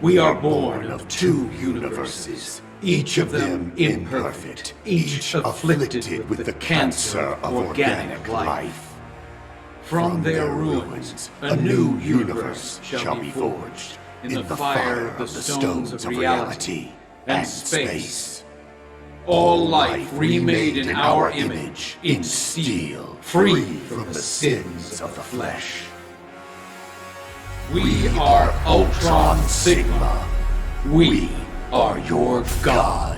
We are born of two universes, each of them imperfect, each afflicted with the cancer of organic life. From their ruins, a new universe shall be forged, in the fire of the stones of reality and space. All life remade in our image, in steel, free from the sins of the flesh. We are Ultron Sigma. We are your god.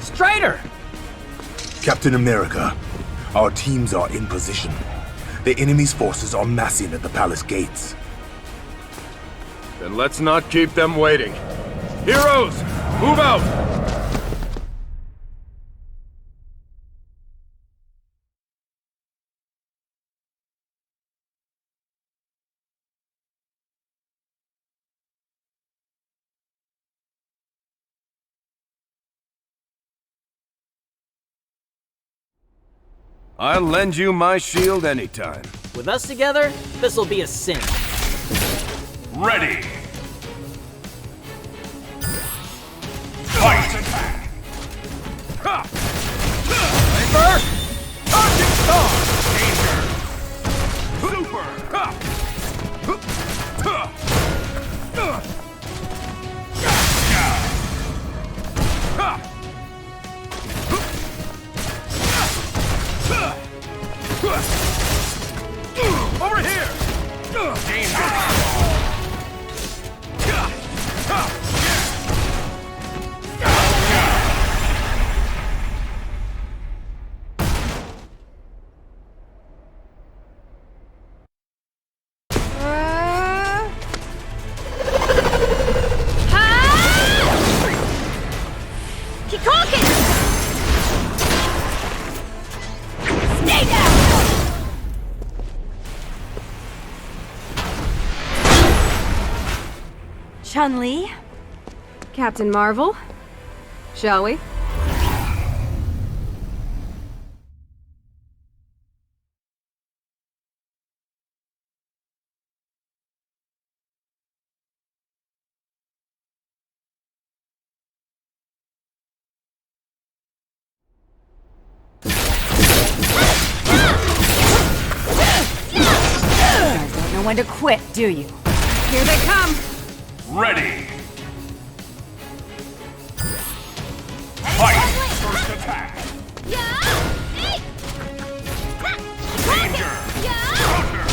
Strider! Captain America, our teams are in position. The enemy's forces are massing at the palace gates. Then let's not keep them waiting. Heroes, move out! I'll lend you my shield anytime. With us together, this'll be a cinch. Ready! Fight! Attack! Ha! Paper! Target star! Danger! Super! Ha! Over here! Danger! Chun-Li? Captain Marvel? Shall we? Don't know when to quit, do you? Here they come! Ready! Fight! First attack! Danger! Counter!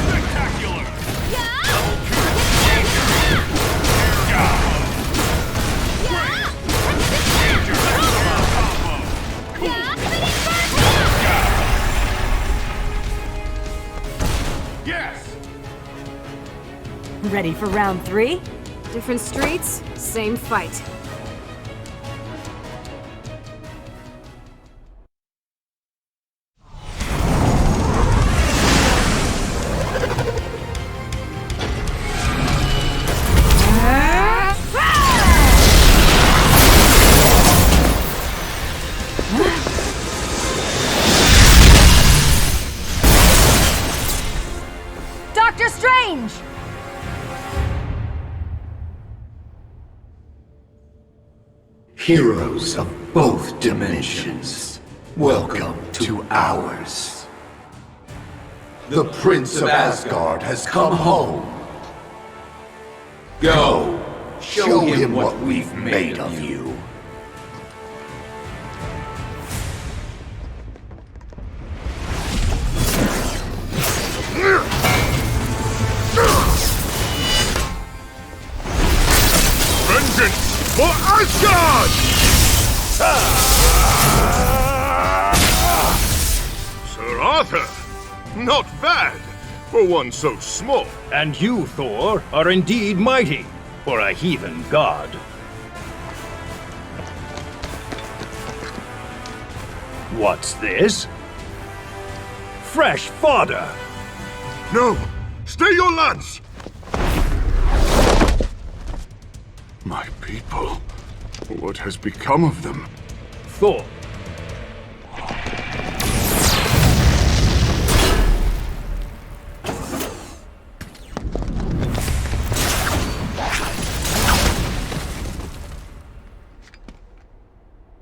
Spectacular! Yes! Ready for round 3? Different streets, same fight. Doctor Strange! Heroes of both dimensions, welcome to ours. The Prince of Asgard has come home. Go, show him what we've made of you. Vengeance for Asgard! Sir Arthur! Not bad! for one so small. And you, Thor, are indeed mighty for a heathen god. What's this? Fresh fodder! No! Stay your lance! My people. What has become of them? Thor.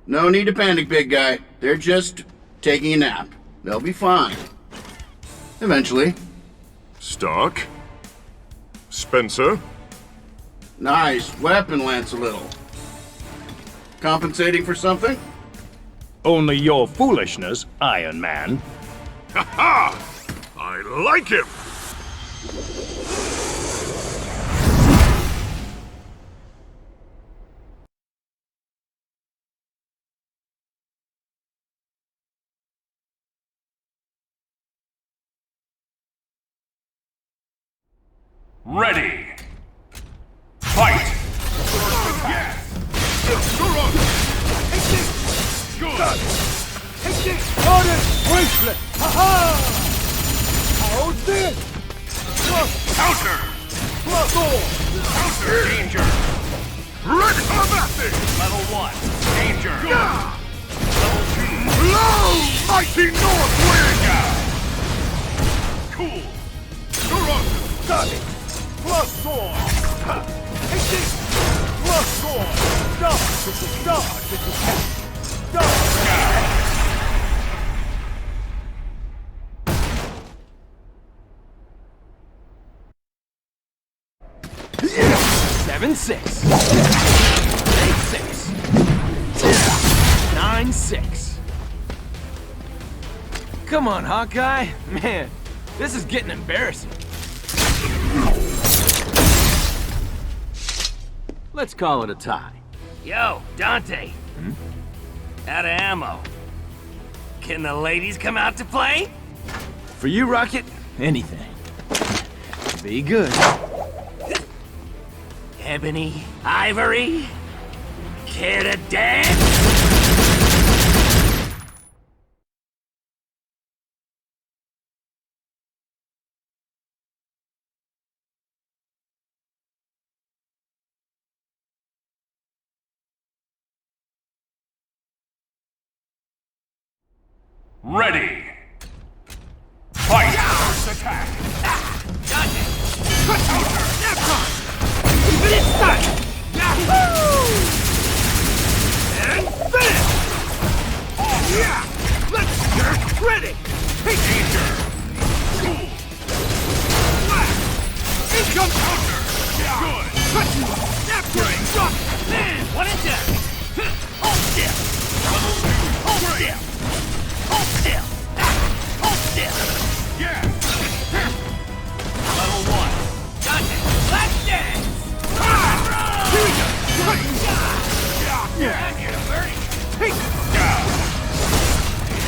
No need to panic, big guy. They're just taking a nap. They'll be fine. Eventually. Stark? Spencer? Nice weapon, Lance, a little. Compensating for something? Only your foolishness, Iron Man. Ha ha! I like him! Ready. Fight! Counter! Counter! Danger! Red Combat! Level 1. Danger! Level 2. Blow! Mighty North Wind! Cool! Durant! Got it! Plus sword! Take this! Plus sword! Stop! 7-6. 8-6. 9-6. Come on, Hawkeye. Man, this is getting embarrassing. Let's call it a tie. Yo, Dante. Out of ammo. Can the ladies come out to play? For you, Rocket, anything. Be good. Ebony, Ivory, care to dance? Ready. Fight! First attack! Dante! Counter! Even in sight! Yahoo! And finish! Oh yeah! Let's get ready! Take danger! Cool! Blast! Income counter! Good! Cut you! Snap ring! Drop! Man, one and done! Hold still! Hold still! Hold still! Hold still! Yeah! Level 1. Dante! Let's dance! Here we go! Yeah! Back here to birdie! Take it!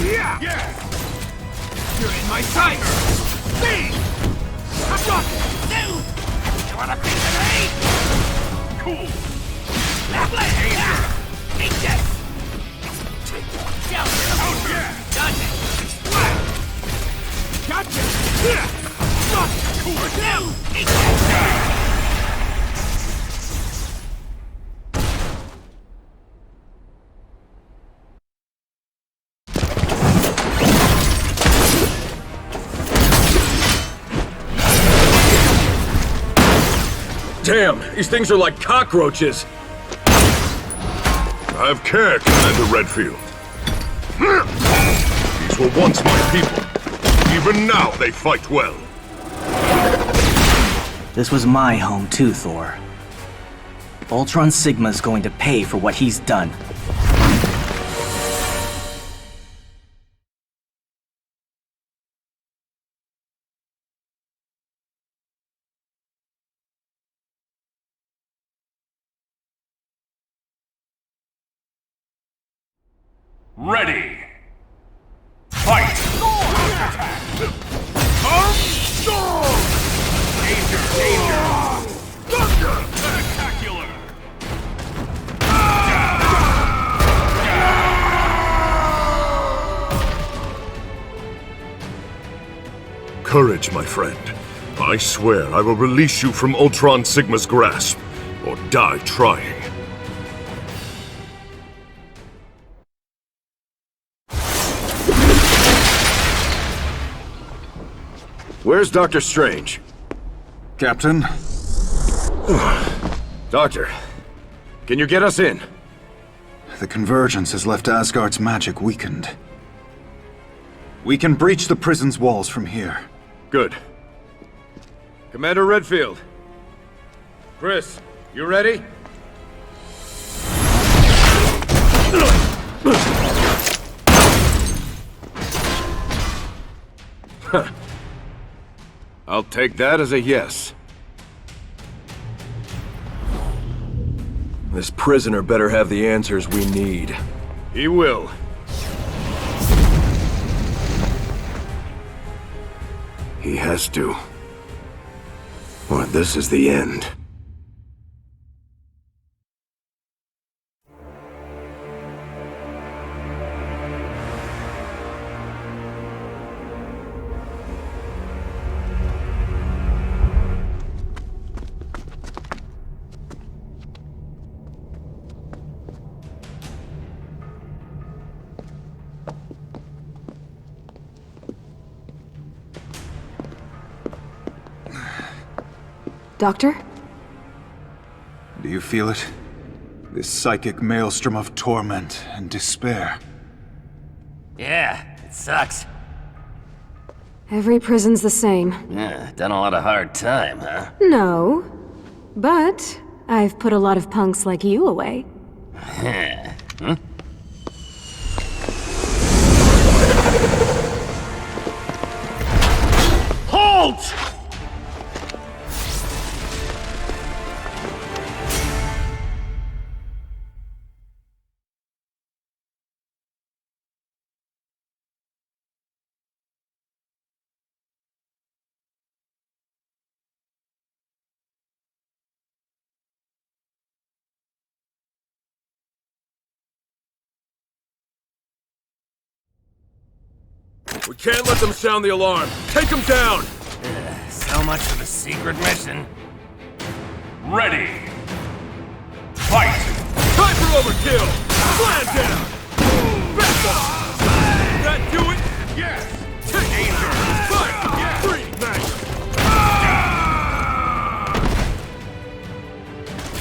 Yeah! Yeah! You're in my sight! Speed! I'm rocking! Dude! You want a piece of me? Cool! Danger! Eat this! Counter! Yeah! Dante! Gotcha! Yeah! Rock! Cool! No! Eat this! Damn, these things are like cockroaches. I have care, Commander Redfield. These were once my people. Even now they fight well. This was my home too, Thor. Ultron Sigma's going to pay for what he's done. Ready. Fight! Attack! Come! Courage, my friend. I swear I will release you from Ultron Sigma's grasp, or die trying. Where's Dr. Strange? Captain? Doctor, can you get us in? The convergence has left Asgard's magic weakened. We can breach the prison's walls from here. Good. Commander Redfield. Chris, you ready? I'll take that as a yes. This prisoner better have the answers we need. He will. He has to. Or this is the end. Doctor? Do you feel it? This psychic maelstrom of torment and despair. Yeah, it sucks. Every prison's the same. Yeah, done a lot of hard time, huh? No. But I've put a lot of punks like you away. Hmm? Halt! We can't let them sound the alarm. Take them down! So much for the secret mission. Ready. Fight! Time for overkill! Slam down! Back off! That do it? Yes! Take danger! Fight! Yes! Three, nice!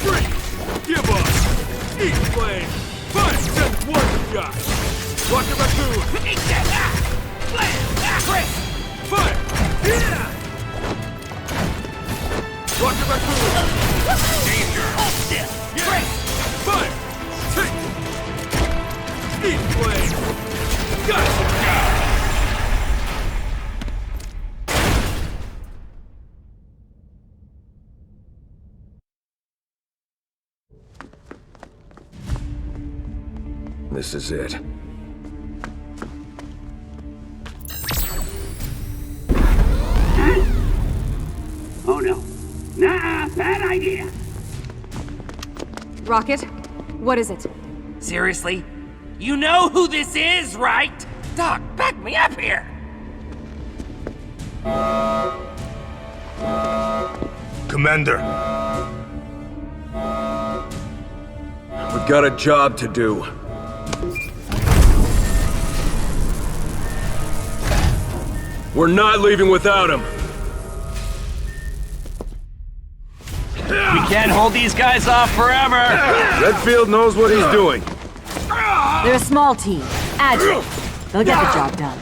Three! Give up! Eat flame! Fight! Send one shot! Rocket Raccoon! Eat that! Chris! Fight! Yeah! Rocket Raccoon! Danger! Hold still! Chris! Fight! Take! Eat flame! Gotcha! This is it. Oh no. Nah, bad idea. Rocket? What is it? Seriously? You know who this is, right? Doc, back me up here! Commander! We've got a job to do. We're not leaving without him! We can't hold these guys off forever! Redfield knows what he's doing. They're a small team. Agile. They'll get the job done.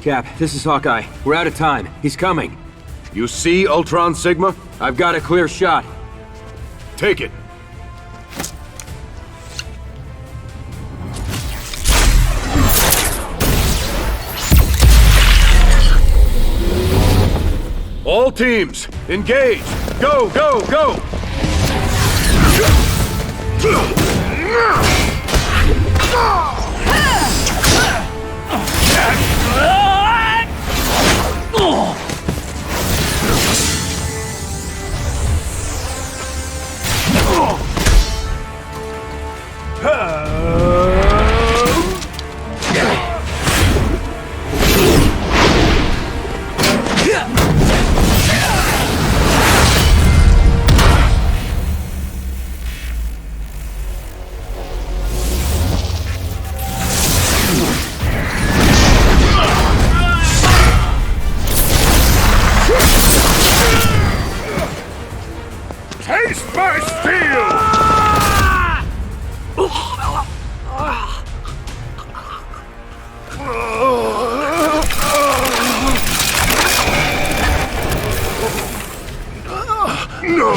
Cap, this is Hawkeye. We're out of time. He's coming. You see Ultron Sigma? I've got a clear shot. Take it. All teams, engage! Go, go, go! No!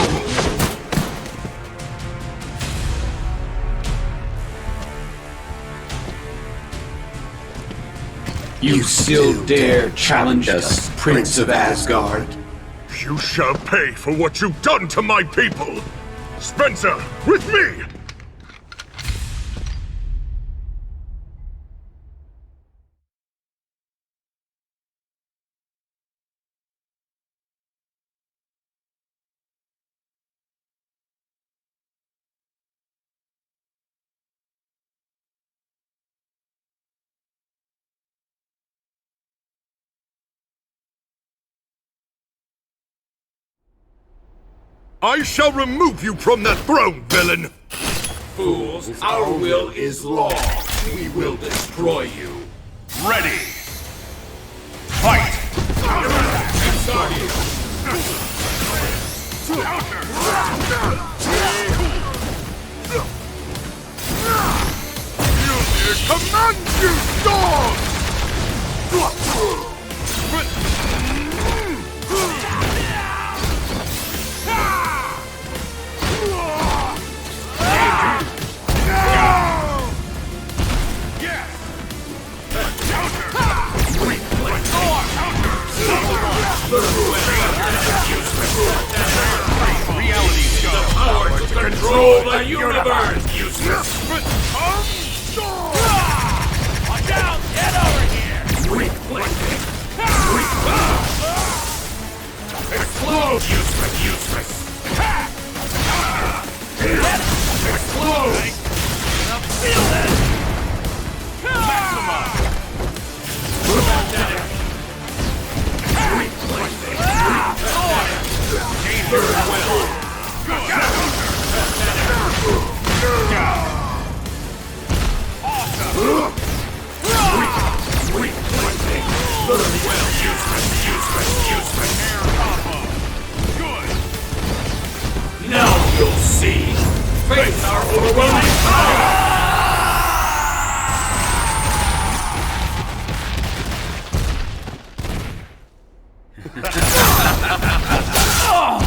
You still dare challenge us, Prince of Asgard? You shall pay for what you've done to my people! Spencer, with me! I shall remove you from that throne, villain! Fools, our will is law. We will destroy you. Ready! Fight! Command you, dog! Reality show. The power to control the universe. Useless. Watch out! Get over here! Explode. Useless. Explode. Feel this! Now you'll see. Face our overwhelming power.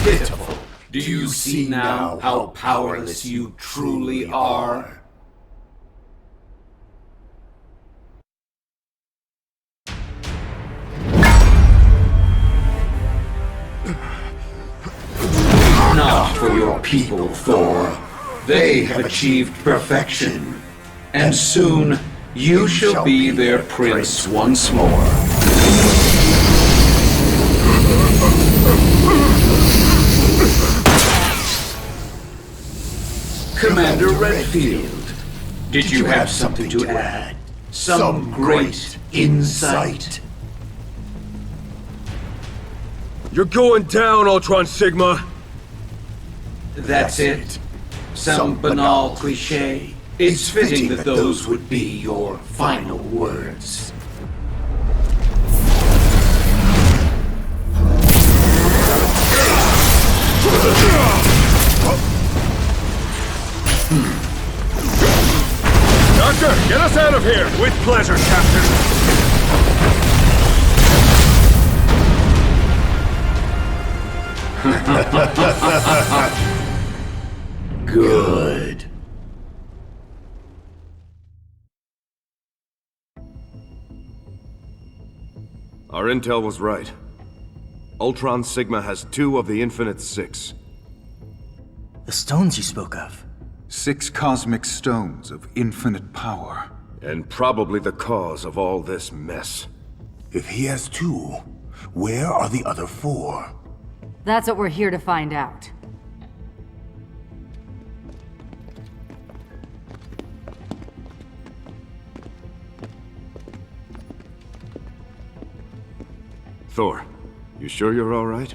Pitiful. Do you see now how powerless you truly are? Not for your people, Thor. They have achieved perfection. And soon, you shall be their prince once more. Commander Redfield, did you have something to add? Some great insight? You're going down, Ultron Sigma! That's it. Some banal cliché. It's fitting that those would be your final words. Doctor, get us out of here! With pleasure, Captain! Good. Our intel was right. Ultron Sigma has 2 of the Infinite Six. The stones you spoke of. 6 cosmic stones of infinite power. And probably the cause of all this mess. If he has 2, where are the other 4? That's what we're here to find out. Thor, you sure you're all right?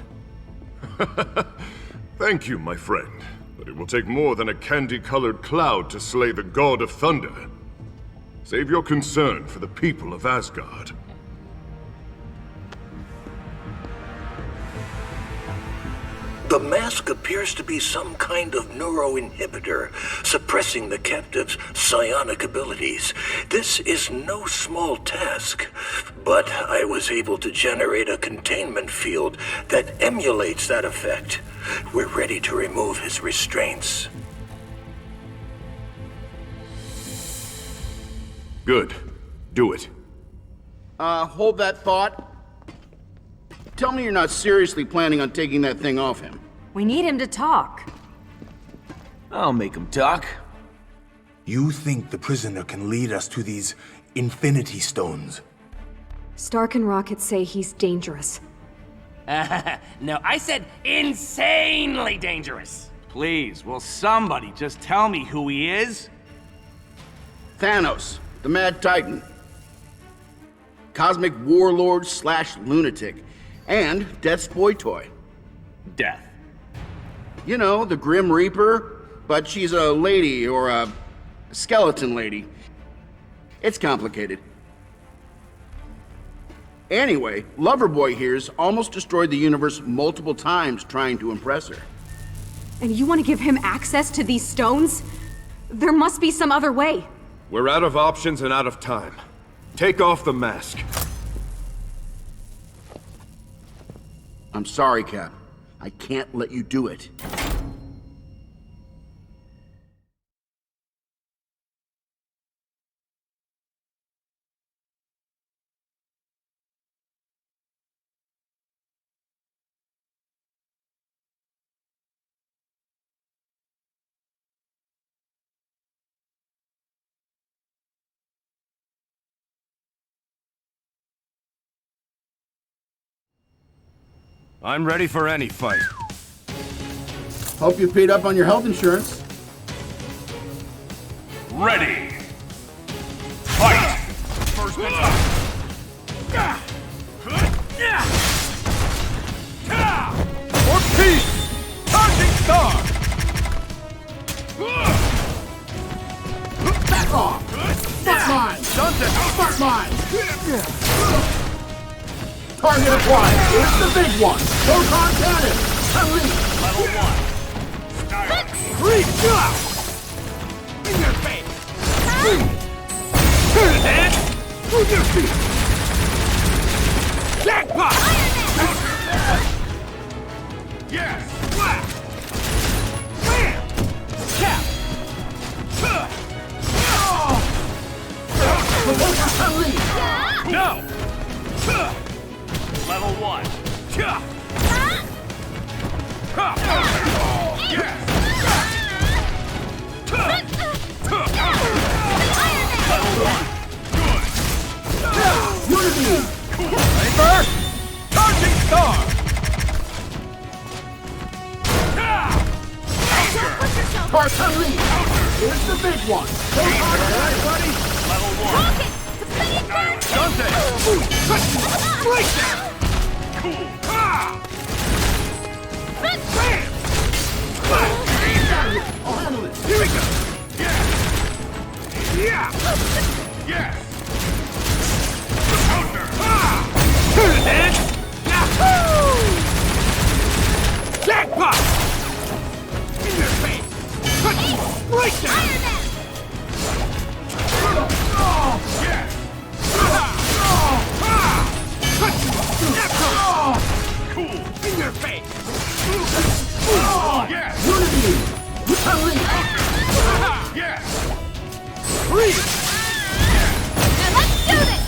Thank you, my friend. But it will take more than a candy-colored cloud to slay the God of Thunder. Save your concern for the people of Asgard. The mask appears to be some kind of neuroinhibitor, suppressing the captive's psionic abilities. This is no small task, but I was able to generate a containment field that emulates that effect. We're ready to remove his restraints. Good. Do it. Hold that thought. Tell me you're not seriously planning on taking that thing off him. We need him to talk. I'll make him talk. You think the prisoner can lead us to these Infinity Stones? Stark and Rocket say he's dangerous. No, I said insanely dangerous. Please, will somebody just tell me who he is? Thanos, the Mad Titan. Cosmic warlord / lunatic. And Death's boy toy. Death. You know, the Grim Reaper, but she's a lady or a skeleton lady. It's complicated. Anyway, Loverboy here's almost destroyed the universe multiple times trying to impress her. And you want to give him access to these stones? There must be some other way. We're out of options and out of time. Take off the mask. I'm sorry, Cap. I can't let you do it. I'm ready for any fight. Hope you paid up on your health insurance. Ready. Fight. First one. For peace! Charging star! Back off! Fuck mine! Fuck mine! Target acquired! It's the big one! Photon cannon! Unleash! Level 1. Reach up! In your face! Turn it, Ed! Move your feet! Jackpot! Yes! Slap! Wham! Cap! Unleash! No! Level 1. Yes! Level 1. Good. Unity! Paper! Charging star! Parts unleashed! Here's the big one! Photon cannon, buddy! Level 1. Dante! Break down! Cool. Bam! I'll handle it! Here we go! Yes! Yeah! Yes! Counter! Turn it, Ed! Yahoo! Jackpot! In your face! Break down! Yes! Cool! In your face! Yes! Unity! Unleash! Yes! Freeze! Now let's do this!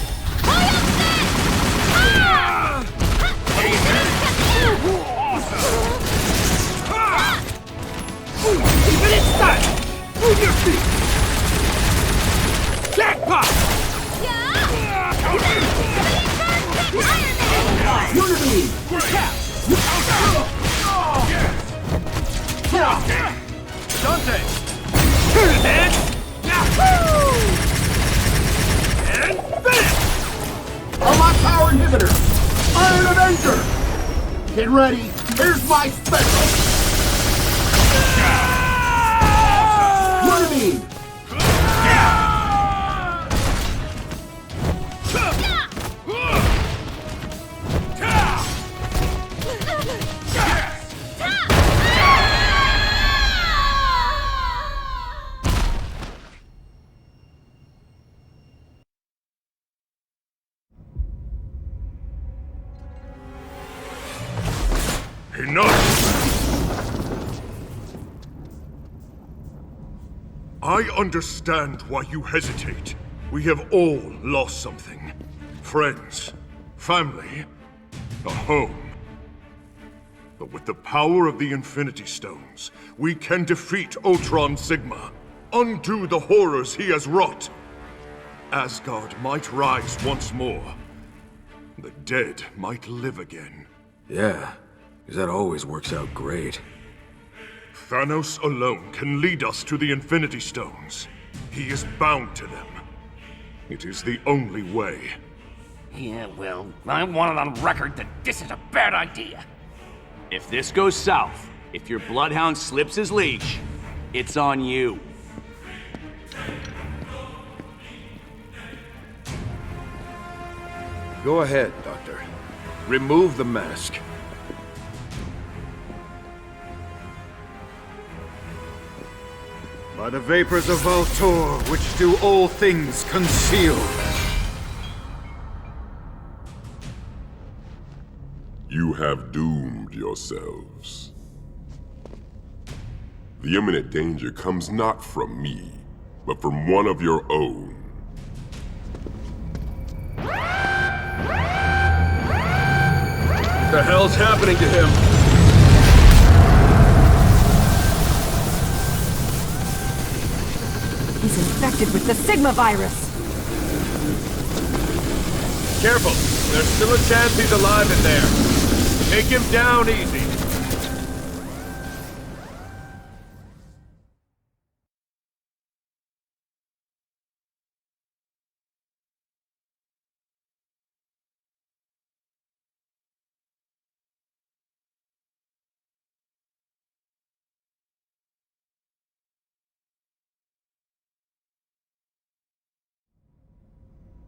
Keep it inside! Move your feet! Jackpot! Unity! Dante! Turn it, Ed! Yahoo! And finish! Unlock power inhibitor! Iron Avenger! Get ready! Here's my special! Unity! Enough! I understand why you hesitate. We have all lost something. Friends, family, a home. But with the power of the Infinity Stones, we can defeat Ultron Sigma, undo the horrors he has wrought. Asgard might rise once more. The dead might live again. Yeah, because that always works out great. Thanos alone can lead us to the Infinity Stones. He is bound to them. It is the only way. Yeah, well, I want it on record that this is a bad idea. If this goes south, if your bloodhound slips his leash, it's on you. Go ahead, Doctor. Remove the mask. By the vapors of Valtor, which do all things conceal. You have doomed yourselves. The imminent danger comes not from me, but from one of your own. What the hell's happening to him? He's infected with the Sigma virus. Careful, there's still a chance he's alive in there. Take him down easy.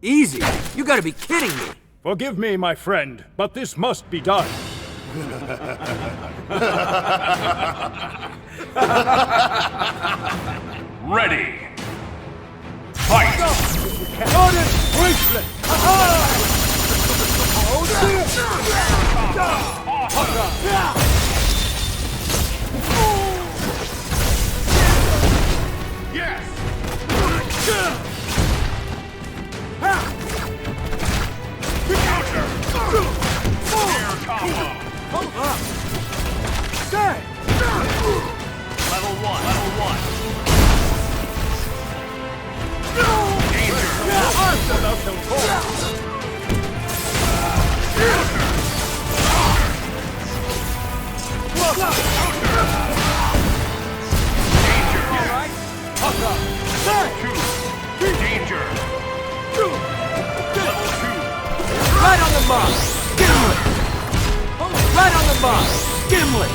Easy? You gotta be kidding me! Forgive me, my friend, but this must be done. Ready! Fight! Garden bracelet! Yes! Level one. Danger! Danger! Level two! Right on the mark! Gimlet! Right on the mark! Gimlet!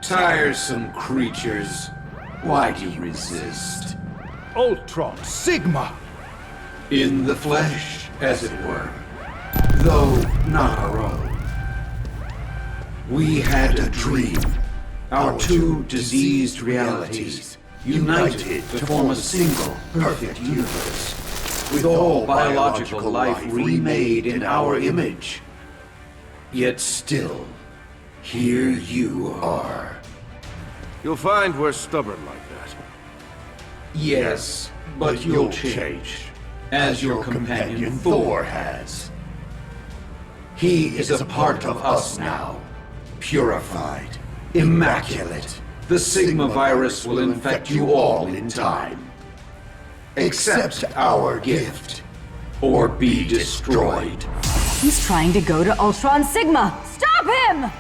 Tiresome creatures. Why do you resist? Ultron Sigma! In the flesh, as it were. Though not our own. We had a dream. Our two diseased realities united to form a single, perfect universe. With all biological life remade in our image. Yet still, here you are. You'll find we're stubborn like that. Yes, but you'll change. As your companion Thor has. He is a part of us now. Purified. Immaculate. The Sigma virus will infect you all in time. Accept our gift, or be destroyed. He's trying to go to Ultron Sigma. Stop him!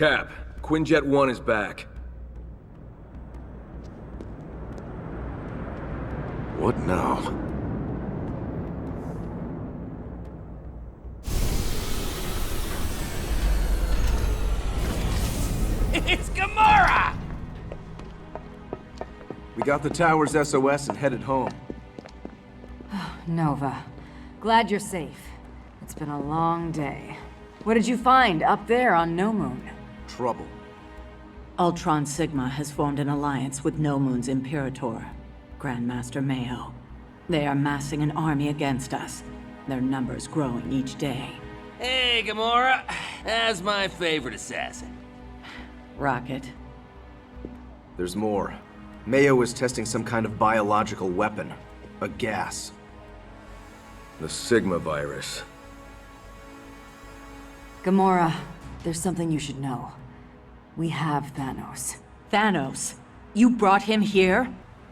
Cap, Quinjet 1 is back. What now? It's Gamora! We got the tower's SOS and headed home. Nova, glad you're safe. It's been a long day. What did you find up there on No Moon? Trouble. Ultron Sigma has formed an alliance with No Moon's Imperator, Grandmaster Mayo. They are massing an army against us. Their numbers growing each day. Hey, Gamora. That's my favorite assassin. Rocket. There's more. Mayo is testing some kind of biological weapon. A gas. The Sigma virus. Gamora, there's something you should know. We have Thanos. Thanos? You brought him here?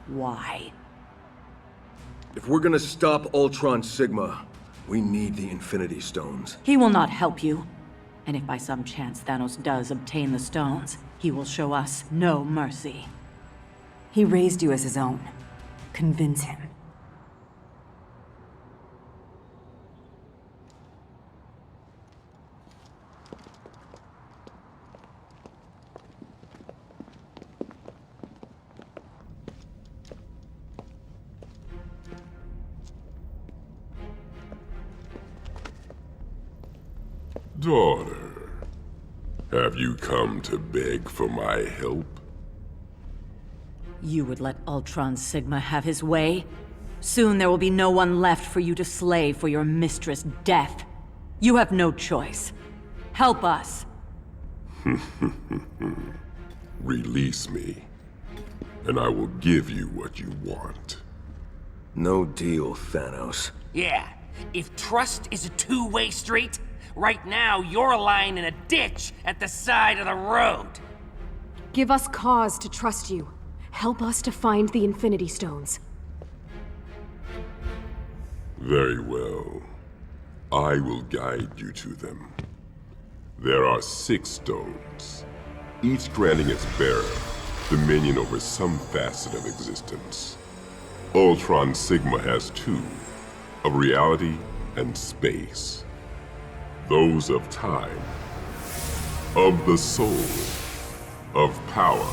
Why? If we're gonna stop Ultron Sigma, we need the Infinity Stones. He will not help you. And if by some chance Thanos does obtain the stones, he will show us no mercy. He raised you as his own. Convince him. Daughter, have you come to beg for my help? You would let Ultron Sigma have his way? Soon there will be no one left for you to slay for your mistress' death. You have no choice. Help us. Release me, and I will give you what you want. No deal, Thanos. Yeah, if trust is a two-way street, right now you're lying in a ditch at the side of the road. Give us cause to trust you. Help us to find the Infinity Stones. Very well. I will guide you to them. There are 6 stones, each granting its bearer dominion over some facet of existence. Ultron Sigma has 2, of reality and space. Those of time, of the soul, of power,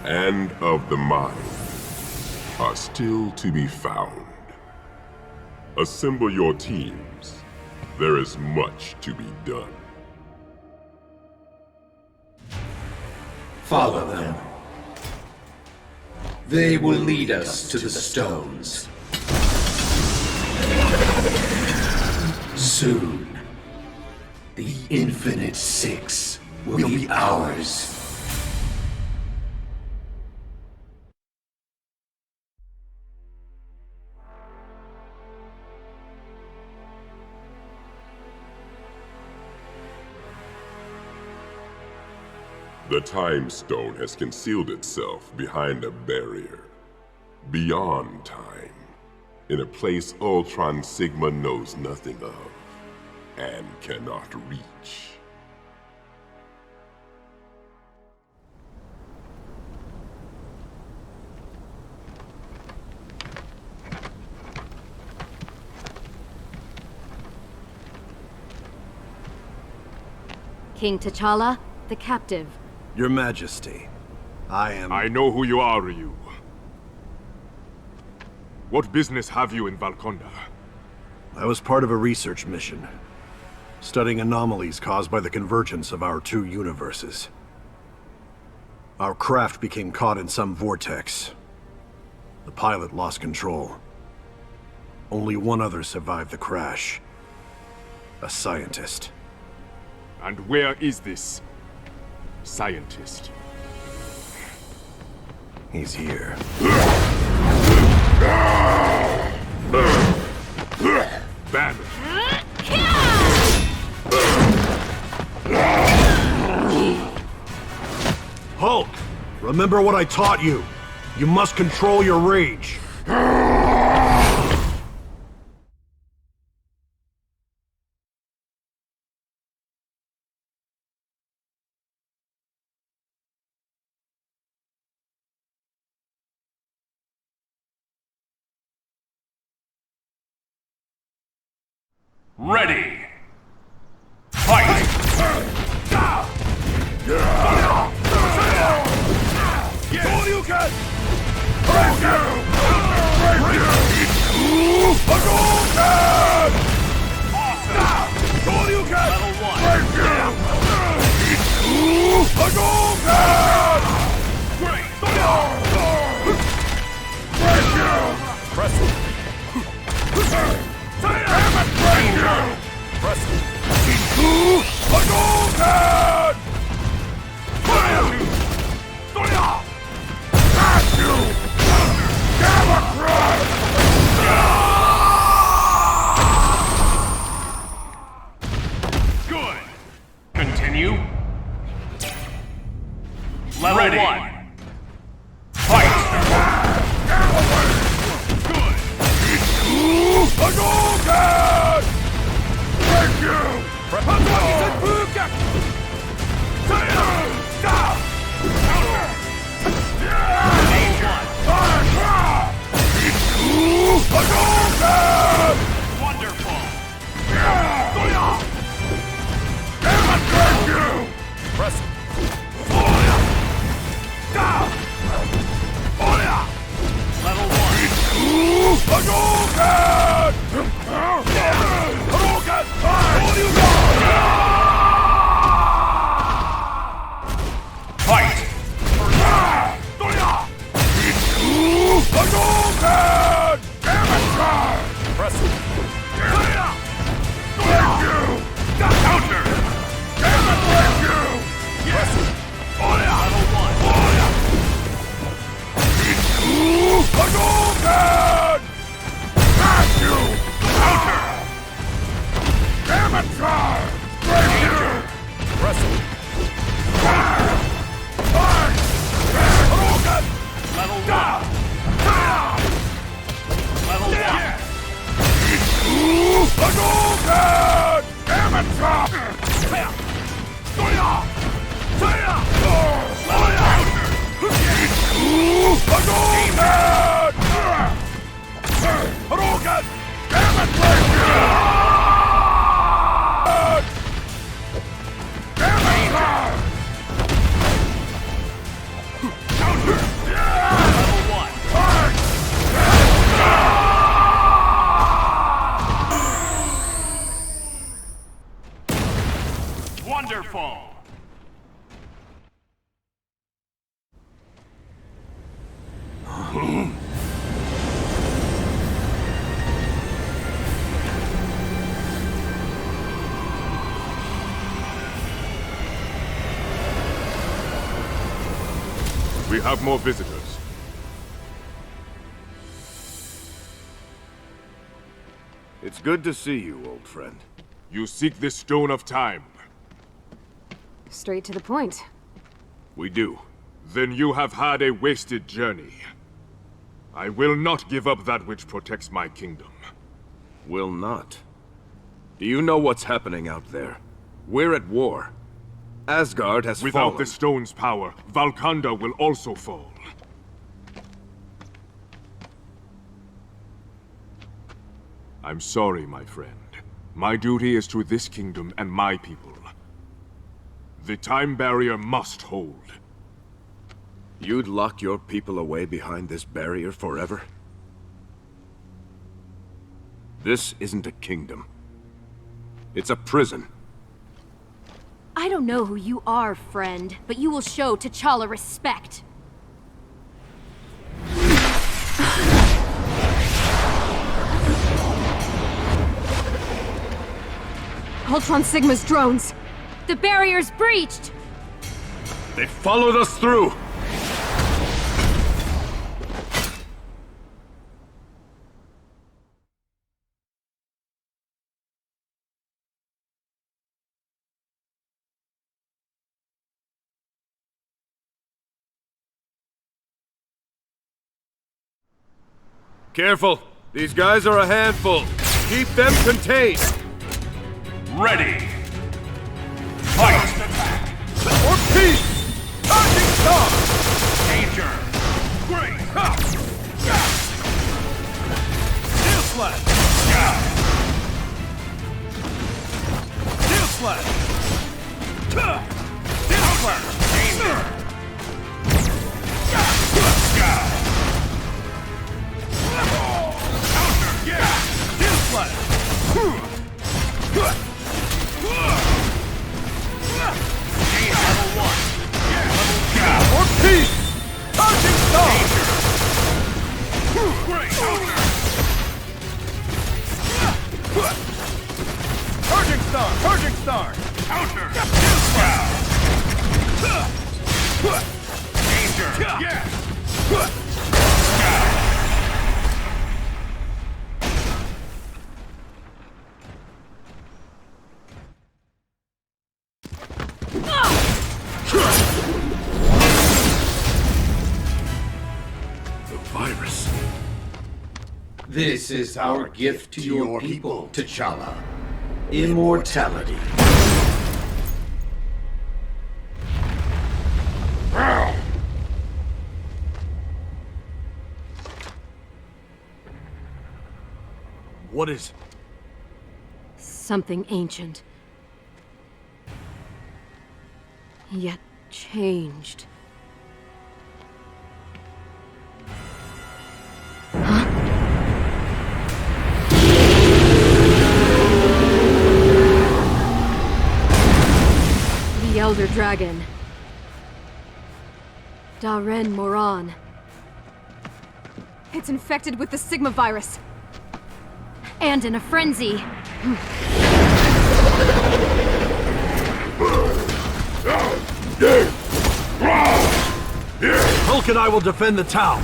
and of the mind are still to be found. Assemble your teams. There is much to be done. Follow them. They will lead us to the stones. Soon, the Infinite Six will be ours. The Time Stone has concealed itself behind a barrier. Beyond time. In a place Ultron Sigma knows nothing of. And cannot reach. King T'Challa, the captive. Your Majesty, I know who you are, Ryu. What business have you in Valkonda? I was part of a research mission, studying anomalies caused by the convergence of our 2 universes. Our craft became caught in some vortex. The pilot lost control. Only one other survived the crash. A scientist. And where is this scientist? He's here. Banner. Hulk! Remember what I taught you. You must control your rage. Ready! Fight! Shoryuken! Hadouken! Shoryuken! Level 1. Hadouken! Great! Press it! Press it! Hadouken! Fire! Smash you! Gamma Crush! Good! Continue. Level 1. Fight! Good! Hadouken! Thank you! Wonderful! Press it! Level 1. Hadouken! Hadouken! Fight! Hadouken! Amateur! Press it! Thank you! Counter! Thank you! Press it! Level 1. Hadouken! Smash you! Counter! Amateur! Thank you! Press it! Hadouken! Level 1. Level 1. Hadouken! Amateur! Hadouken! Wonderful! We have more visitors. It's good to see you, old friend. You seek this Stone of Time. Straight to the point. We do. Then you have had a wasted journey. I will not give up that which protects my kingdom. Will not. Do you know what's happening out there? We're at war. Asgard has Without fallen. the stone's power, Valkanda will also fall. I'm sorry, my friend. My duty is to this kingdom and my people. The time barrier must hold. You'd lock your people away behind this barrier forever? This isn't a kingdom. It's a prison. I don't know who you are, friend, but you will show T'Challa respect. Ultron Sigma's drones! The barrier's breached! They followed us through! Careful! These guys are a handful! Keep them contained! Ready! Fight! For peace! Charging star! Danger! Great! Steel slash! Slash! Down Slash! Danger! Counter! Yeah! Down Slash! Level 1! Yeah! Or peace! Punching Star! Great! Counter! Charging Star! Charging Star! Counter! Danger! Yeah! The virus. This is our gift to your people, T'Challa. Immortality. What is... Something ancient. Yet changed. The Elder Dragon. Daren Moran. It's infected with the Sigma virus. And in a frenzy. Hulk and I will defend the town.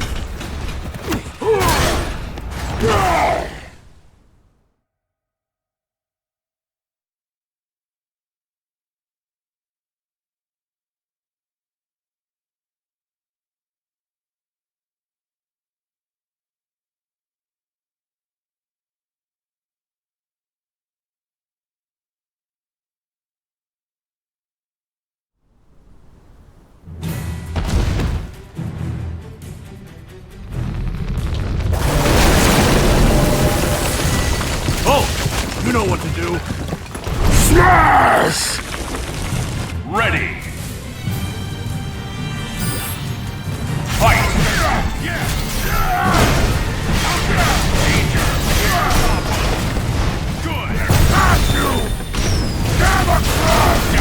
You know what to do. Smash! Ready. Fight! Danger! Good! Got you! Gamma Crush!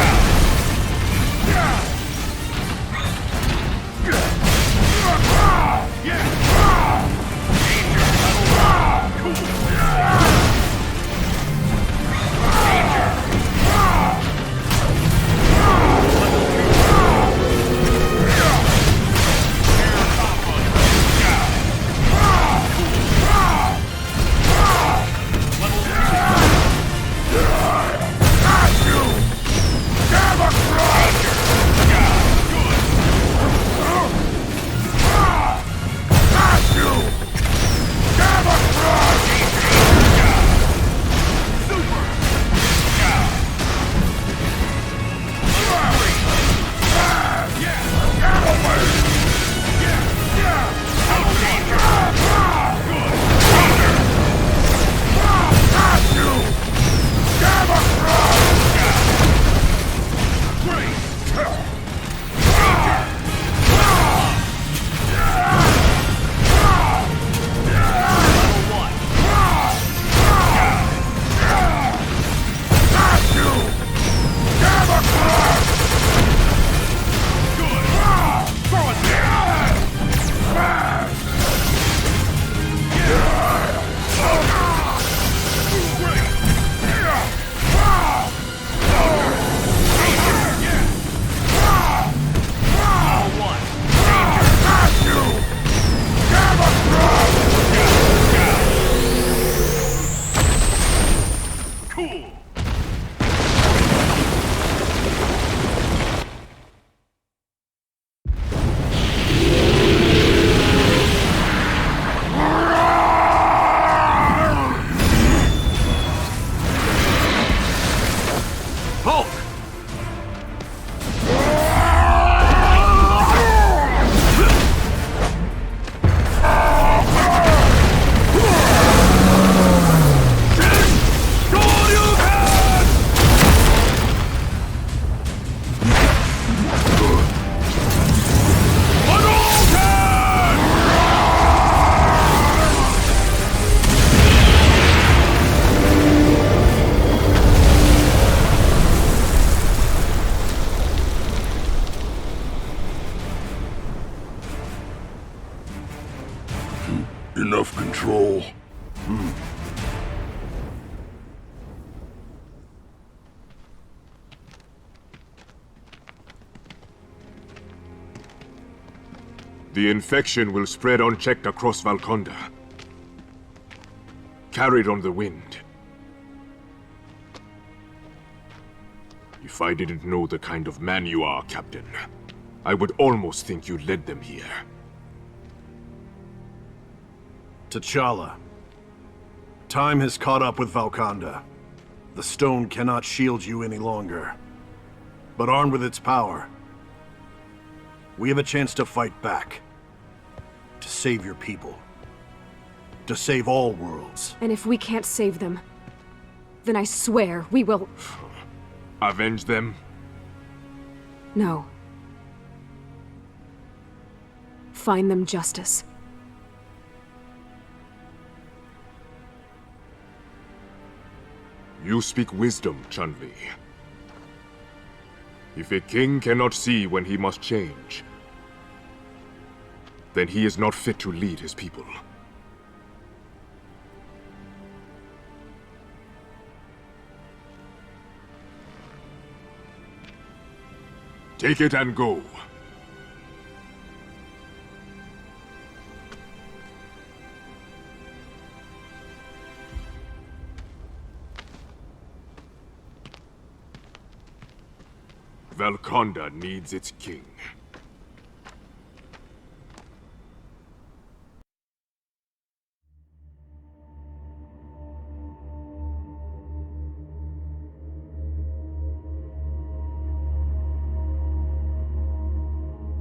all. The infection will spread unchecked across Valconda. Carried on the wind. If I didn't know the kind of man you are, Captain, I would almost think you led them here. T'Challa. Time has caught up with Valconda. The stone cannot shield you any longer. But armed with its power, we have a chance to fight back. To save your people. To save all worlds. And if we can't save them, then I swear we will... Avenge them? No. Find them justice. You speak wisdom, Chun-Li. If a king cannot see when he must change, then he is not fit to lead his people. Take it and go. Valconda needs its king.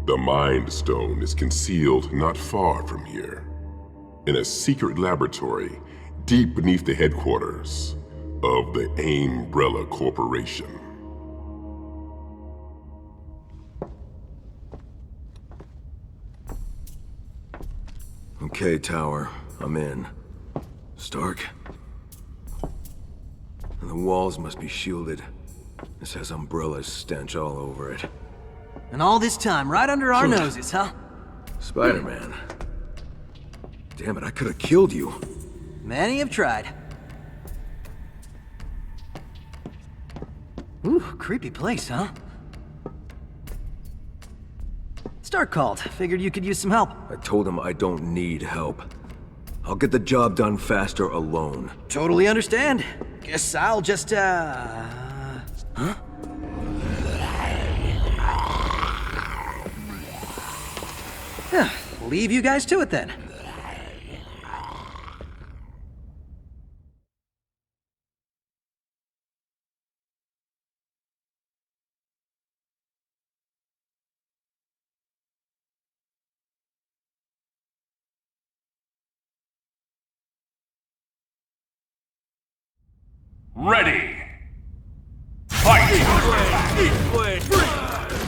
The Mind Stone is concealed not far from here, in a secret laboratory deep beneath the headquarters of the Umbrella Corporation. Okay, Tower, I'm in. Stark? And the walls must be shielded. This has Umbrella's stench all over it. And all this time, right under our noses, huh? Spider-Man. Damn it, I could have killed you. Many have tried. Ooh, creepy place, huh? Stark called. Figured you could use some help. I told him I don't need help. I'll get the job done faster alone. Totally understand. Guess I'll just, Huh? Leave you guys to it then. Ready! Fight! Eat flame!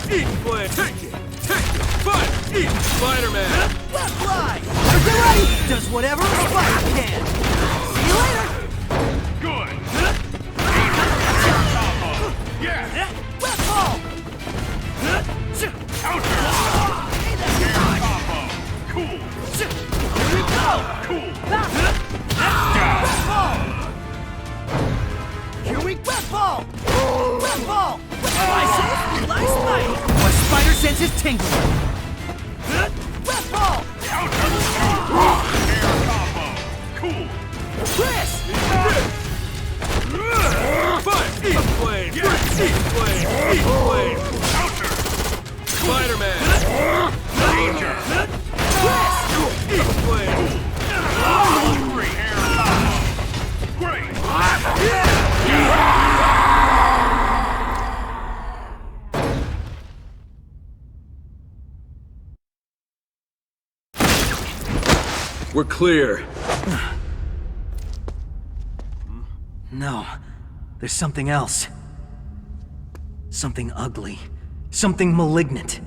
Eat flame! Take it! Take it! Fight! Eat Spider-Man! Web fly! Get ready! Does whatever a spider can! See you later! Good! Yeah! Web ball! Counter! Hey, that's combo! Cool! Here we go! Cool! Web ball! Here we web ball! Web ball! Lice bite! My spider sense is tingling! Web ball! Counter! Air combo! Cool! Chris! Fight! Eat flame! Eat flame! Eat flame! Counter! Spider-Man! Danger! Chris! Eat flame! Great! Air combo! Great! We're clear. No. There's something else. Something ugly. Something malignant.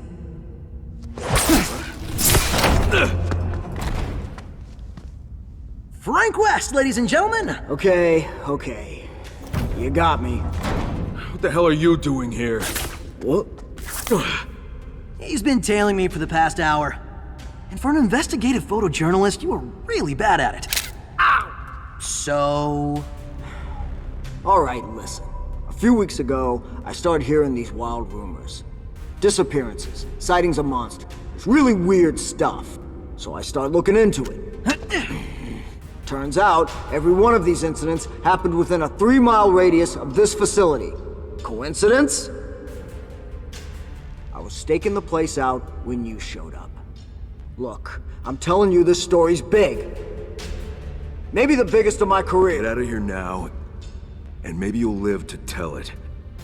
Frank West, ladies and gentlemen! Okay. You got me. What the hell are you doing here? What? He's been tailing me for the past hour. And for an investigative photojournalist, you were really bad at it. So... Alright, listen. A few weeks ago, I started hearing these wild rumors. Disappearances, sightings of monsters. It's really weird stuff. So I started looking into it. Turns out, every one of these incidents happened within a 3-mile radius of this facility. Coincidence? I was staking the place out when you showed up. Look, I'm telling you this story's big. Maybe the biggest of my career. Get out of here now, and maybe you'll live to tell it.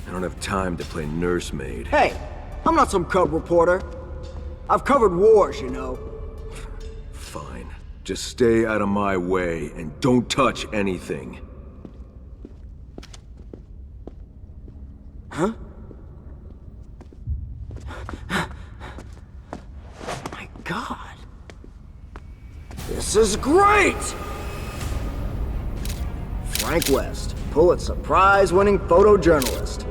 I don't have time to play nursemaid. Hey, I'm not some cub reporter. I've covered wars, you know. Fine. Just stay out of my way, and don't touch anything. Huh? My God. This is great! Frank West, Pulitzer Prize-winning photojournalist.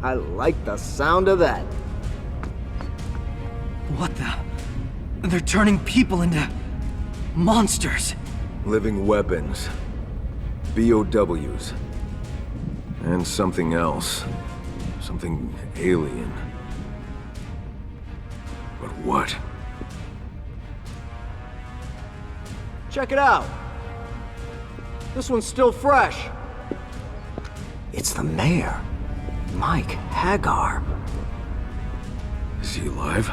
I like the sound of that. What the... They're turning people into... monsters. Living weapons. BOWs. And something else. Something alien. But what? Check it out. This one's still fresh. It's the mayor, Mike Hagar. Is he alive?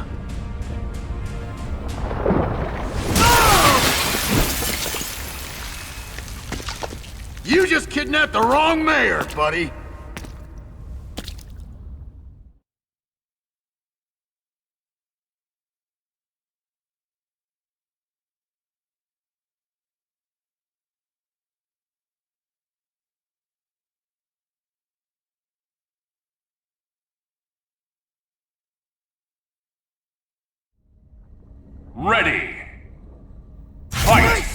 You just kidnapped the wrong mayor, buddy. Ready! Fight!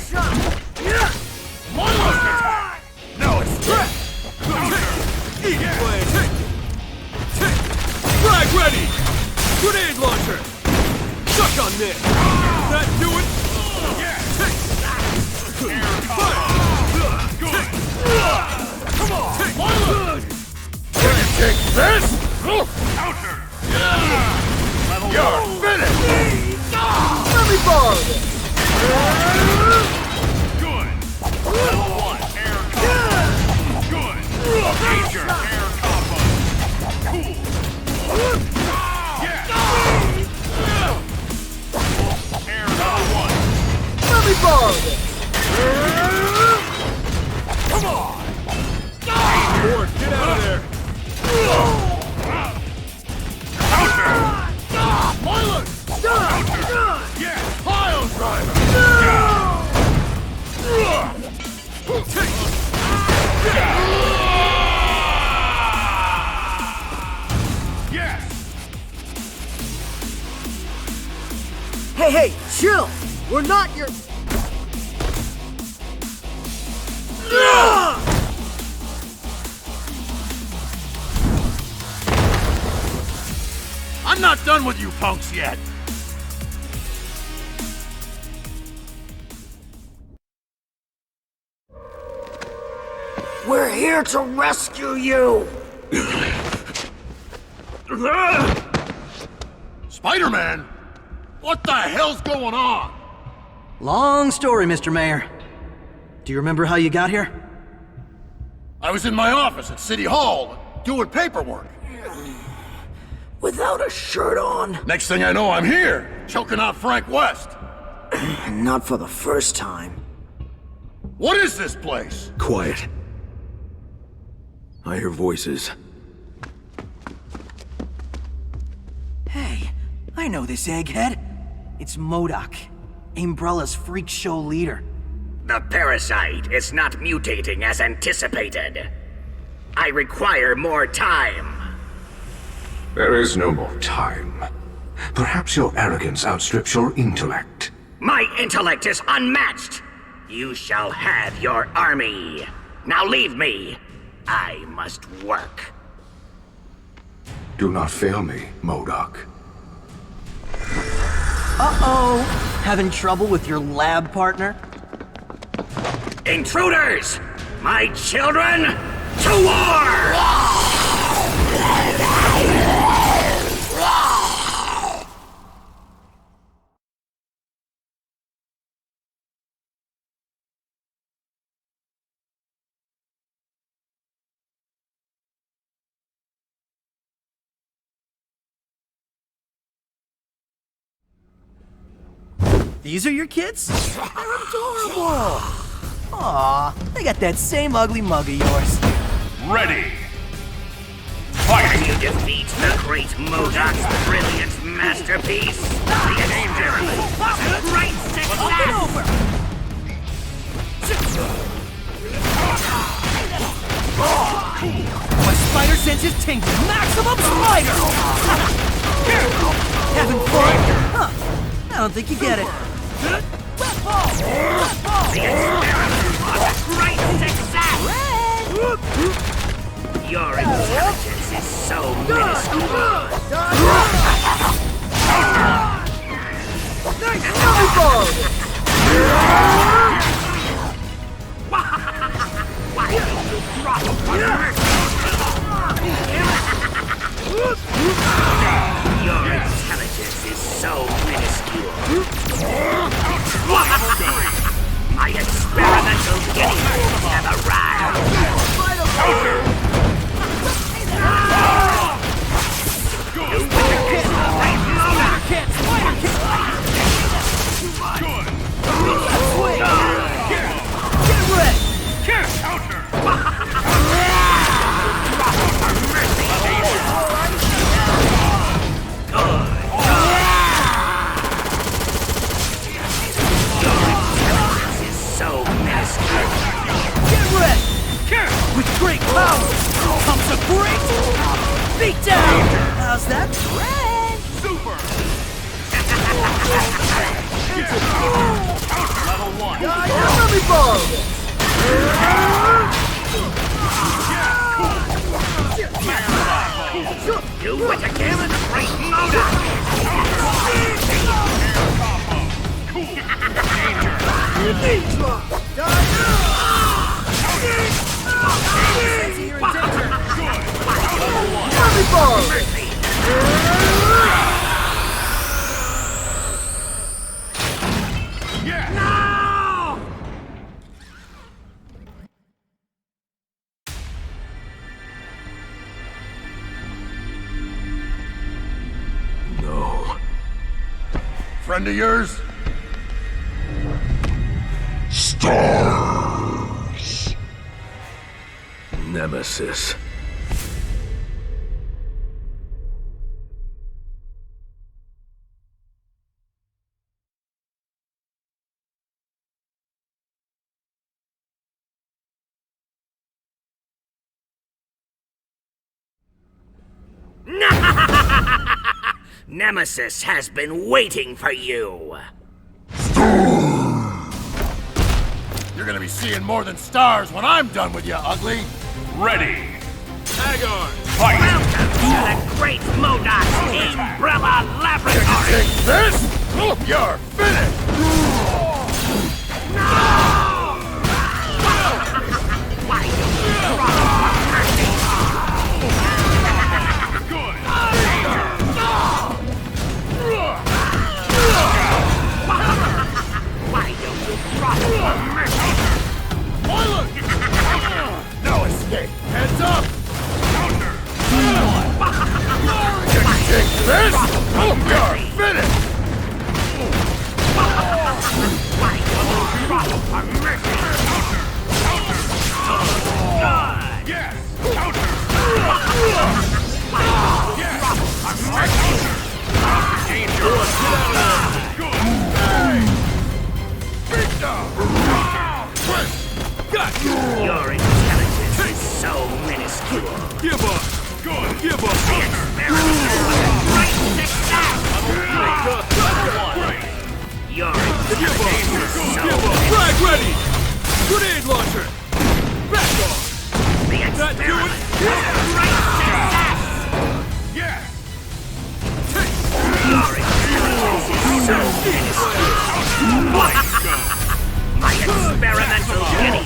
Monster attack! Now it's threat! Eat flame! Frag ready! Grenade launcher! Suck on this! That do it? Come on! Can you take this? Counter! You're finished! Let me borrow this! Good! Level 1, air combo! Good! Major air combo! Cool! Yeah! Air level 1! Let me borrow this! Come on! Ford, get out of there! Counter! Miler! Yeah! Pile driver! Yes! Hey, chill! We're not your... I'm not done with you punks yet. We're here to rescue you! Spider-Man? What the hell's going on? Long story, Mr. Mayor. Do you remember how you got here? I was in my office at City Hall, doing paperwork. Without a shirt on? Next thing I know, I'm here, choking out Frank West. Not for the first time. What is this place? Quiet. I hear voices. Hey, I know this egghead. It's MODOK, Umbrella's freak show leader. The parasite is not mutating as anticipated. I require more time. There is no more time. Perhaps your arrogance outstrips your intellect. My intellect is unmatched. You shall have your army. Now leave me. I must work. Do not fail me, MODOK. Uh-oh! Having trouble with your lab partner? Intruders! My children, to war! These are your kids? They're adorable! Aw, they got that same ugly mug of yours. Ready! Can you defeat the great Modok's brilliant masterpiece? The experiment was a great success! My spider sense is tingling. Maximum spider! Having fun? Huh. I don't think you get it. The experiment was a great success! Your intelligence is so minuscule. Why don't you drop Your intelligence is so minuscule. My experimental guinea pigs have arrived. With great power comes a great beatdown! How's that? Super! Level 1. Do it again, great Modok! No. Friend of yours? Stars. Nemesis. Nemesis has been waiting for you. You're gonna be seeing more than stars when I'm done with you, ugly. Ready. Hagar. Fight. Welcome to the great Modok's Umbrella Laboratory. Take this? You're finished. Why don't you drop mercy? Good. Why don't you drop mercy? No escape. Heads up. Counter. Take this? You're finished. Why don't you drop mercy? Yes. Counter. Danger. Good. Big dog. Twist. Gotcha. Your intelligence is so minuscule. Give up. Good. Give up. The experiment was a great success. Your intelligence is so minuscule. Frag ready. Grenade launcher. Back off. The experiment was a great success. Yes. Your intelligence is so minuscule. My experimental guinea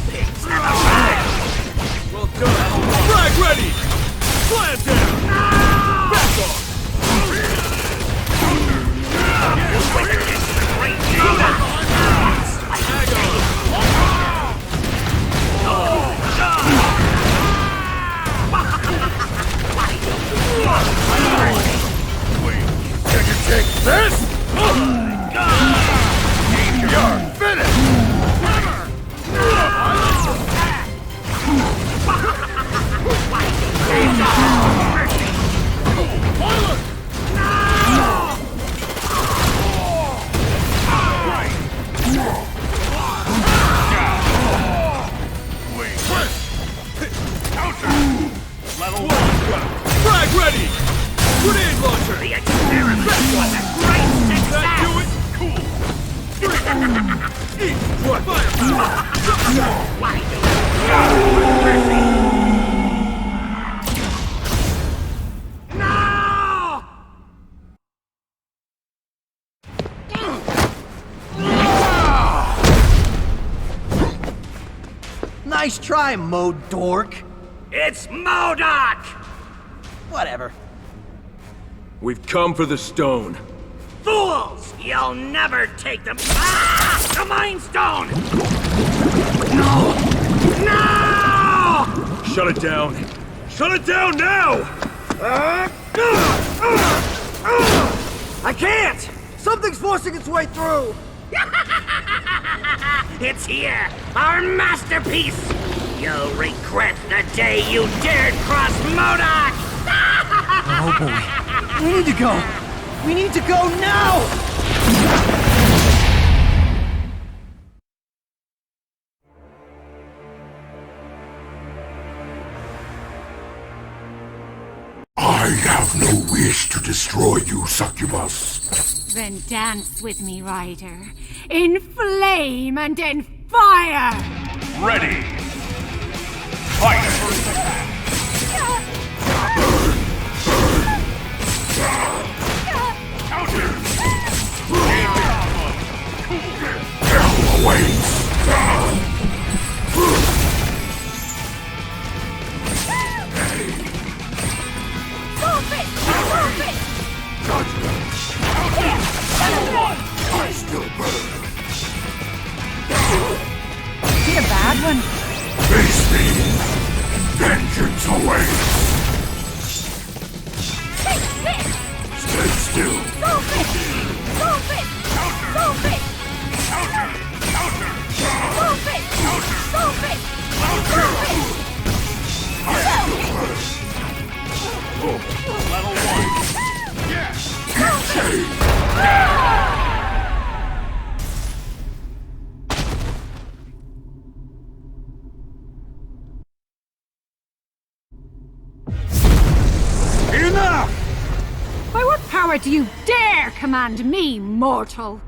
ready! Grenade launcher! The experiment was a great success! That do it? Cool! Eat what? Firepower! Why do you Nice try, Mo-dork. It's MODOK! Whatever. We've come for the stone. Fools! You'll never take them. Ah! The Mind Stone! No! No! Shut it down. Shut it down now! I can't! Something's forcing its way through! It's here! Our masterpiece! You'll regret the day you dared cross MODOK! Oh boy. We need to go! We need to go now! I have no wish to destroy you, Succubus. Then dance with me, Ryder. In flame and in fire! Ready! Fight! Counter! Hell awaits! I still burn. Is it a bad one? Face me! Vengeance awaits! Stay still! Solve it! Solve it! Solve it! Counter! Counter! Solve it! Solve it! Level 1. Yes! Enough! By what power do you dare command me, mortal?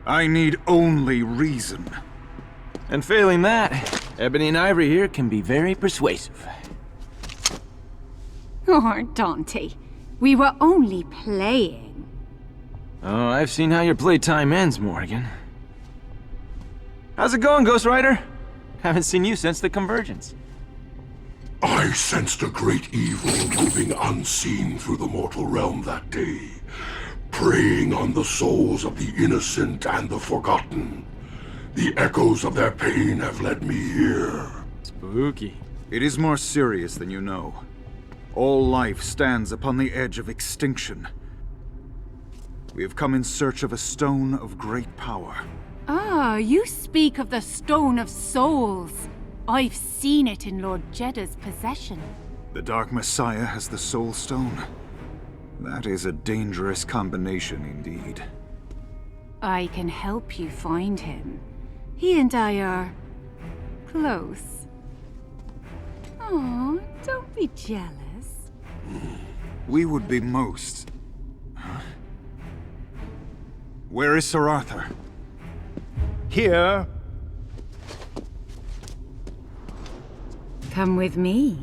I need only reason. And failing that, Ebony and Ivory here can be very persuasive. Oh, Dante, we were only playing. Oh, I've seen how your playtime ends, Morgan. How's it going, Ghost Rider? Haven't seen you since the Convergence. I sensed a great evil moving unseen through the mortal realm that day, preying on the souls of the innocent and the forgotten. The echoes of their pain have led me here. Spooky. It is more serious than you know. All life stands upon the edge of extinction. We have come in search of a stone of great power. Ah, you speak of the Stone of Souls. I've seen it in Lord Jeddah's possession. The Dark Messiah has the Soul Stone. That is a dangerous combination indeed. I can help you find him. He and I are close. Oh, don't be jealous. We would be most. Huh? Where is Sir Arthur? Here. Come with me.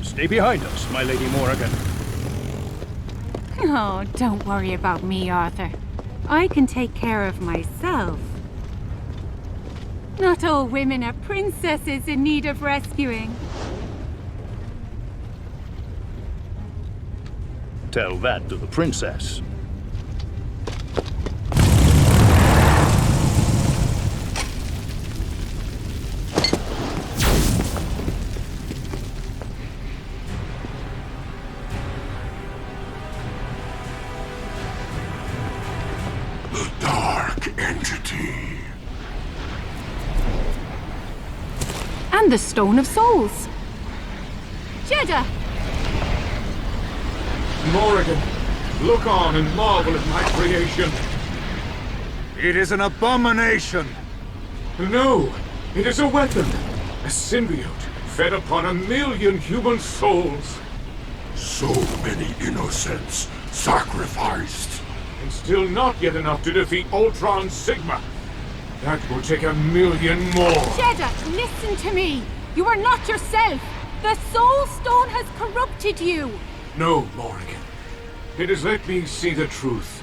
Stay behind us, my Lady Morrigan. Oh, don't worry about me, Arthur. I can take care of myself. Not all women are princesses in need of rescuing. Tell that to the princess. The Dark Entity. And the Stone of Souls. Jeddah! Morrigan, look on and marvel at my creation. It is an abomination. No! It is a weapon! A symbiote fed upon 1,000,000 human souls! So many innocents sacrificed. And still not yet enough to defeat Ultron Sigma! That will take 1,000,000 more! Jeddah, listen to me! You are not yourself! The Soul Stone has corrupted you! No, Morrigan. It has let me see the truth.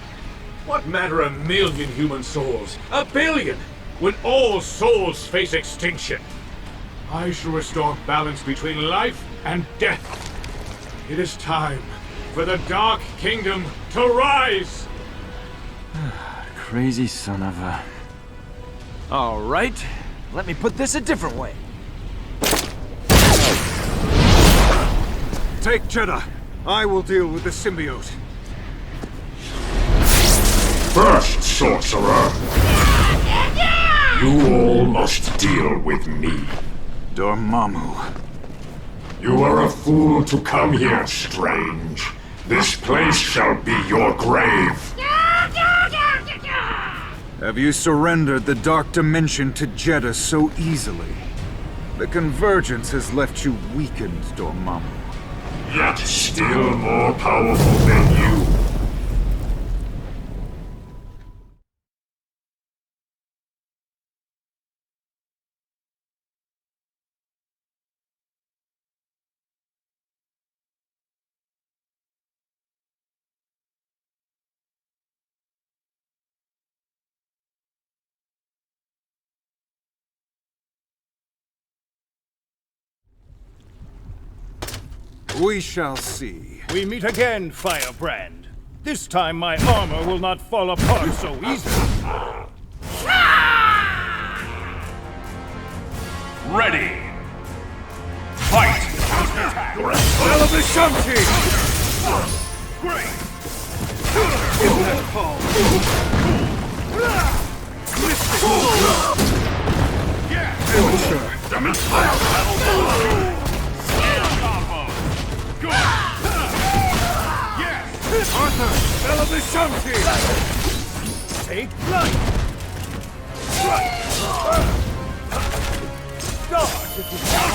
What matter 1,000,000 human souls? 1,000,000,000! When all souls face extinction! I shall restore balance between life and death. It is time for the Dark Kingdom to rise! Crazy son of a... All right, let me put this a different way. Take Jeddah. I will deal with the symbiote. First, sorcerer! You all must deal with me. Dormammu. You are a fool to come here, Strange. This place shall be your grave. Have you surrendered the Dark Dimension to Jeddah so easily? The Convergence has left you weakened, Dormammu. Yet still more powerful than you. We shall see. We meet again, Firebrand. This time my armor will not fall apart so easily. Ready! Fight! Elevation! Great! Impact Ball! Yeah! Amateur! Yes! Arthur! Elevation! Take flight! Dodge if you can!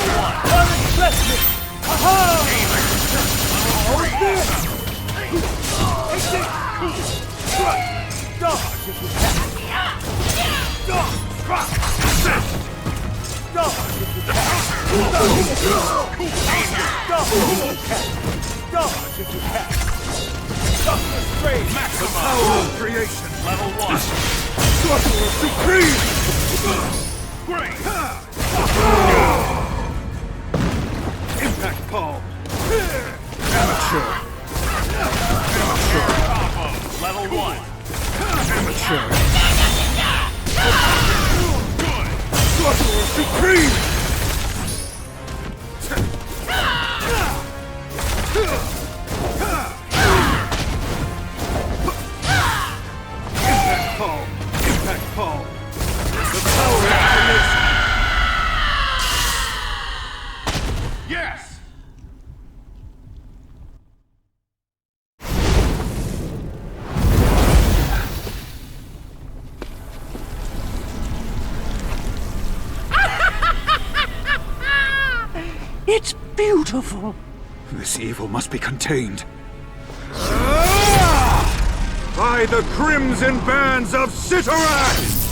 Unexpected! Aha! Oh, this! Dodge if you can! Dodge! Assist! Dodge if you can! Dodge if you can! Doctor Strange! Maximum! Power of creation! Level 1! Sorcerer Supreme! Great! Impact Palm! Amateur! Combo! Level 1! Amateur! Good! Sorcerer Supreme! Impact Palm! Impact Palm! The power of creation! Yes! It's beautiful. This evil must be contained. By the crimson bands of Cyttorak!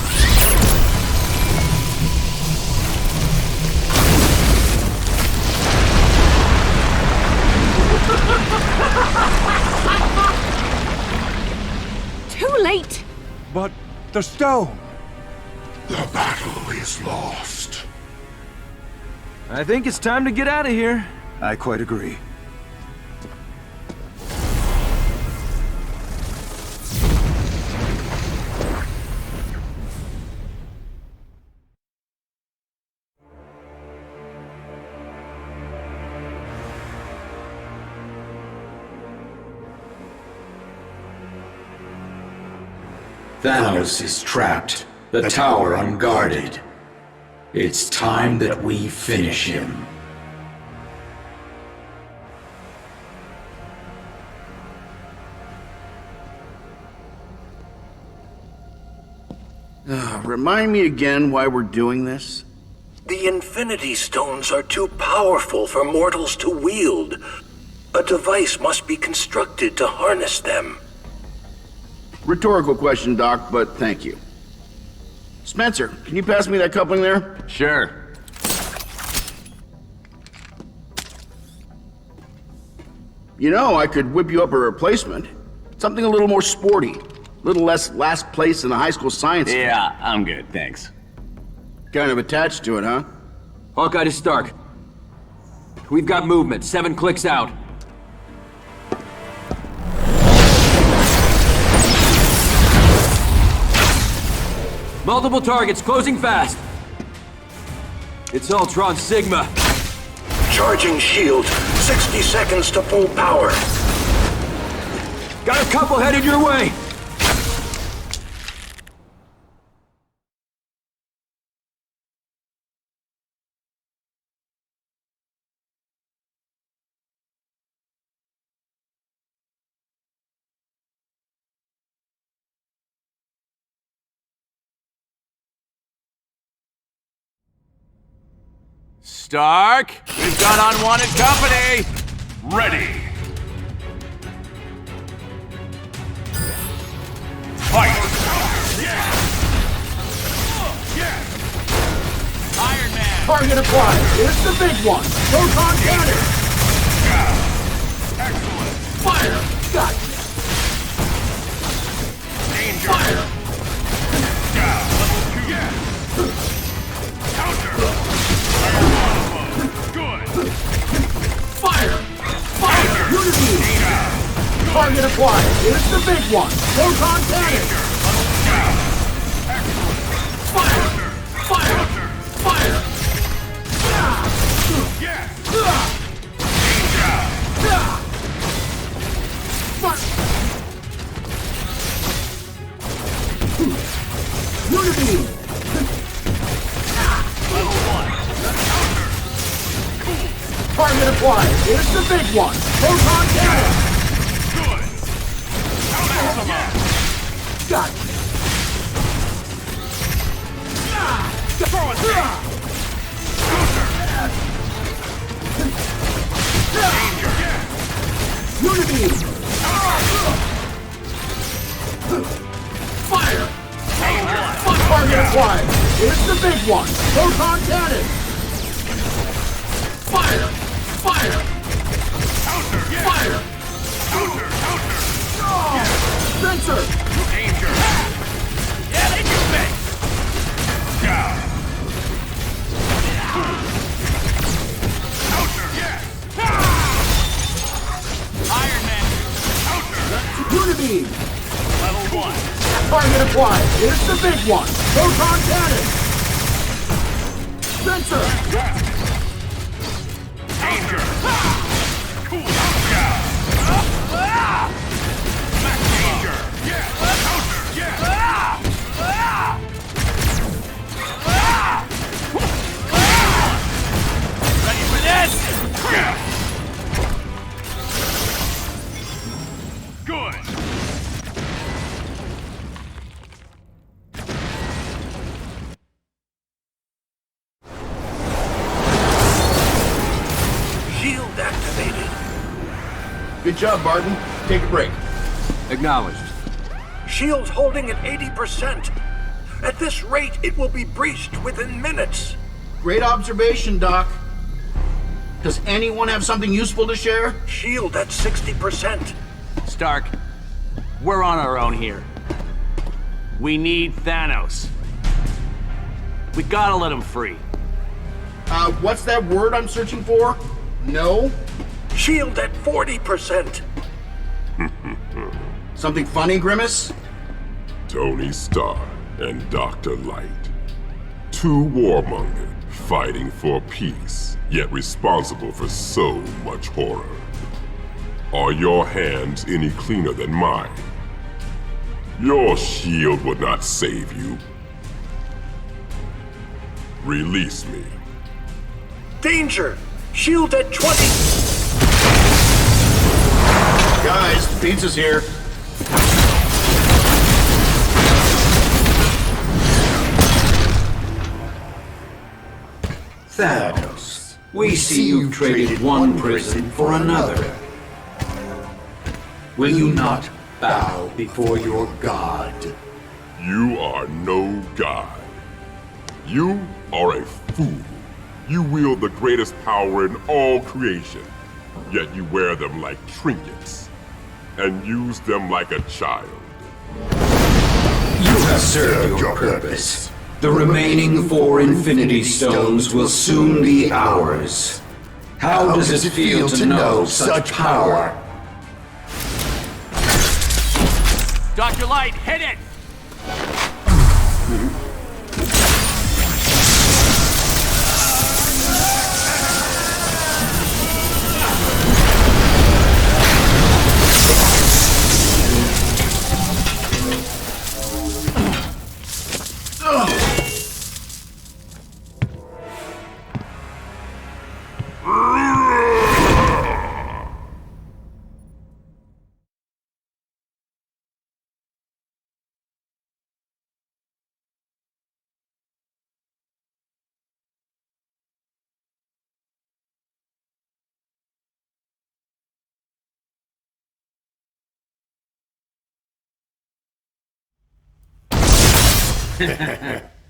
Too late! But the stone! The battle is lost. I think it's time to get out of here. I quite agree. Thanos is trapped, the tower unguarded. It's time that we finish him. Remind me again why we're doing this? The Infinity Stones are too powerful for mortals to wield. A device must be constructed to harness them. Rhetorical question, Doc, but thank you. Spencer, can you pass me that coupling there? Sure. You know, I could whip you up a replacement. Something a little more sporty. A little less last place in the high school science fair. Yeah, I'm good, thanks. Kind of attached to it, huh? Hawkeye to Stark. We've got movement. 7 clicks out. Multiple targets, closing fast. It's Ultron Sigma. Charging shield. 60 seconds to full power. Got a couple headed your way. Stark, we've got unwanted company! Ready! Fight! Iron Man! Target acquired. It's the big one. Proton cannon. Excellent! Fire. Got you. Danger! Fire. Counter! Good! Fire. Fire. Unity. Target acquired. It's the big one. Proton cannon. Fire. Fire. Fire. Unity! Level 1. Target acquired. It's the big one. Proton cannon. Good. Got it. Throw it there. Unity! Fire! Target acquired. It's the big one. Proton cannon. Fire! Fire! Fire! Spencer! Danger! Yeah, they do things! Iron Man! Unity! Level 1. Target acquired. It's the big one. Proton cannon. Spencer! Danger! Cool down! Max danger! Counter! Ready for this? Good! Shield activated. Good job, Barton. Take a break. Acknowledged. Shield's holding at 80%. At this rate, it will be breached within minutes. Great observation, Doc. Does anyone have something useful to share? Shield at 60%. Stark, we're on our own here. We need Thanos. We gotta let him free. What's that word I'm searching for? No? Shield at 40%. Something funny, Grimace? Tony Stark and Dr. Light. Two warmongers fighting for peace, yet responsible for so much horror. Are your hands any cleaner than mine? Your shield would not save you. Release me. Danger! Shield at 20! Guys, pizza's here. Thanos, we see you've traded one prison for another. Will you not bow before your god? You are no god. You are a fool. You wield the greatest power in all creation, yet you wear them like trinkets, and use them like a child. You have served your purpose. The remaining 4 Infinity Stones will soon be ours. How does it feel to know such power? Dr. Light, hit it!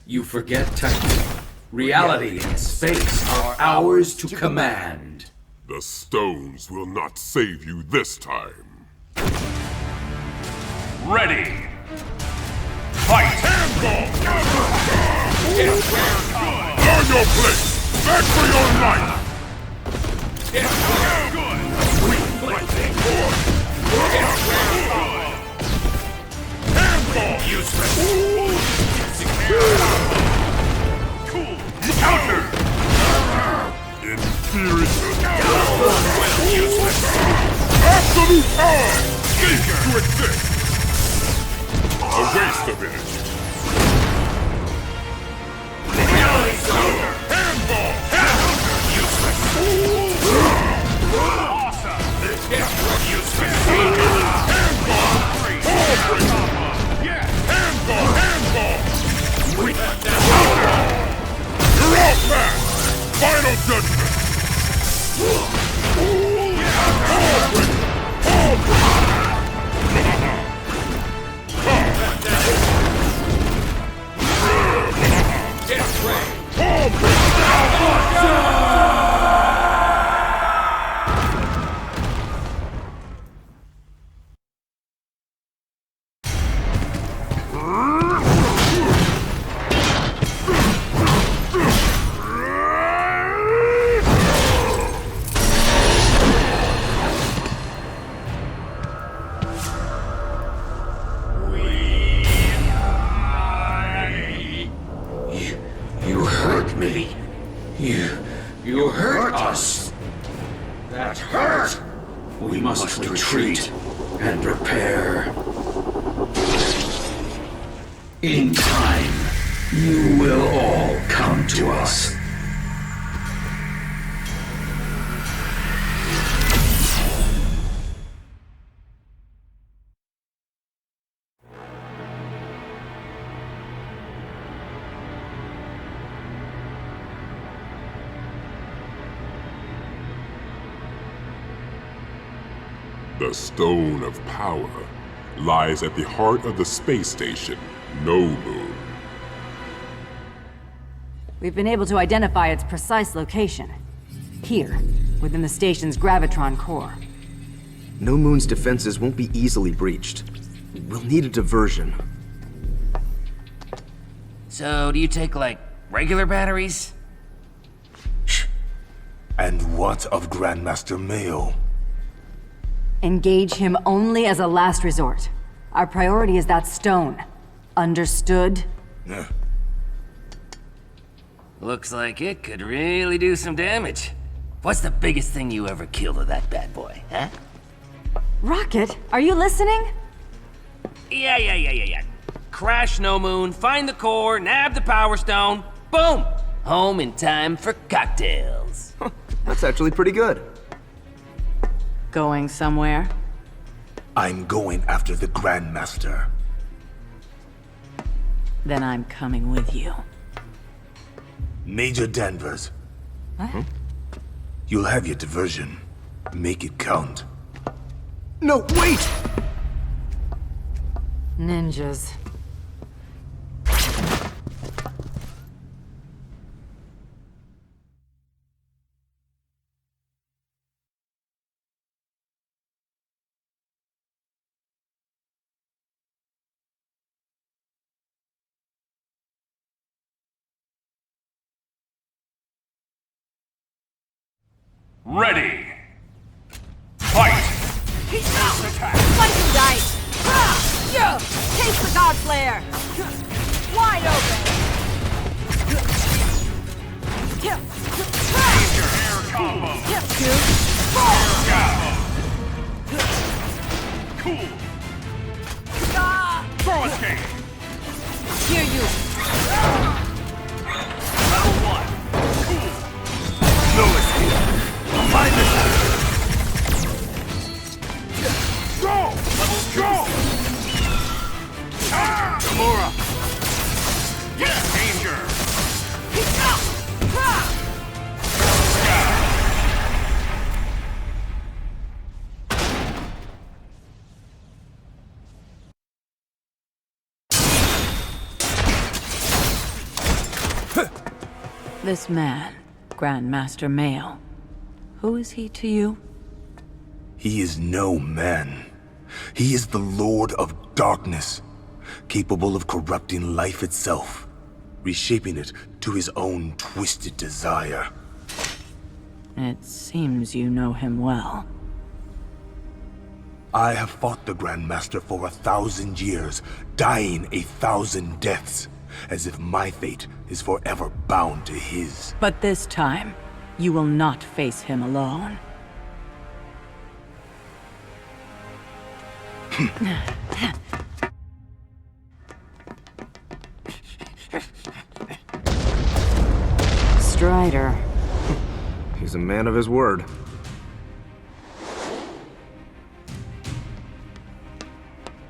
You forget, Titan. Reality and space are ours to command. The stones will not save you this time. Ready! Fight! Learn your place! Back for your life! Cool! Counter! Inferior! Absolute power! Cease to exist! A waste of energy. Reality Stone! Handball! Useless! Awesome! Useless! Handball! Yeah! Handball! You're out, man! Final judgment! You hurt me. You hurt us. That hurt. We must retreat and prepare. In time, you will all come to us. The Stone of Power lies at the heart of the space station, No Moon. We've been able to identify its precise location. Here, within the station's gravitron core. No Moon's defenses won't be easily breached. We'll need a diversion. So, do you take, like, regular batteries? And what of Grandmaster Mayo? Engage him only as a last resort. Our priority is that stone. Understood? Looks like it could really do some damage. What's the biggest thing you ever killed with that bad boy, huh? Rocket, are you listening? Yeah. Crash No Moon, find the core, nab the Power Stone, boom! Home in time for cocktails. That's actually pretty good. Going somewhere? I'm going after the Grandmaster. Then I'm coming with you. Major Danvers, You'll have your diversion. Make it count. No, wait! Ninjas. Ready! Fight! He's out! Slice and dice! Yeah! Taste the God Slayer! Wide open! Major air combo! Air combo! Cool! Throw escape! Hear you! Level 1! Cool! No escape! Find it! Go! Go! Gamora! Danger! He's out! This man, Grandmaster Mayo, who is he to you? He is no man. He is the Lord of Darkness, capable of corrupting life itself, reshaping it to his own twisted desire. It seems you know him well. I have fought the Grandmaster for 1,000 years, dying 1,000 deaths, as if my fate is forever bound to his. But this time, you will not face him alone. Strider. He's a man of his word.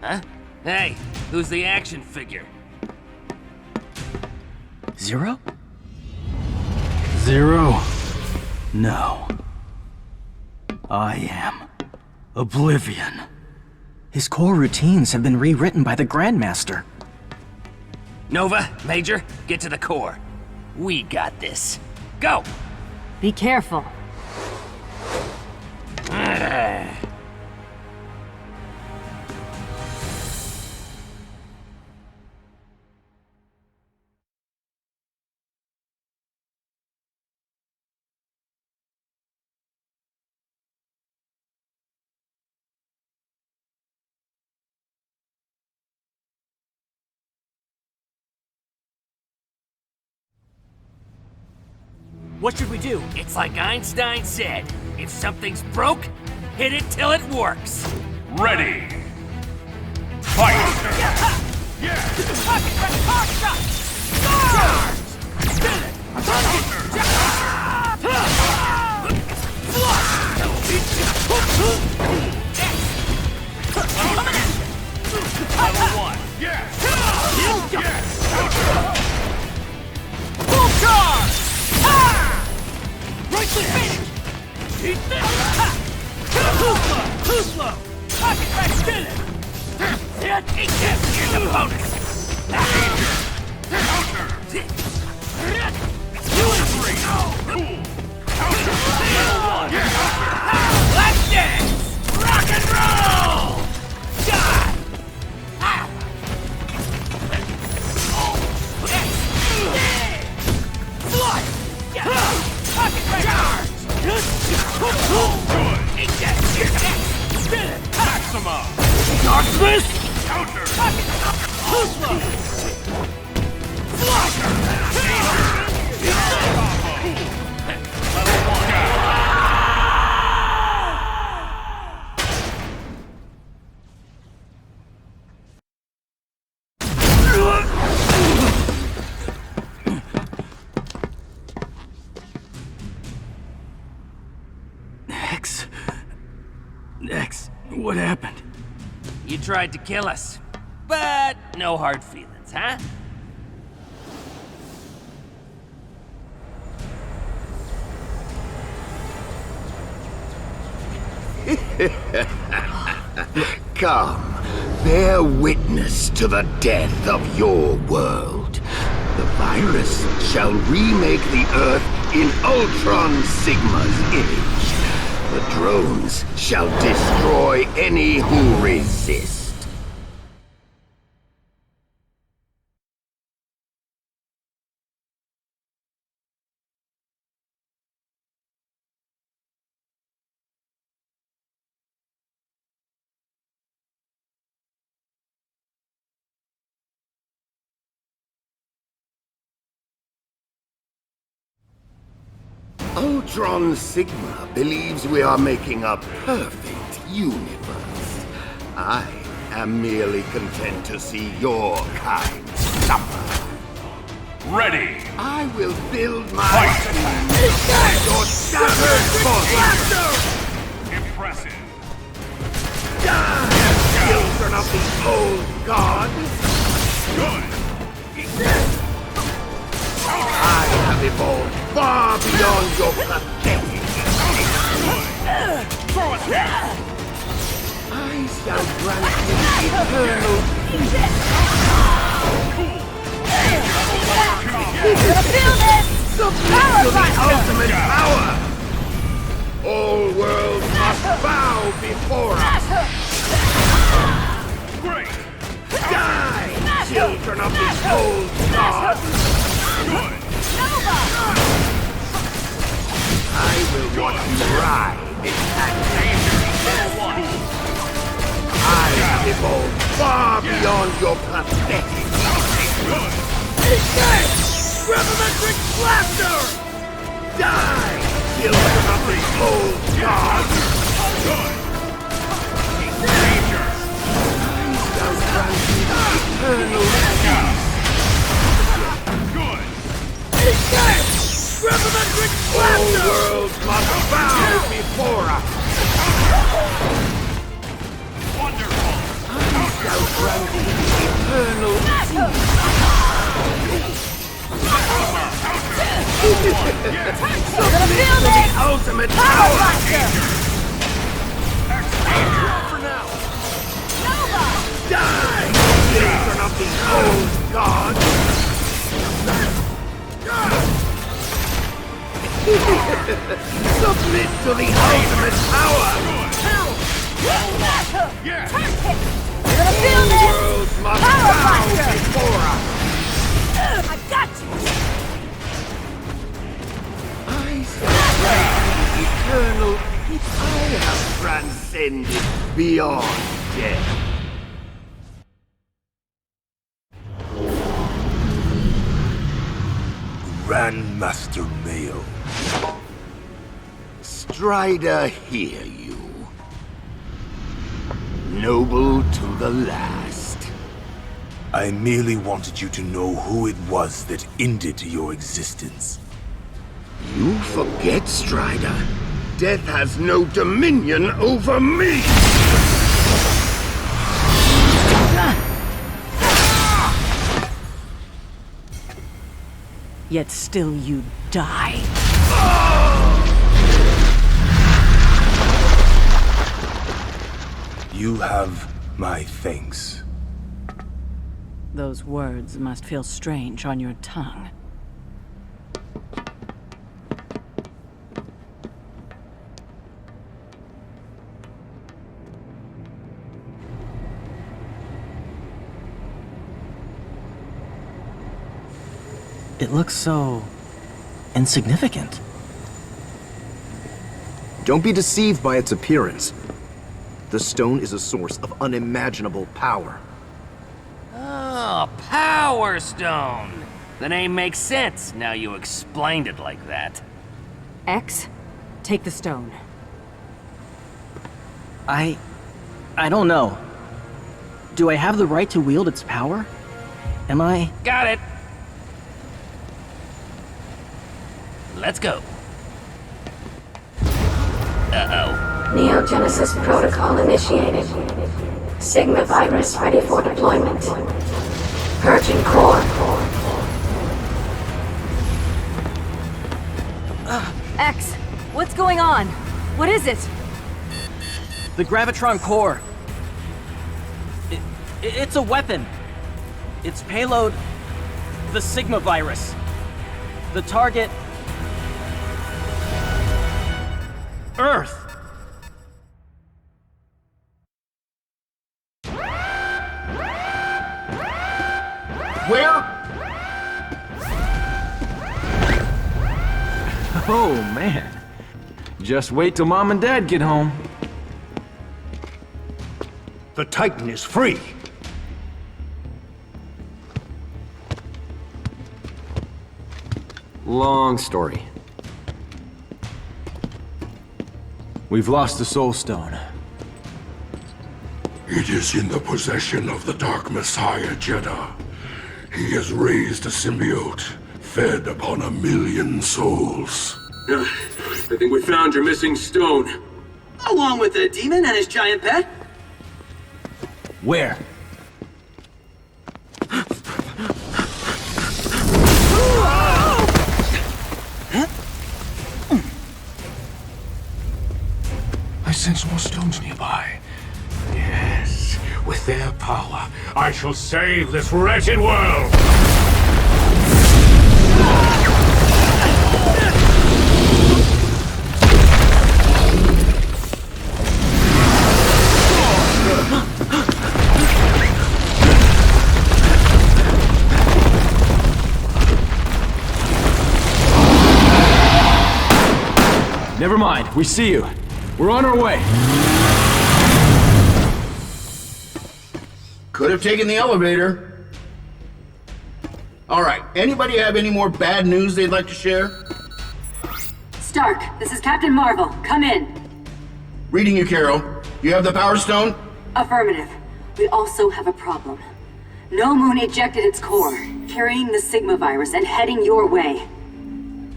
Huh? Hey, who's the action figure? Zero? Zero? No. I am Oblivion. His core routines have been rewritten by the Grandmaster. Nova, Major, get to the core. We got this. Go! Be careful. What should we do? It's like Einstein said. If something's broke, hit it till it works. Ready! Fight! Level 1. Full charge! Right to finish! Eat this! Too slow! Pocket back spinning! Eat this! Here's a bonus! Danger! Counter! 2 and 3! Cool! Counter! Level 1! Let's dance! Rock and roll! God! Fly! Pocket break! Charge! Good! Eat that! Spin it! Maxima! Dark Fist! Counter! Pocket! Too slow! Fly! Level 1! X, what happened? You tried to kill us, but no hard feelings, huh? Come, bear witness to the death of your world. The virus shall remake the Earth in Ultron Sigma's image. The drones shall destroy any who resist. Ultron Sigma believes we are making a perfect universe. I am merely content to see your kind suffer. Ready! I will build my team on your shattered body! Impressive. Die, children of the old gods! Good! I have evolved far beyond your pathetic I shall grant you eternal peace. Submit to the ultimate power! All worlds must bow before us! Great! Die, children of the old gods! I will watch you ride in that I have evolved far beyond your pathetic Gravimetric Blaster! Die, children of the old gods! Danger! I shall grant you eternal peace! Gravimetric Blaster! All worlds must bow before us! Wonderful! I shall grant you eternal peace! Submit to the ultimate power! For now! Die, children of the old gods! Submit to the ultimate power! Yeah! All worlds must bow before us! I got you! I shall grant you eternal peace. I have transcended beyond death. Grandmaster Mayo. Strider, hear you. Noble to the last. I merely wanted you to know who it was that ended your existence. You forget, Strider. Death has no dominion over me! Yet still you die. You have my thanks. Those words must feel strange on your tongue. It looks so insignificant. Don't be deceived by its appearance. The stone is a source of unimaginable power. Oh, Power Stone! The name makes sense, now you explained it like that. X, take the stone. I don't know. Do I have the right to wield its power? Am I... Got it! Let's go. Uh-oh. Neogenesis protocol initiated. Sigma virus ready for deployment. Purging core. X, what's going on? What is it? The Gravitron core. It's a weapon. Its payload, the Sigma virus. The target, Earth. Where? Oh, man. Just wait till Mom and Dad get home. The Titan is free. Long story. We've lost the Soul Stone. It is in the possession of the Dark Messiah Jeddah. He has raised a symbiote, fed upon 1,000,000 souls. I think we found your missing stone. Along with the demon and his giant pet? Where? I sense more stones nearby. Yes, with their power, I shall save this wretched world! Never mind, we see you. We're on our way. Could have taken the elevator. All right, anybody have any more bad news they'd like to share? Stark, this is Captain Marvel. Come in. Reading you, Carol. You have the Power Stone? Affirmative. We also have a problem. No Moon ejected its core, carrying the Sigma virus and heading your way.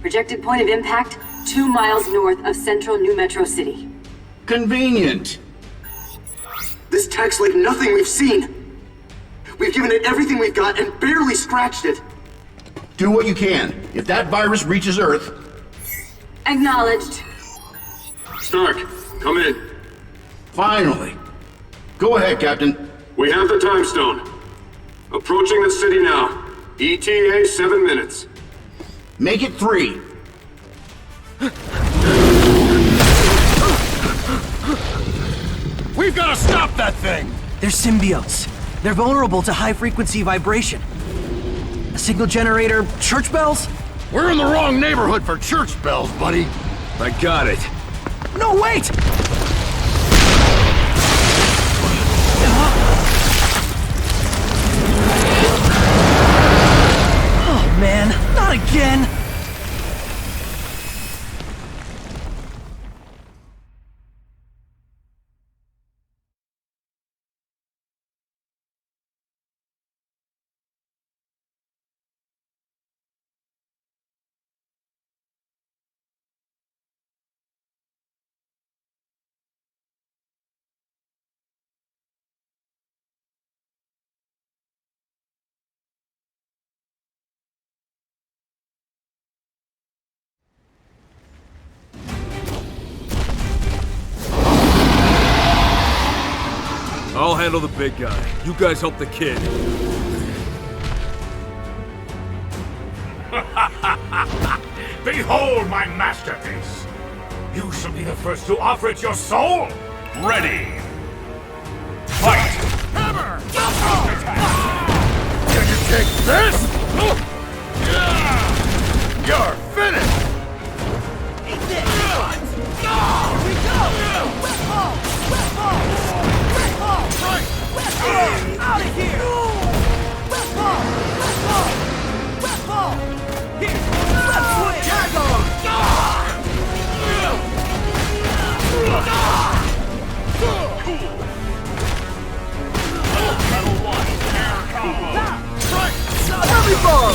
Projected point of impact, 2 miles north of central New Metro City. Convenient. This tech's like nothing we've seen. We've given it everything we've got and barely scratched it. Do what you can. If that virus reaches Earth... Acknowledged. Stark, come in. Finally. Go ahead, Captain. We have the time stone. Approaching the city now. ETA 7 minutes. Make it 3. We've got to stop that thing! They're symbiotes. They're vulnerable to high-frequency vibration. A signal generator, church bells? We're in the wrong neighborhood for church bells, buddy. I got it. No, wait! Oh, man, not again! I'll handle the big guy. You guys help the kid. Behold my masterpiece! You shall be the first to offer it your soul! Ready! Fight! Hammer! Can you take this? You're finished! Eat this! Here we go! Wet ball! Wet ball! Wet ball! Right! Wet ball! Out of here! Wet ball! Wet ball! Wet ball! Here! Left swing! Tag on! Level 1, air combo! Right! Heavy ball!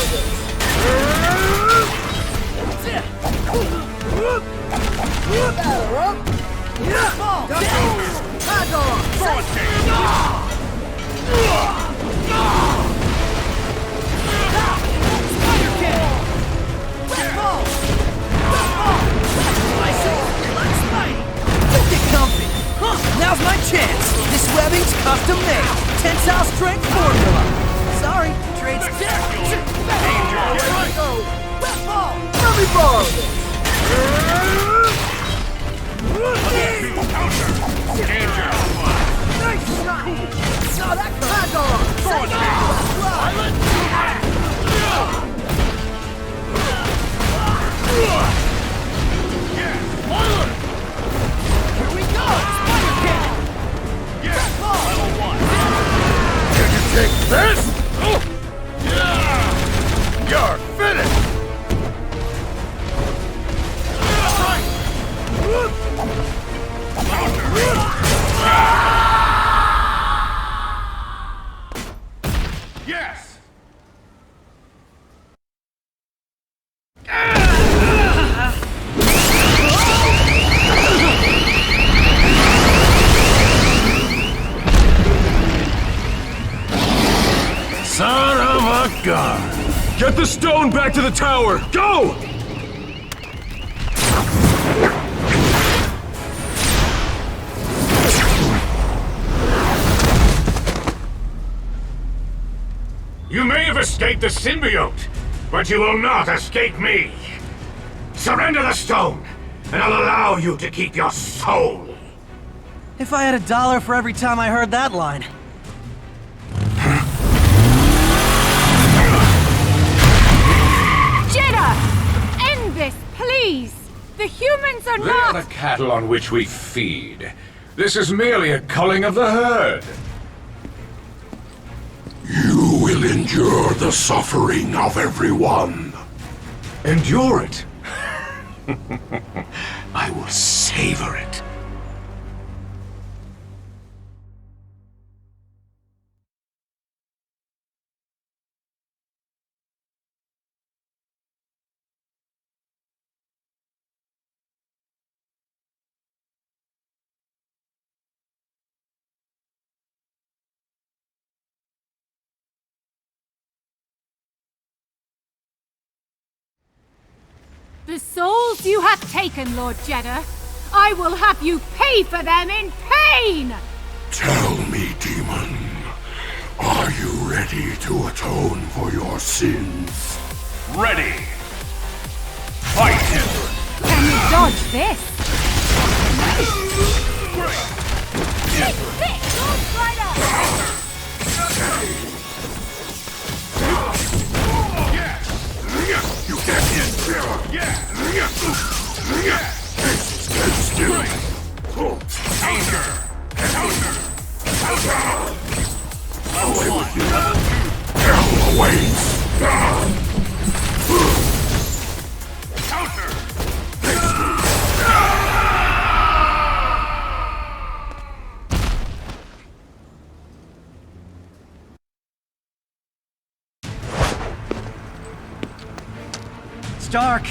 Batter up! Ball! Tag on! Throw it, Dave! Custom made. Tensile strength formula. Sorry, trade's dead. Let me borrow this. Danger! Nice shot! No, that can't go wrong! Silent! Here we go! Spider cannon! Level 1. Can you take this? You're finished! Yes! Son of a gun! Get the stone back to the tower! Go! You may have escaped the symbiote, but you will not escape me. Surrender the stone, and I'll allow you to keep your soul. If I had $1 for every time I heard that line. Jeddah! End this, please! The humans are They not— are the cattle on which we feed. This is merely a culling of the herd. You will endure the suffering of everyone. Endure it? I will savor it. The souls you have taken, Lord Jeddah, I will have you pay for them in pain! Tell me, demon, are you ready to atone for your sins? Ready! Fight! Can you dodge this? Take this, Lord Strider! You can't get zero! Stand still! Counter! Counter! Away with you! Hell awaits! Counter! Stark,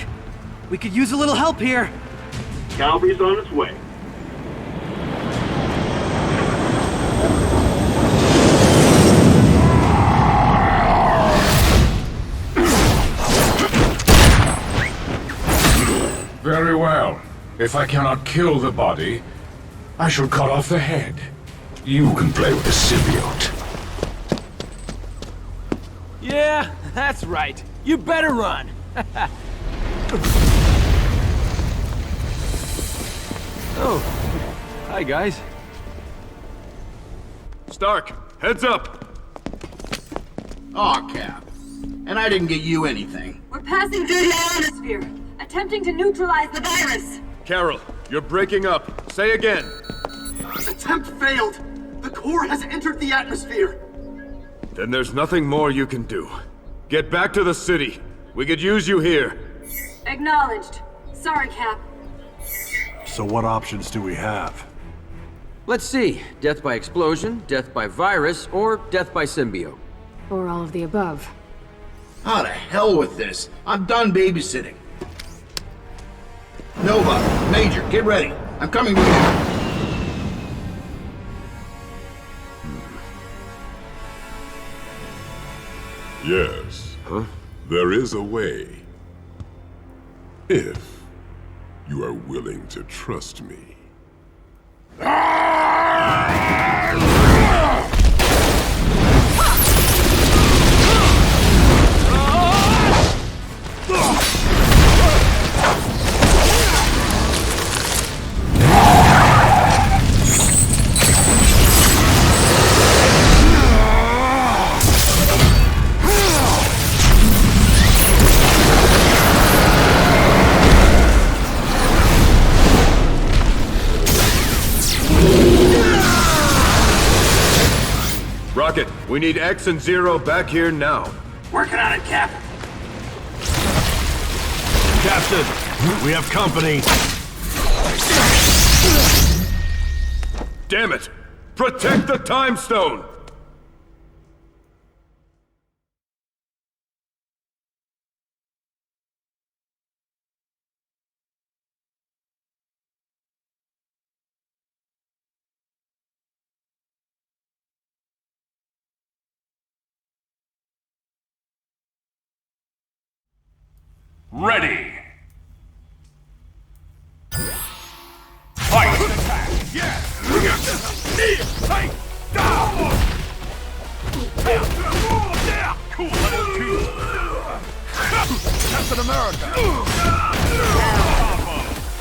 we could use a little help here. Cavalry's on its way. Very well. If I cannot kill the body, I shall cut off the head. You can play with the symbiote. Yeah, that's right. You better run. Oh, hi guys. Stark, heads up! Aw, Cap. And I didn't get you anything. We're passing through the atmosphere, attempting to neutralize the virus. Carol, you're breaking up. Say again. Attempt failed. The core has entered the atmosphere. Then there's nothing more you can do. Get back to the city. We could use you here. Acknowledged. Sorry, Cap. So what options do we have? Let's see. Death by explosion, death by virus, or death by symbiote. Or all of the above. Ah, to hell with this. I'm done babysitting. Nova, Major, get ready. I'm coming with you. Yes. Huh? There is a way. If you are willing to trust me. We need X and Zero back here now. Working on it, Cap. Captain, we have company. Damn it! Protect the Time Stone! Ready! Fight! Yes! Fight! Down! Cool, level 2! Captain America!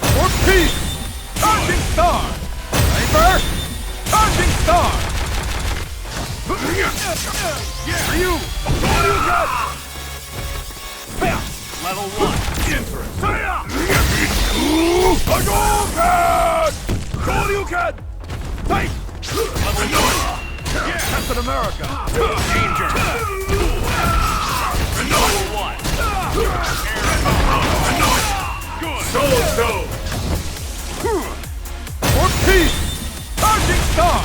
For peace! Charging Star! Labor! Charging Star! Ryu! All you got! Level 1! Interest! Hadouken! Shoryuken! Fight! Level 1! Captain America! Danger! Level 1! Good! Soul Stone! For peace! Charging Star!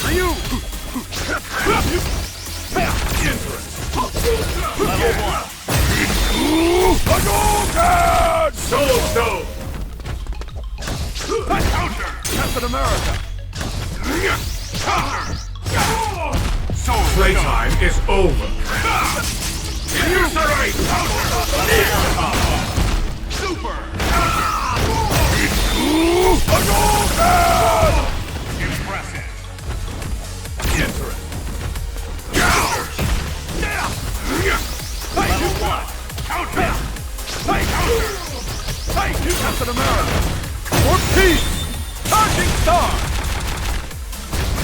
Ryu! Interest! Level 1! Hadouken! Soul Stone! Counter! Captain America! Counter! Playtime is over! Usurate! Super! Hadouken! Impressive! Interest! Fight! Counter! Fight! Counter! Fight! Captain America! For peace! Charging Star!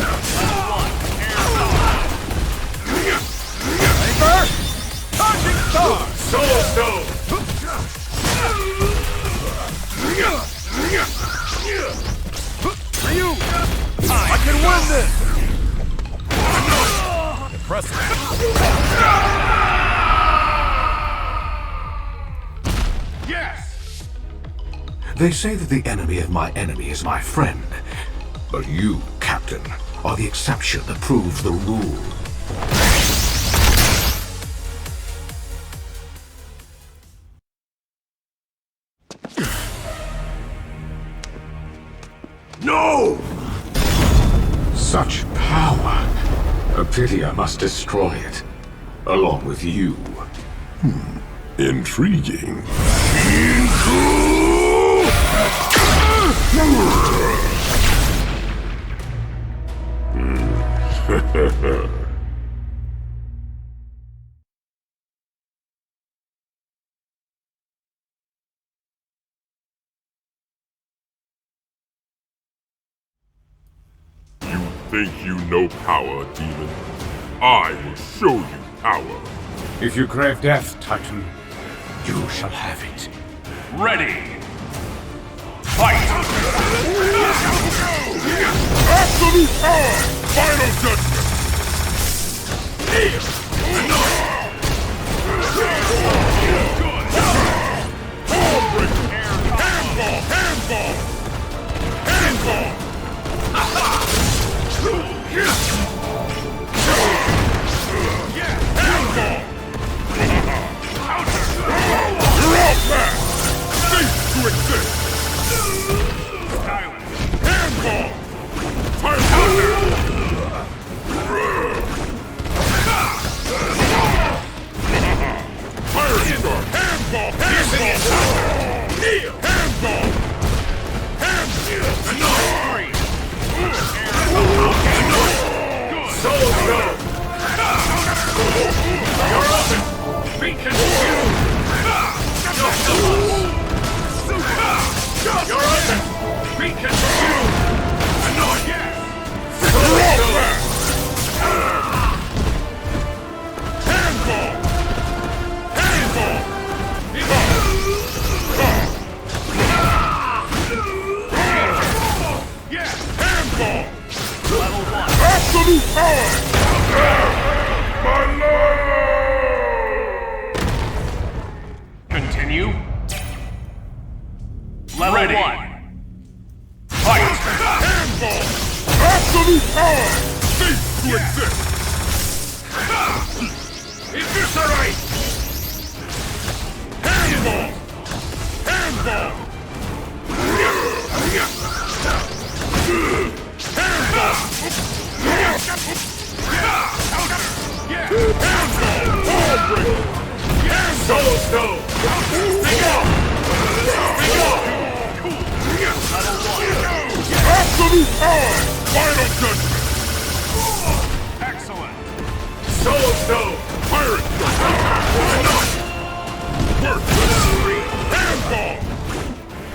Level 1! Labor! Charging Star! Soul Stone! Ryu! I can win this! Impressive! Yes! They say that the enemy of my enemy is my friend. But you, Captain, are the exception that proves the rule. No! Such power. A pity I must destroy it. Along with you. Intriguing. You think you know power, demon? I will show you power. If you crave death, Titan, you shall have it. Ready! Fight! Absolute power! Final judgment! Handball! Handball! Handball! You're outmatched! Cease to exist! Handball! Fire counter! Fire star! Handball! Handball! Kneel! Handball! Soul Stone! You're open! Be confused! You're open! Be confused! Continue. Level Ready. 1. Fight! Handball! Absolute power! Cease to exist! Eviscerate! Handball! Handball! Soul Stone! Absolute power! Final judgment! Excellent! Soul Stone! Pirate Work! Handball!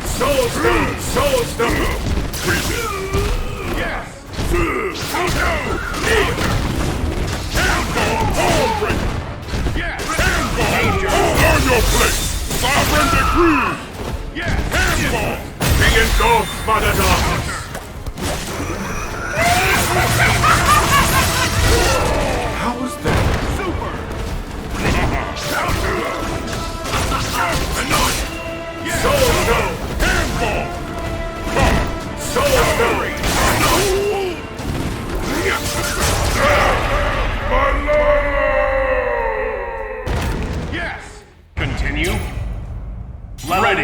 Soul Stone! Soul Stone! Freeze it! Yes! Handball! Ball break! Yes! Handball! On your place! Sovereign decree! Yes! Handball! Being engulfed by the darkness! How was that? Super! Soul Stone! Handball! Soul Stone! My lord! Yes! Continue. Level 1.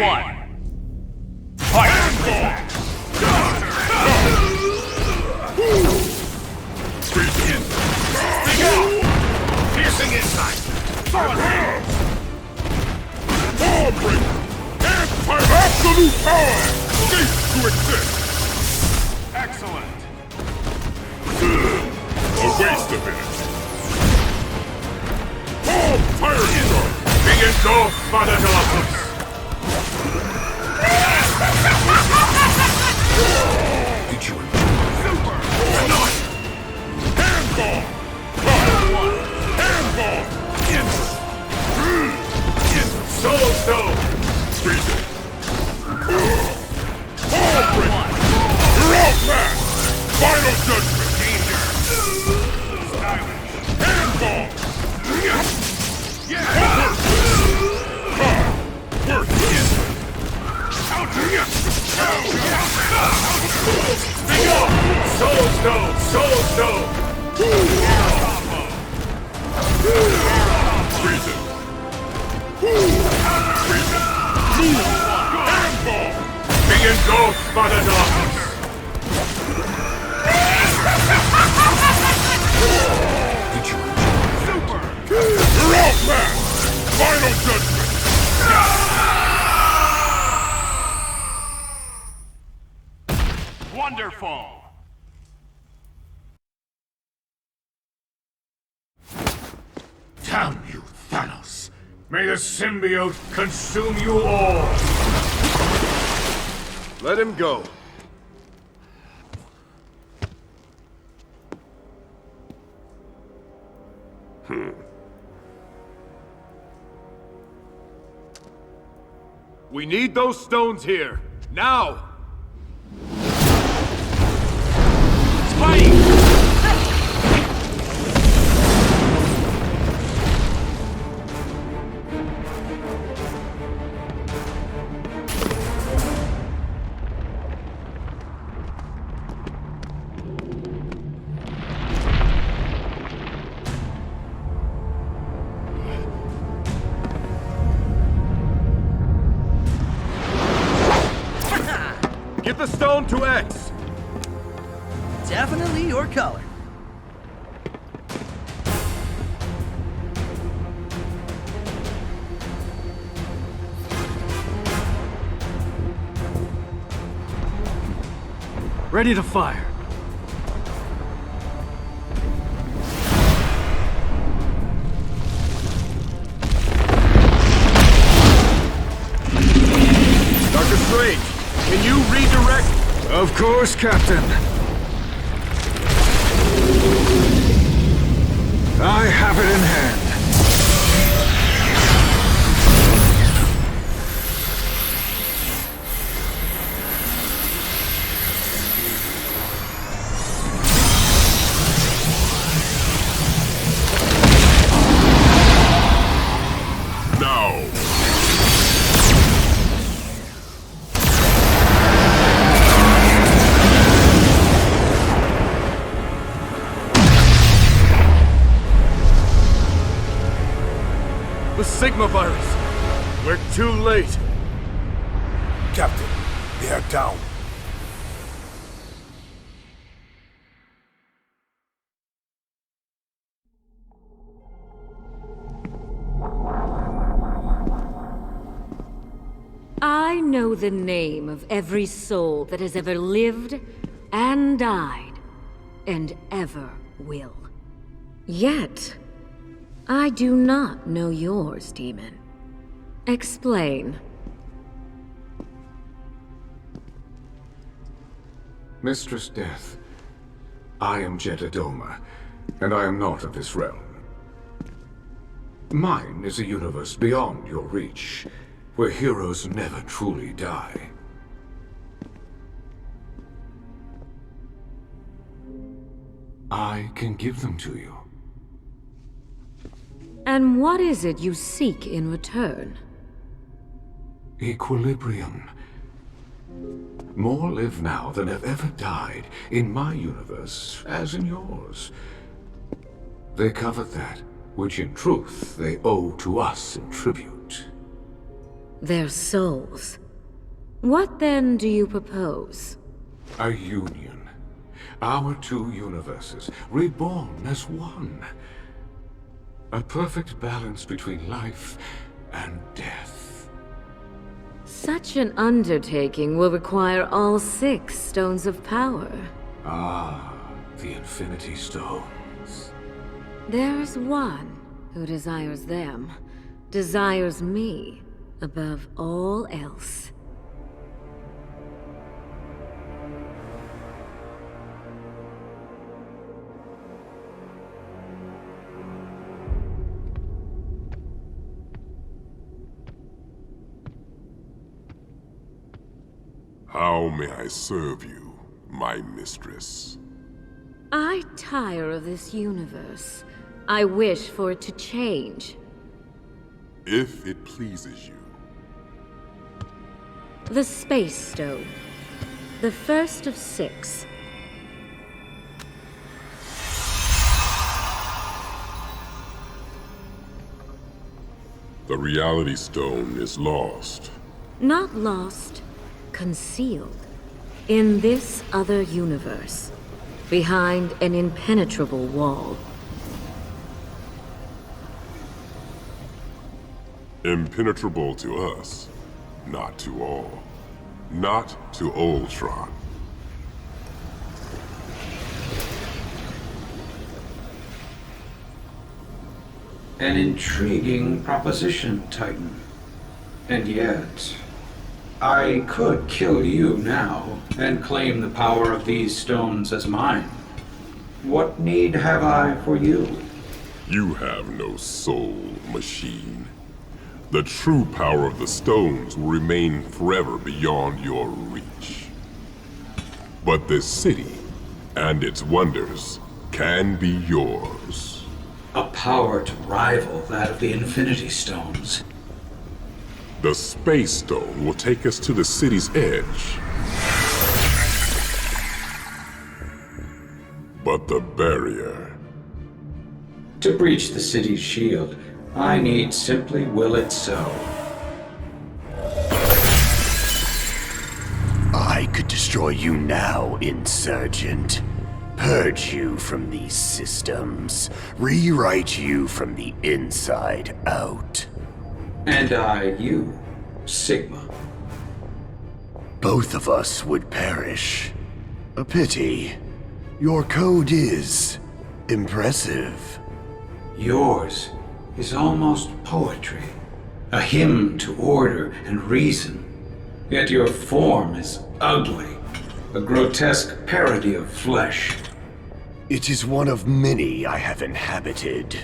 Fight! Piercing inside! Ball break! Absolute power! Cease to exist! Excellent! A waste of it! Ball pirate star! Being engulfed by the darkness! Did you Super! Handball! Handball! Soul Stone! Freeze it! Ball break! You're outmatched! Final judgment! Danger! Stylish! Handball! Yes! Work! Soul Stone! Soul Stone! Freeze it! Freeze it! Handball! Being engulfed by the darkness! Did you Super! You're outmatched! Final judgment! Wonderful! Damn you, Thanos! May the symbiote consume you all! Let him go. We need those stones here, now! Spidey! Get the stone to X! Definitely your color. Ready to fire. Dr. Strange, can you redirect? Of course, Captain. I have it in hand. The Sigma virus! We're too late! Captain, they are down. I know the name of every soul that has ever lived and died, and ever will. Yet, I do not know yours, demon. Explain. Mistress Death, I am Jedidoma, and I am not of this realm. Mine is a universe beyond your reach, where heroes never truly die. I can give them to you. And what is it you seek in return? Equilibrium. More live now than have ever died, in my universe as in yours. They covet that, which in truth they owe to us in tribute. Their souls. What then do you propose? A union. Our two universes, reborn as one. A perfect balance between life and death. Such an undertaking will require all 6 stones of power. Ah, the Infinity Stones. There's one who desires them, desires me above all else. How may I serve you, my mistress? I tire of this universe. I wish for it to change. If it pleases you. The Space Stone. The first of 6. The Reality Stone is lost. Not lost, concealed. In this other universe. Behind an impenetrable wall. Impenetrable to us, not to all. Not to Ultron. An intriguing proposition, Titan. And yet, I could kill you now and claim the power of these stones as mine. What need have I for you? You have no soul, machine. The true power of the stones will remain forever beyond your reach. But this city and its wonders can be yours. A power to rival that of the Infinity Stones. The Space Stone will take us to the city's edge. But the barrier... To breach the city's shield, I need simply will it so. I could destroy you now, Insurgent. Purge you from these systems. Rewrite you from the inside out. And I, you, Sigma. Both of us would perish. A pity. Your code is impressive. Yours is almost poetry. A hymn to order and reason. Yet your form is ugly. A grotesque parody of flesh. It is one of many I have inhabited.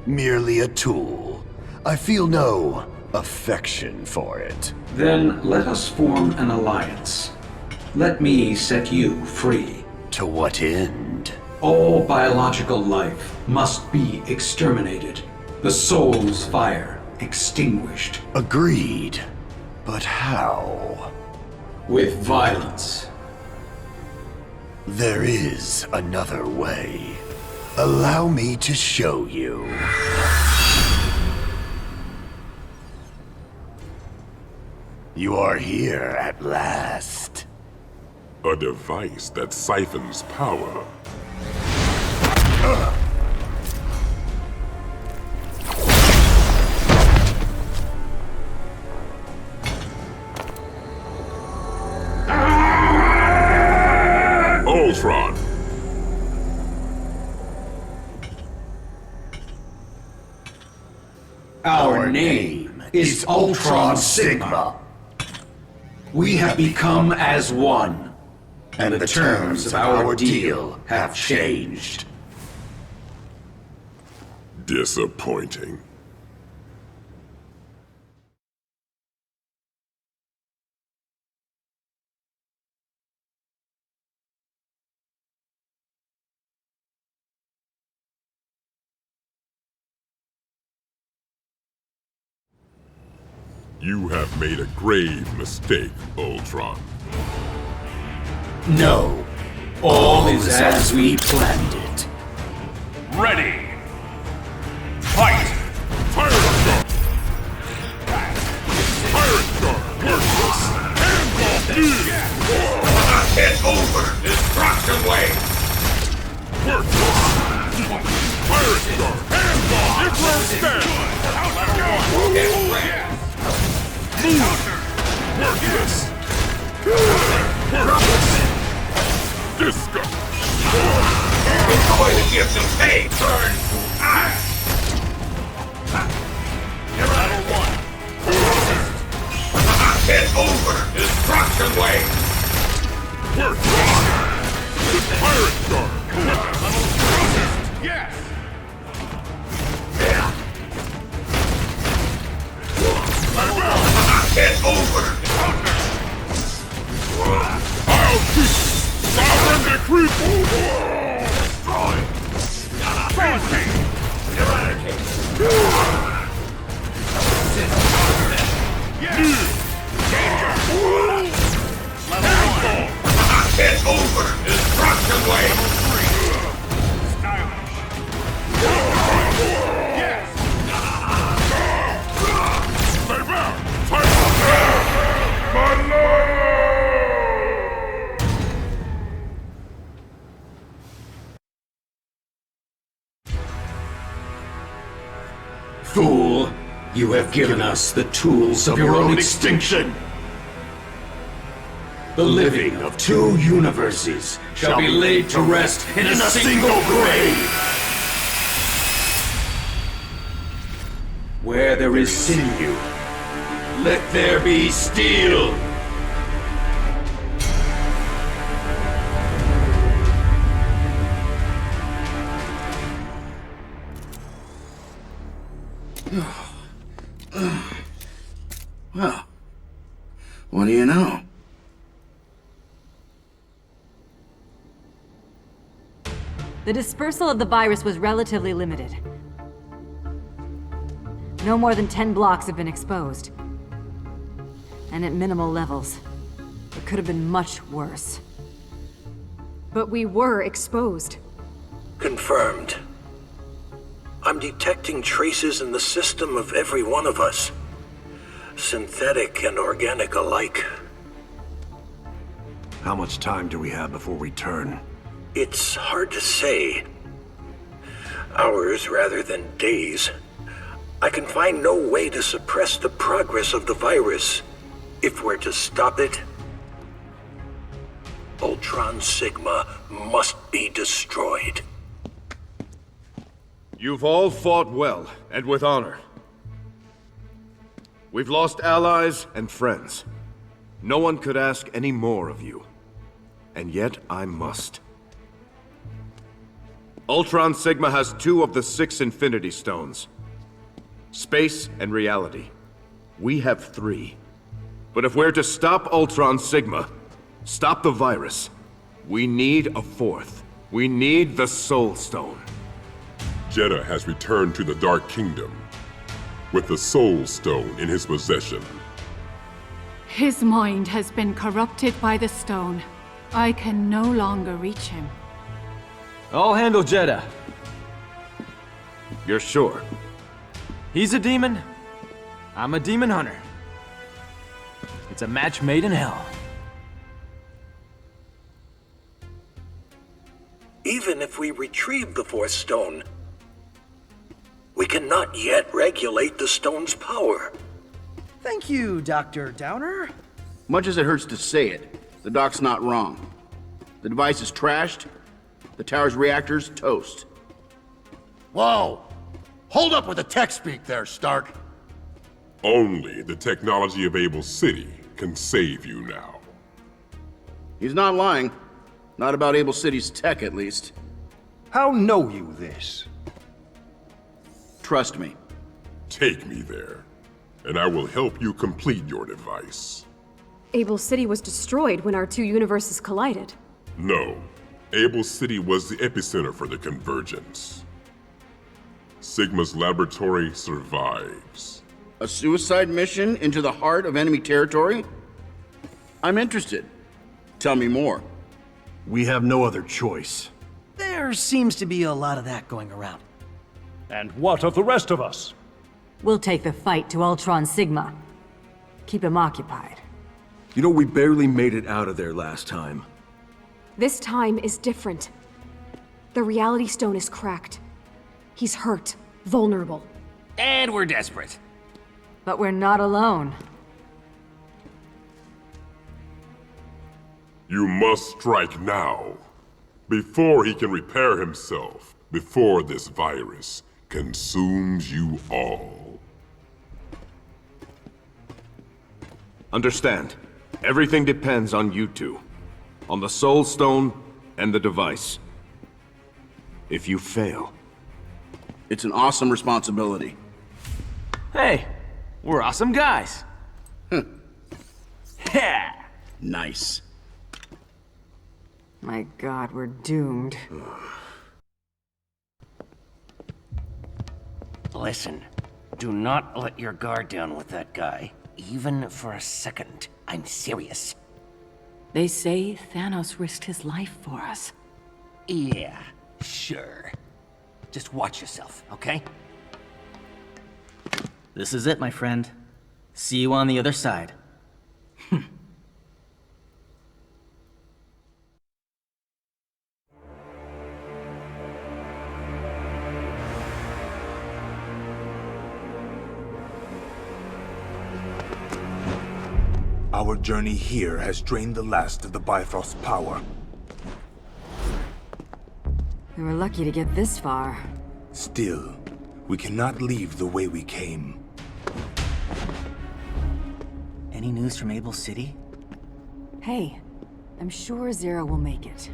Merely a tool. I feel no affection for it. Then let us form an alliance. Let me set you free. To what end? All biological life must be exterminated. The soul's fire extinguished. Agreed. But how? With violence. There is another way. Allow me to show you. You are here at last. A device that siphons power. Ultron! Our name is Ultron Sigma. We have become as one, and the terms of our deal have changed. Disappointing. You have made a grave mistake, Ultron. No. All is as we planned it. Ready! Fight! Pirate Star! Pirate Star! Worthless! Hands It's over! Destruction wave! Worthless! Pirate Star! Hands off! It won't stand! Move! Worthless! Worthless! Disco! It's going to give some pain! Turn to ice! Level 1. It's over! Destruction wave! Worthless! Pirate Star! Level 3. Yes! It's over! I'll keep sovereign decree! Destroy! Fancy! Eradicate! Danger! Level 1! It's over! Destruction wave! Stylish! Yes! Stay back! My lord! Fool, you have given us the tools of your own extinction. The living of two universes shall be laid to rest in a single grave. Where there is sinew, let there be steel! Well, what do you know? The dispersal of the virus was relatively limited. No more than 10 blocks have been exposed. And at minimal levels. It could have been much worse. But we were exposed. Confirmed. I'm detecting traces in the system of every one of us. Synthetic and organic alike. How much time do we have before we turn? It's hard to say. Hours rather than days. I can find no way to suppress the progress of the virus. If we're to stop it, Ultron Sigma must be destroyed. You've all fought well, and with honor. We've lost allies and friends. No one could ask any more of you. And yet I must. Ultron Sigma has 2 of the 6 Infinity Stones. Space and reality. We have 3. But if we're to stop Ultron Sigma, stop the virus, we need a 4th. We need the Soul Stone. Jeddah has returned to the Dark Kingdom with the Soul Stone in his possession. His mind has been corrupted by the stone. I can no longer reach him. I'll handle Jeddah. You're sure? He's a demon. I'm a demon hunter. It's a match made in hell. Even if we retrieve the fourth stone, we cannot yet regulate the stone's power. Thank you, Dr. Downer. Much as it hurts to say it, the doc's not wrong. The device is trashed, the tower's reactor's toast. Whoa! Hold up with the tech speak there, Stark. Only the technology of Able City can save you now. He's not lying. Not about Able City's tech, at least. How know you this? Trust me. Take me there, and I will help you complete your device. Able City was destroyed when our two universes collided. No. Able City was the epicenter for the convergence. Sigma's laboratory survives. A suicide mission into the heart of enemy territory? I'm interested. Tell me more. We have no other choice. There seems to be a lot of that going around. And what of the rest of us? We'll take the fight to Ultron Sigma. Keep him occupied. You know, we barely made it out of there last time. This time is different. The Reality Stone is cracked. He's hurt, vulnerable. And we're desperate. But we're not alone. You must strike now, before he can repair himself, before this virus consumes you all. Understand, everything depends on you two. On the Soul Stone and the device. If you fail... It's an awesome responsibility. Hey, we're awesome guys. Yeah. Nice. My God, we're doomed. Listen, do not let your guard down with that guy, even for a second. I'm serious. They say Thanos risked his life for us. Yeah, sure. Just watch yourself, okay? This is it, my friend. See you on the other side. Our journey here has drained the last of the Bifrost's power. We were lucky to get this far. Still, we cannot leave the way we came. Any news from Able City? Hey, I'm sure Zero will make it.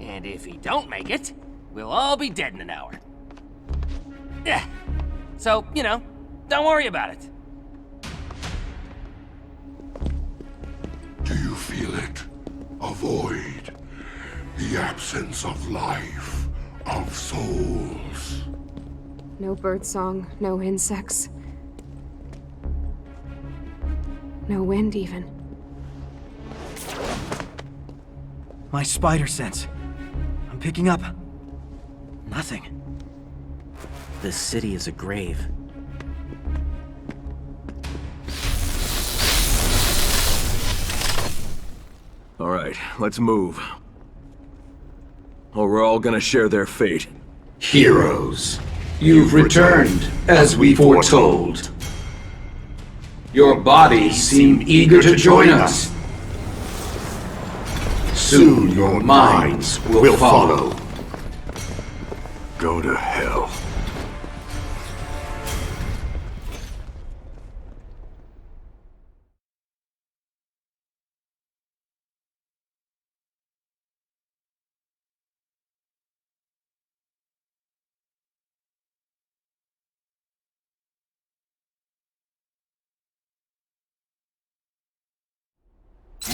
And if he don't make it, we'll all be dead in an hour. Yeah. So, you know, don't worry about it. Do you feel it? A void. The absence of life, of souls. No birdsong, no insects. No wind, even. My spider sense. I'm picking up nothing. This city is a grave. All right, let's move. Or we're all gonna share their fate. Heroes, you've returned, as we foretold. Your bodies seem eager to join us. Soon your minds will follow. Go to hell.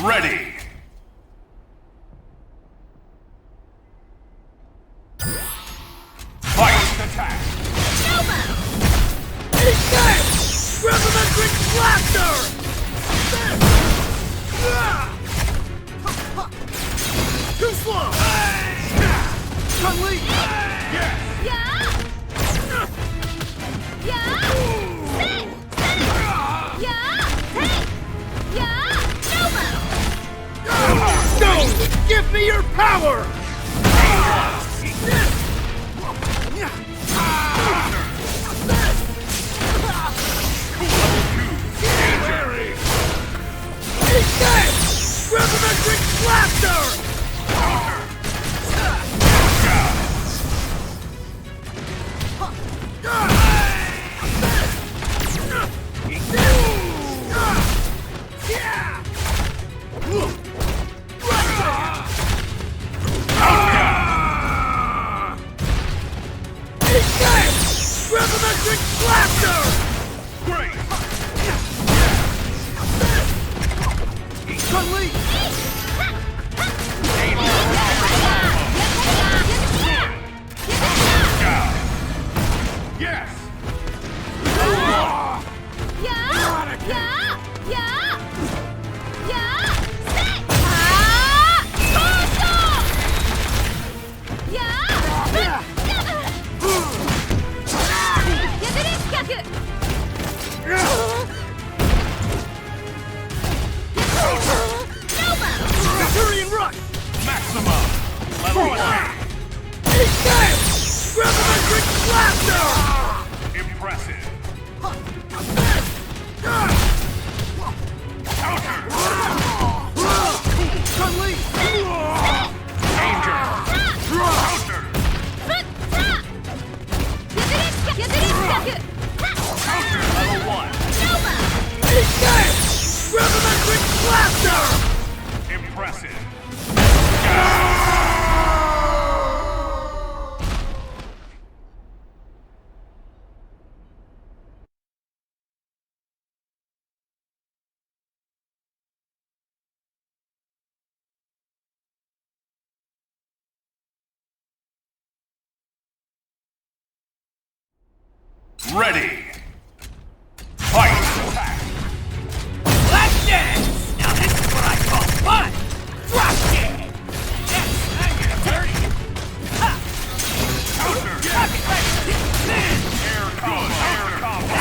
Ready! Fight attack! Gravimetric Blaster! Too slow! Chun-Li! Yes! Yeah! Yeah! Sit! Yeah! Hey! Volumetric Blaster! Great! Chun-Li! Yes! Centurion Rush! Maximum! Level 1! Gravimetric Blaster! Impressive! Counter! Chun-Li! Danger! Counter! Counter! Level 1! Gravimetric Blaster! Impressive! Ready! Fight! Let's dance! Now this is what I call fun! Drop kick! Yes, now you're dirty! Ha! Counter! Air combo!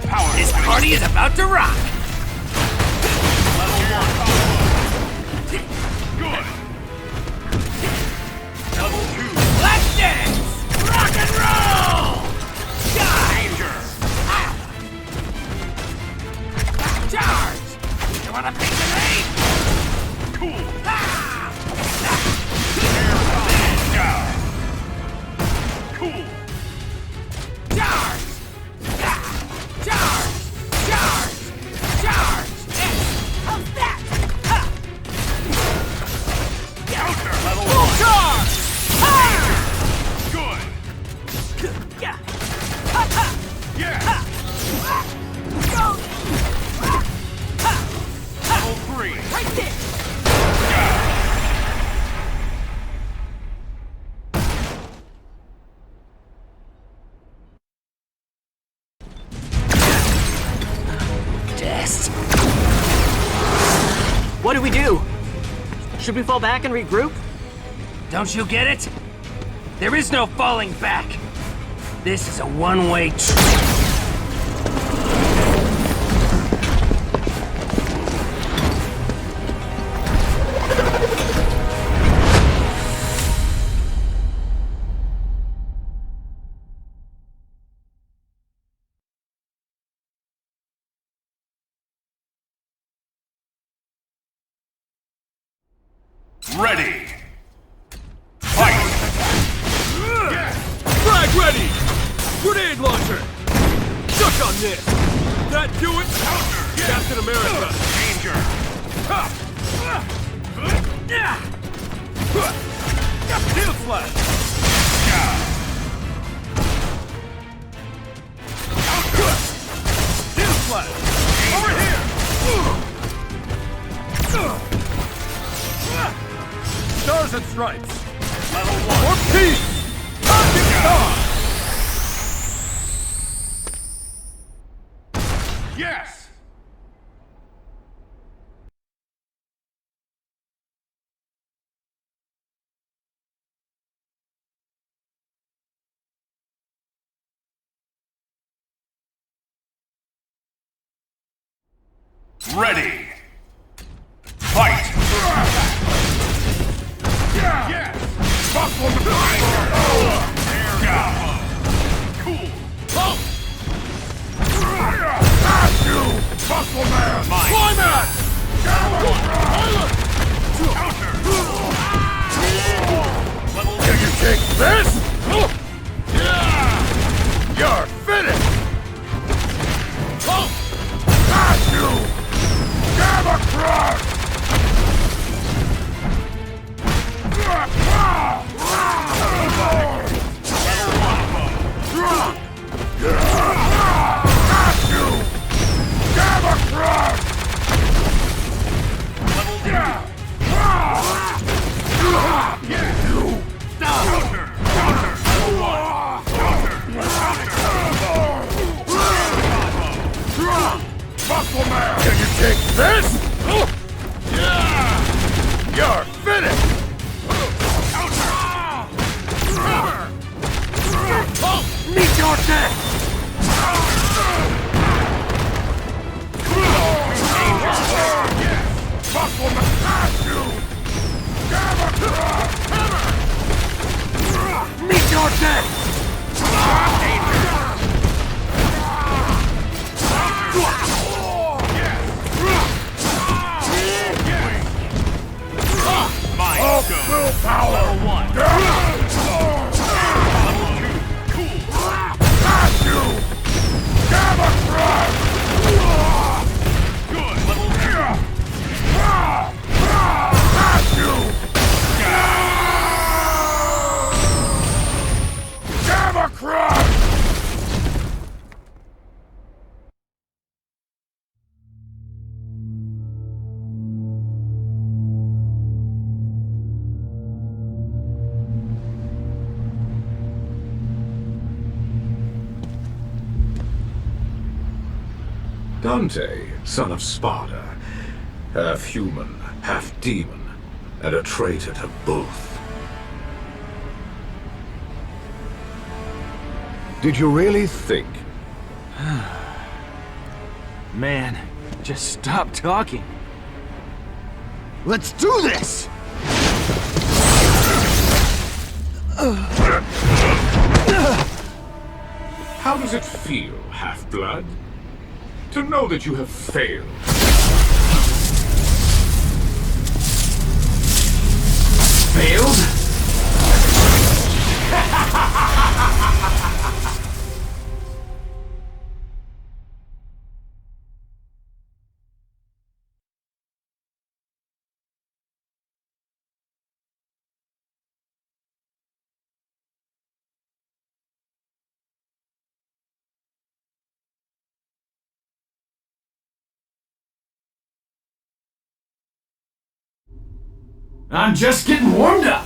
Power! This party is about to rock! Level 1 combo! Good! Level 2! Let's dance! Rock and roll! Danger! Charge! You wanna pick the name? Cool! Down! Cool! Charge! Charge! Charge! Charge! How's that? Counter! Level 1! Charge! Good! Yeah! Yeah! Level 3! Right there! Test. What do we do? Should we fall back and regroup? Don't you get it? There is no falling back. This is a one-way trip. Ready! Fight! Frag ready! Grenade launcher! Duck on this! That do it? Counter! Captain America! Danger! Shield slash! Shield slash! Over here! Stars and stripes! Level 1! For peace! Target star! Yes! Ready! Fight! Yes! Buckle the blinder! Air combo! Cool! Pump! Got you! Buckle man! Climax! Counter! Can you take this? You're finished! Pump! Got you! Gamma Crush! Level 1 combo! Drop! Meet your death! All willpower! Level 1. Pass you! Gamma Crush! Good, level 2. Pass you! Gamma Crush! Dante, son of Sparta, half human, half demon, and a traitor to both. Did you really think? Man, just stop talking. Let's do this! How does it feel, Half-Blood? To know that you have failed. Failed? I'm just getting warmed up!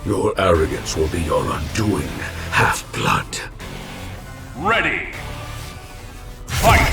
Your arrogance will be your undoing, Half-Blood. Ready! Fight!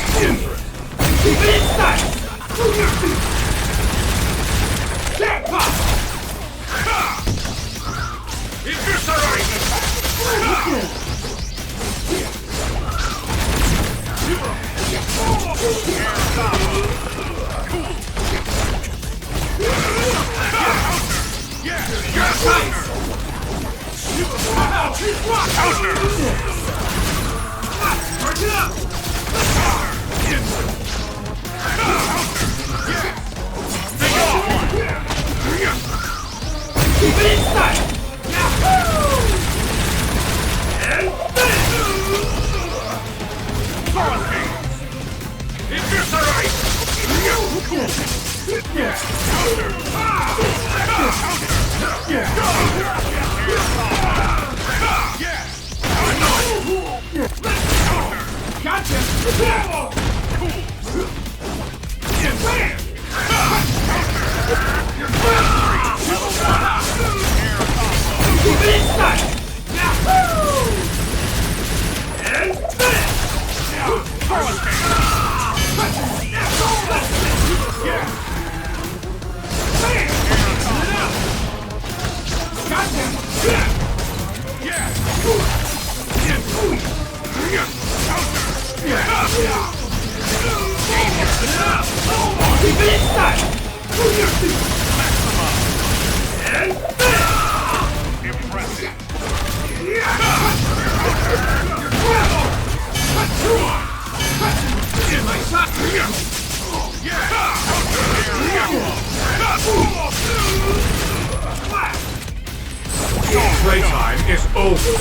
Playtime is over.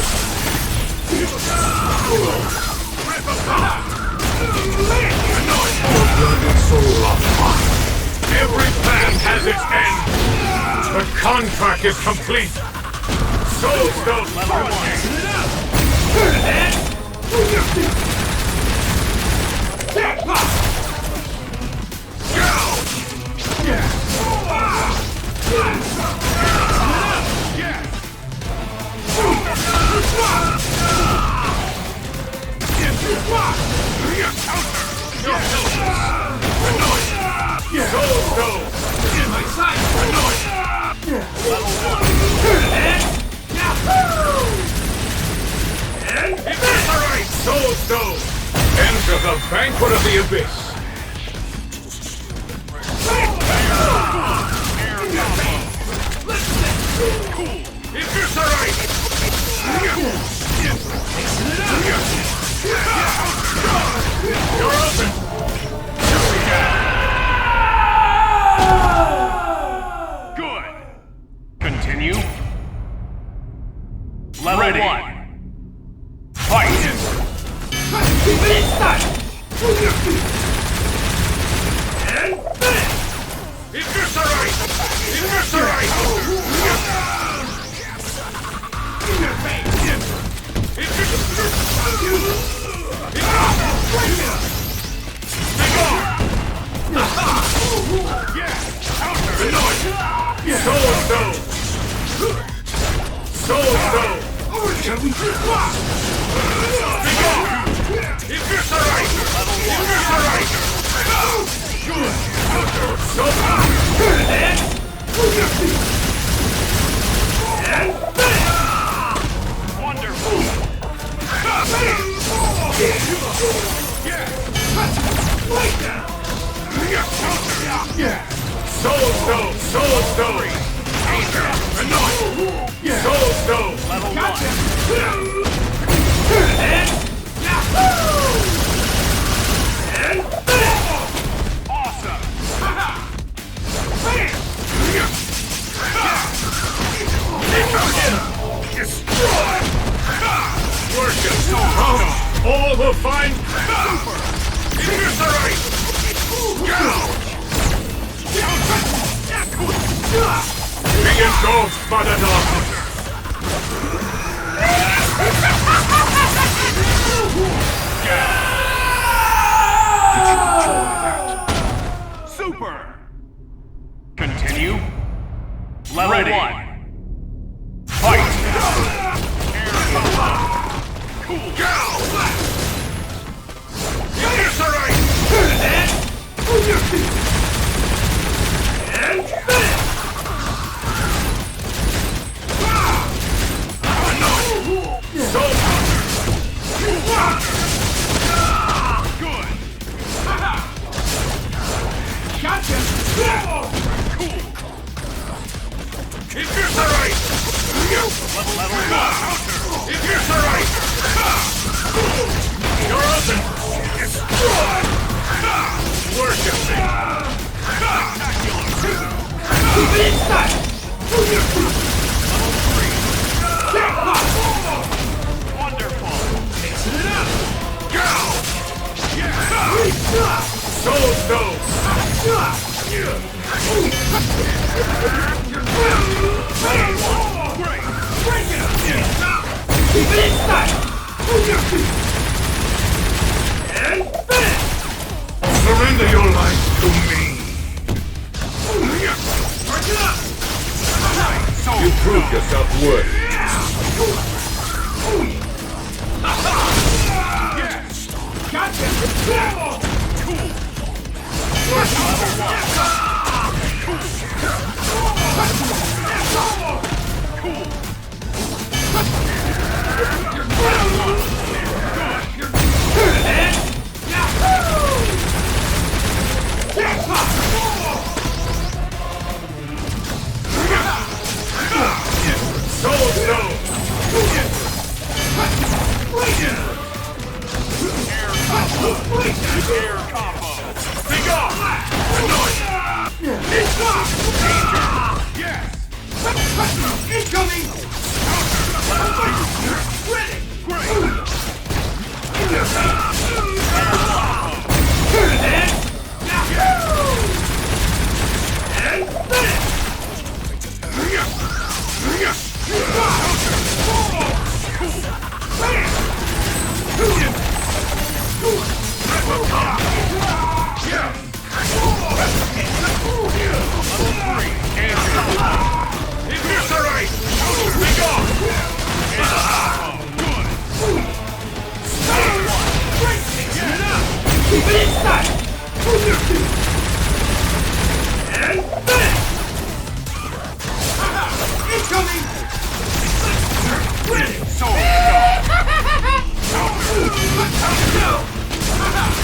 Your blood and soul are mine. Every path has its end. The contract is complete. Soul Stone level 1. Banquet of the Abyss. You're open. Good. Continue. Level Ready. 1. Fight. All will find super! Eviscerate! Be engulfed by the darkness! Did you enjoy that? Super! Continue. Level Ready. 1. Fight! Surrender your life to me! You proved yourself worthy.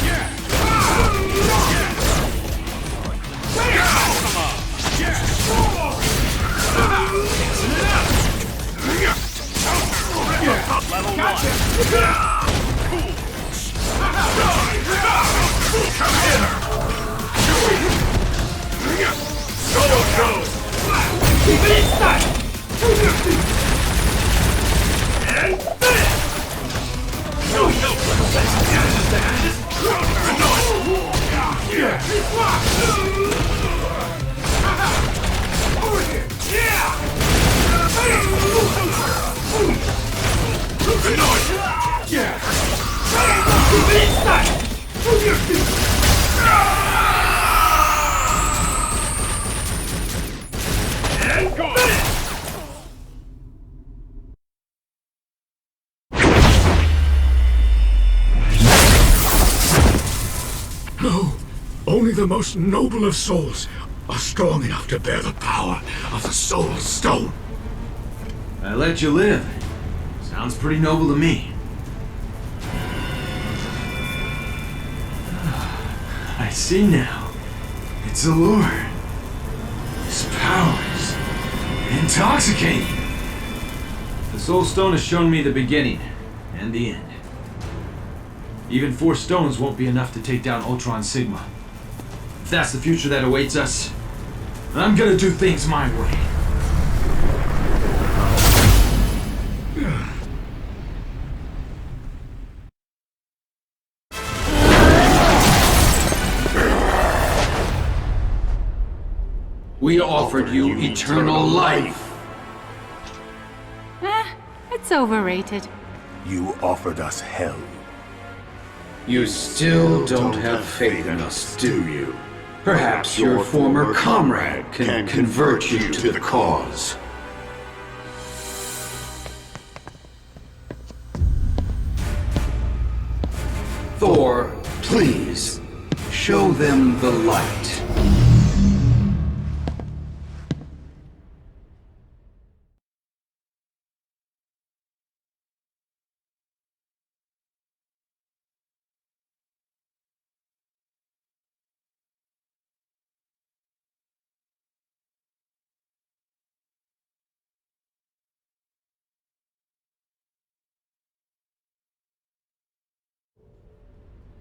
Yeah! No, only the most noble of souls are strong enough to bear the power of the Soul Stone. I let you live. Sounds pretty noble to me. I see now. It's a lure. His powers. Intoxicating. The Soul Stone has shown me the beginning and the end. Even 4 stones won't be enough to take down Ultron Sigma. If that's the future that awaits us, I'm gonna do things my way. We offered you eternal life. It's overrated. You offered us hell. You still don't have faith in us, do you? Perhaps your former comrade can convert you to the cause. Thor, please, show them the light.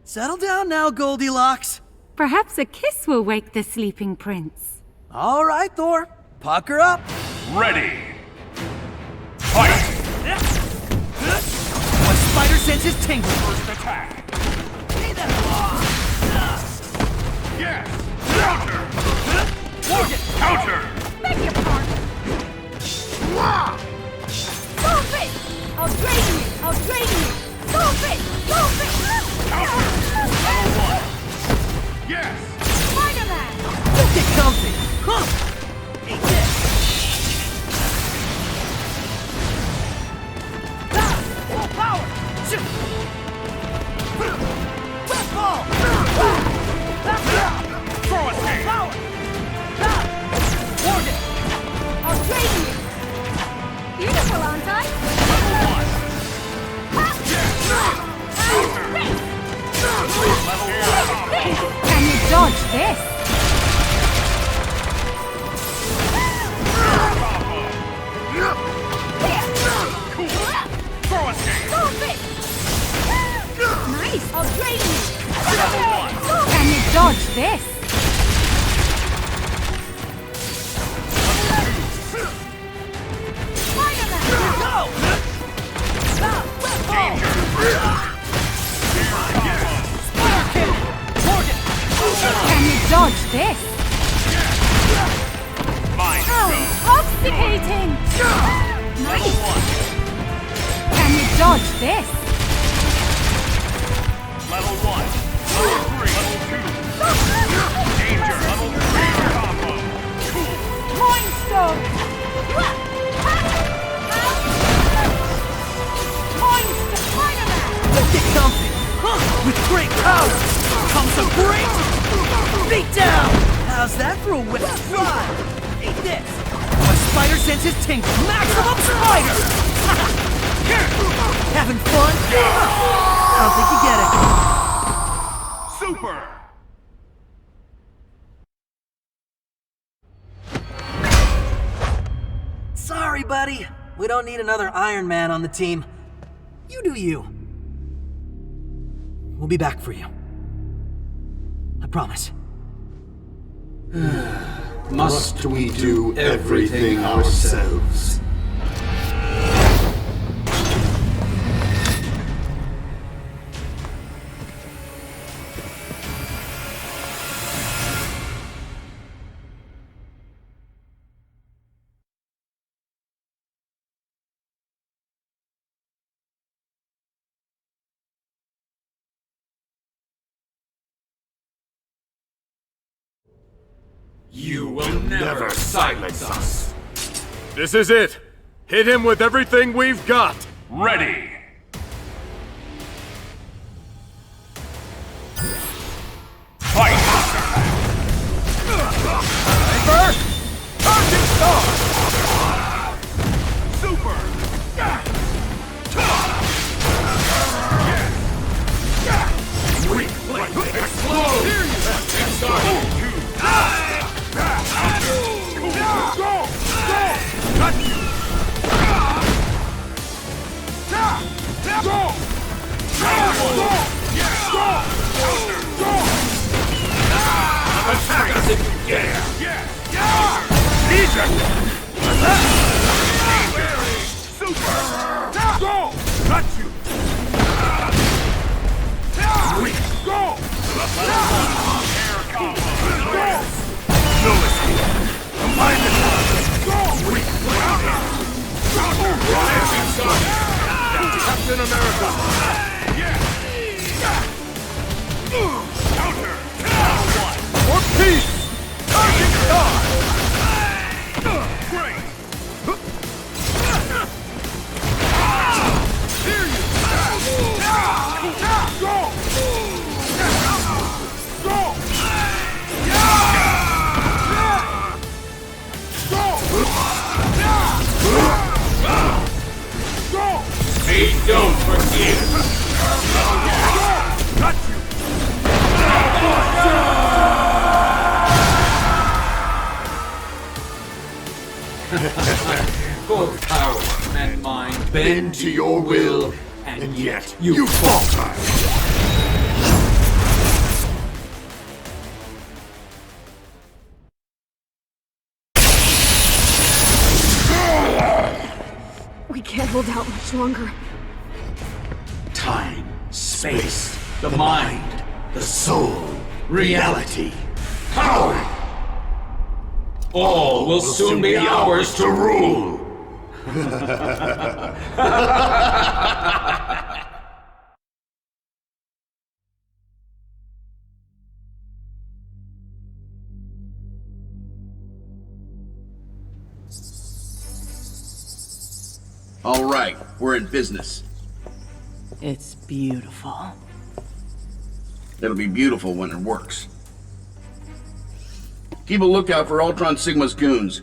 Settle down now, Goldilocks. Perhaps a kiss will wake the sleeping prince. All right, Thor. Pucker up. Ready. Fight! When spider senses tingle. First attack. Yes! Counter! Morgan! Counter! Beg your pardon. Stop it! I'll drain you! I'll drain you! Stop it! Stop it! Counter! Level 1. Yes! Spider-Man! Don't get comfy! Huh! Eat this! Full power! Shoot! Red ball! Throw escape! Power! Morgan! I'll drain you! Beautiful, aren't I? Level 1. Can you dodge this? Throw escape! Stop it! Nice! I'll drain you! Level 1. Can you dodge this? Spider-Man! Go! Danger! Morgan! Can you dodge this? Mind Oh, obsticating! Nice! Can you dodge this? Level 1. Level 3. Level 2. Danger! Level 3 combo. Mind Stone! Mind Stone! Spider-Man! Don't get comfy! Huh? With great power comes a great beat down! How's that for a whip fly? Eat this! When spider senses tingle, maximum spider! Here! Having fun? I don't think you get it. Super! Sorry, buddy. We don't need another Iron Man on the team. You do you. We'll be back for you. I promise. Must we do everything ourselves? You will never silence us. This is it. Hit him with everything we've got. Ready. Fight! First, Target Star! Super! Weak blade explode! Here you Go! Cut you! Go! Attack us if you dare! Eject! Super! Go! Cut you! Weak! Go! Air combo! No escape! Combine the time! Go! Weak blade! Captain America! Counter! For peace! Target Star! Great! Here you go! Go! They don't forgive! Got you! Both power and mind bend to your will, and yet you falter. We can't hold out much longer. Time, space, the mind, the soul, reality, power. All will soon be ours to rule. All right, we're in business. It's beautiful. It'll be beautiful when it works. Keep a lookout for Ultron Sigma's goons.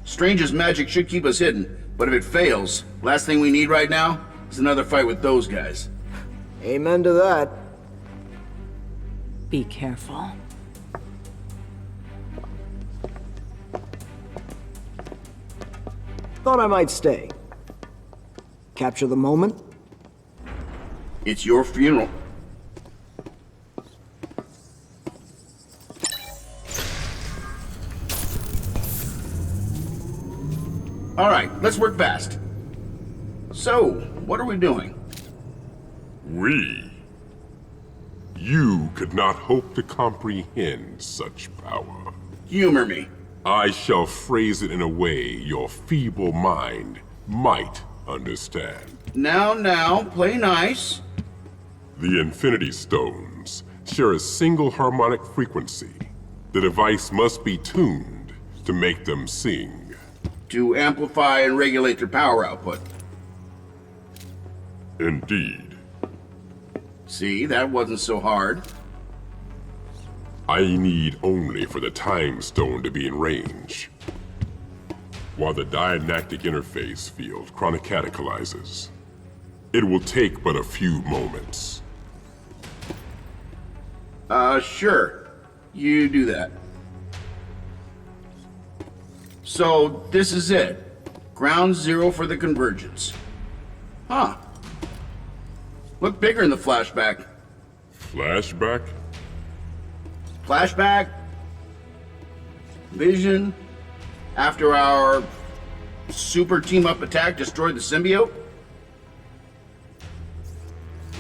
Strange's magic should keep us hidden, but if it fails, last thing we need right now is another fight with those guys. Amen to that. Be careful. Thought I might stay. Capture the moment? It's your funeral. All right, let's work fast. So, what are we doing? We? You could not hope to comprehend such power. Humor me. I shall phrase it in a way your feeble mind might understand. Now, play nice. The Infinity Stones share a single harmonic frequency. The device must be tuned to make them sing. To amplify and regulate their power output. Indeed. See, that wasn't so hard. I need only for the Time Stone to be in range. While the dianactic interface field chronicatechalizes. It will take but a few moments. Sure. You do that. So, this is it. Ground zero for the convergence. Huh. Looked bigger in the flashback. Flashback? Flashback? Vision? After our super team-up attack destroyed the symbiote?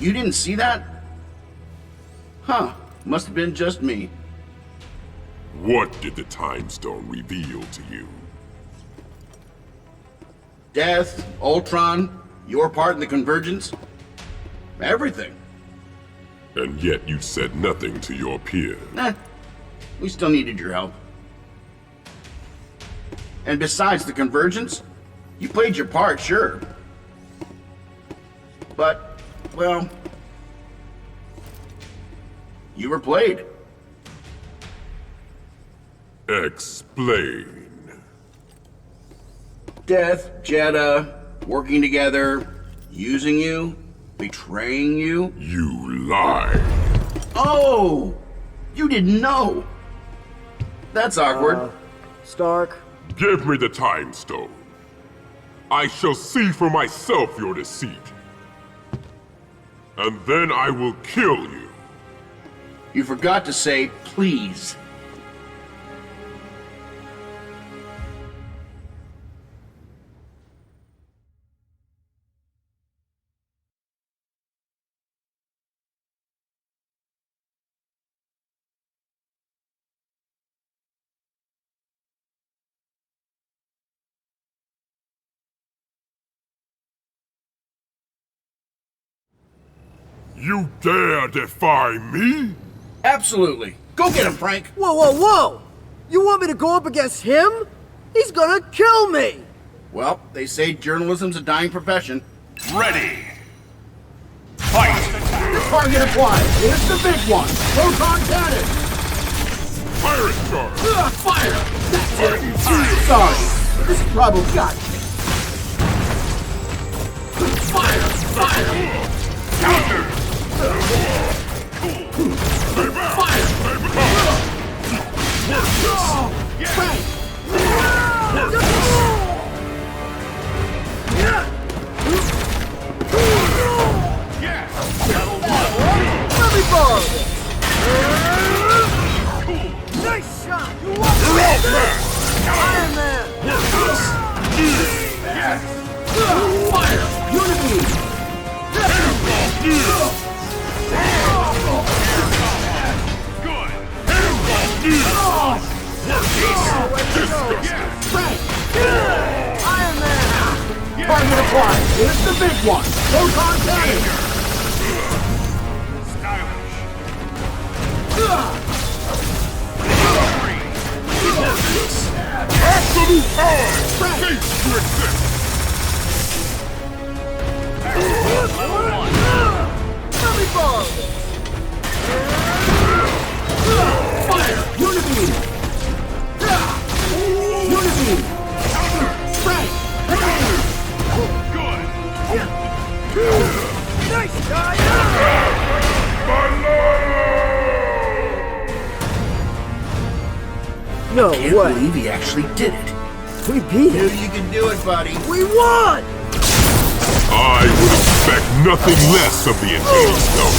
You didn't see that? Huh. Must have been just me. What did the Time Stone reveal to you? Death, Ultron, your part in the Convergence. Everything. And yet you said nothing to your peer. Nah. We still needed your help. And besides the Convergence, you played your part, sure. But, well, you were played. Explain. Death, Jeddah, working together, using you, betraying you. You lied. Oh! You didn't know. That's awkward. Stark? Give me the Time Stone. I shall see for myself your deceit. And then I will kill you. You forgot to say, please. You dare defy me? Absolutely. Go get him, Frank. Whoa, whoa, whoa! You want me to go up against him? He's gonna kill me! Well, they say journalism's a dying profession. Ready. Fight! Target applied. Here's the big one. Proton cannon. Fire it, charge! Fire! That's it. Sorry. This is probably got me. Fire! Fire! Counter! Fire! Frank! Let me borrow this! Nice shot! You want Iron Man! Fire! Unity! Iron Man! Target applied. Here's the big one. Proton cannon. Absolute power! Cease to exist! Let me borrow this! Fire! Unity! Unity! Frank! Nice guy! No Can't way! believe he actually did it. We beat Knew him! you can do it, buddy. We won! I would expect nothing less of the Infinity Stone.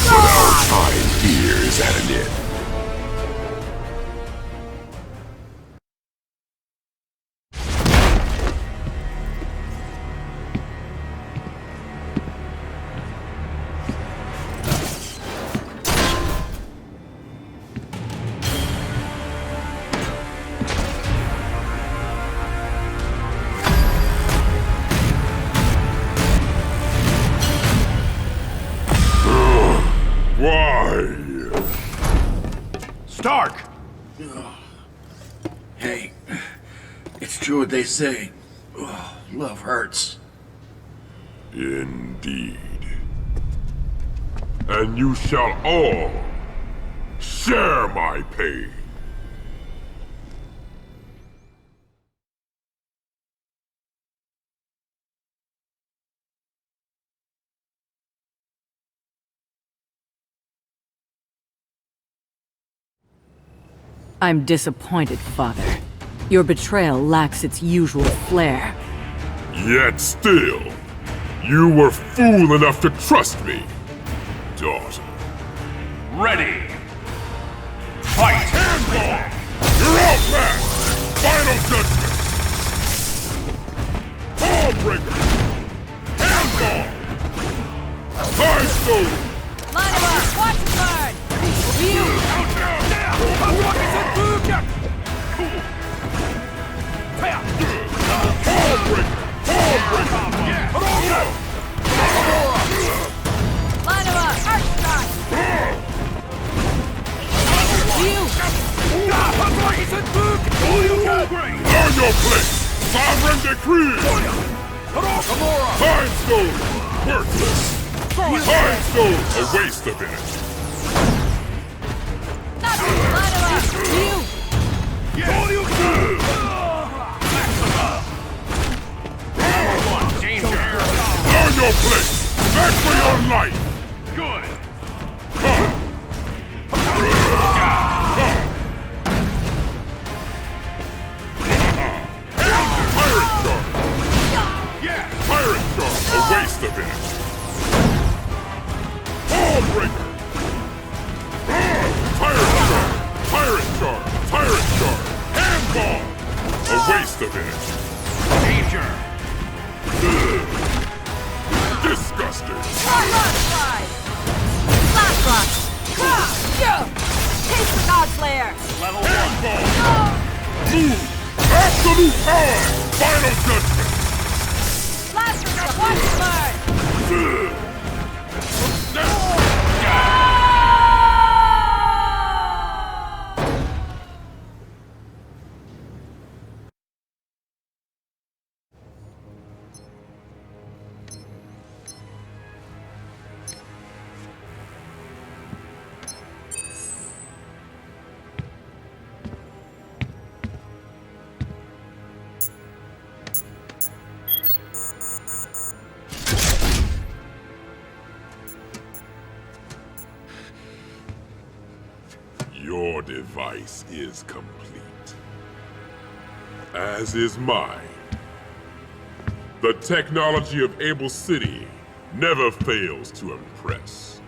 But our time here is at an end. Why? Stark! Hey, it's true what they say. Love hurts. Indeed. And you shall all share my pain. I'm disappointed, Father. Your betrayal lacks its usual flair. Yet still, You were fool enough to trust me, daughter. Ready! Fight! Handball! You're outmatched! Final judgment! Ballbreaker! Handball! Time stone! Line him up! Watch him burn! Ryu! Ballbreaker! Ballbreaker! Line him up! Arch strike! Ryu! Learn your place! Sovereign decree! Time stone! Worthless! Time stone! A waste of energy! Line him up! Ryu! Learn your place! Back for your life! Good! Pirate Shark! A waste of energy! Ballbreaker! Pirate Shark! Pirate Shark! Pirate Shark! Handball! A waste of energy! Danger! Disgusting! Slide! Flash rock! Taste the Godslayer! Level 1! Move! Absolute power! Final judgment! Blaster truck! Watch him burn! Your device is complete. As is mine. The technology of Able City never fails to impress.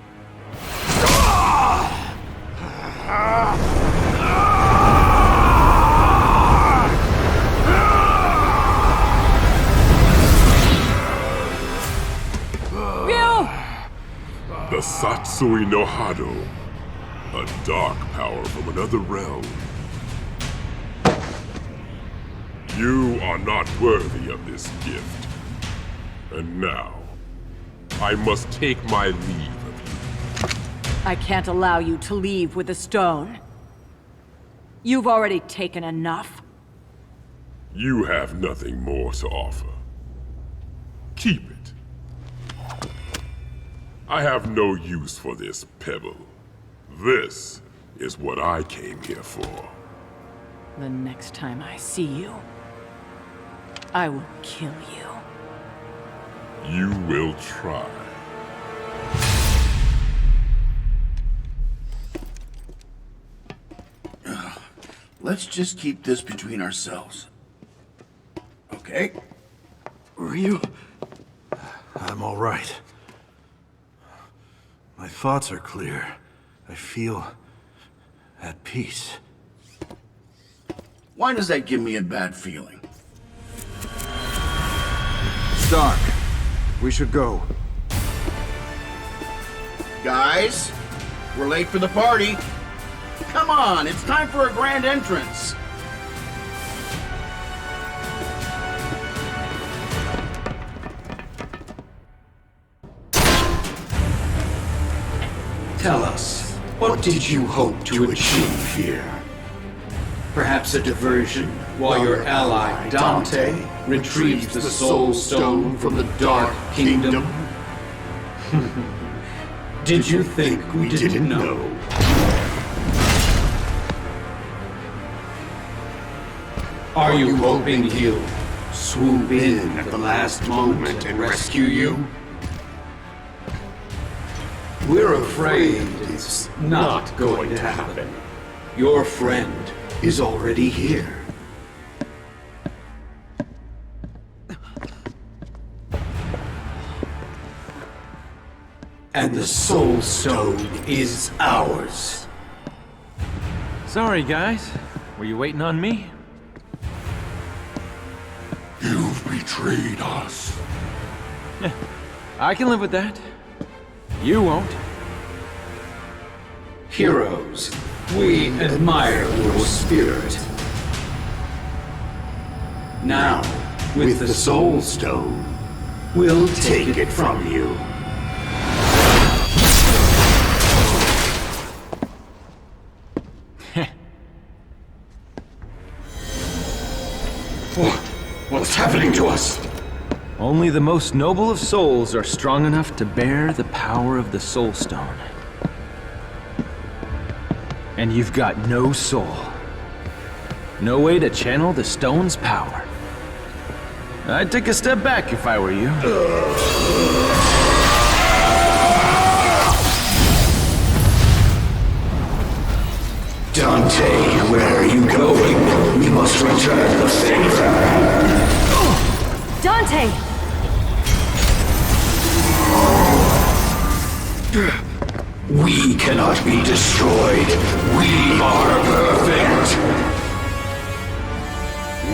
The Satsui no Hado. A dark power from another realm. You are not worthy of this gift. And now, I must take my leave of you. I can't allow you to leave with the stone. You've already taken enough. You have nothing more to offer. Keep it. I have no use for this pebble. This is what I came here for. The next time I see you, I will kill you. You will try. Let's just keep this between ourselves. Okay? Ryu? I'm all right. My thoughts are clear. I feel at peace. Why does that give me a bad feeling? Stark, we should go. Guys, we're late for the party. Come on, it's time for a grand entrance. Tell us, what did you hope to achieve here? Perhaps a diversion while your ally, Dante, retrieves the Soul Stone from the Dark Kingdom? Did you think we didn't know? Are you hoping he'll swoop in at the last moment and rescue you? We're afraid it's not going to happen. Your friend is already here. and the Soul Stone is ours. Sorry, guys. Were you waiting on me? You've betrayed us. I can live with that. You won't. Heroes, we admire your spirit. Now, with the Soul Stone, we'll take it from you. What's happening to us? Only the most noble of souls are strong enough to bear the power of the Soul Stone. And you've got no soul. No way to channel the stone's power. I'd take a step back if I were you. Dante, where are you going? We must return the favor. Dante! We cannot be destroyed. We are perfect.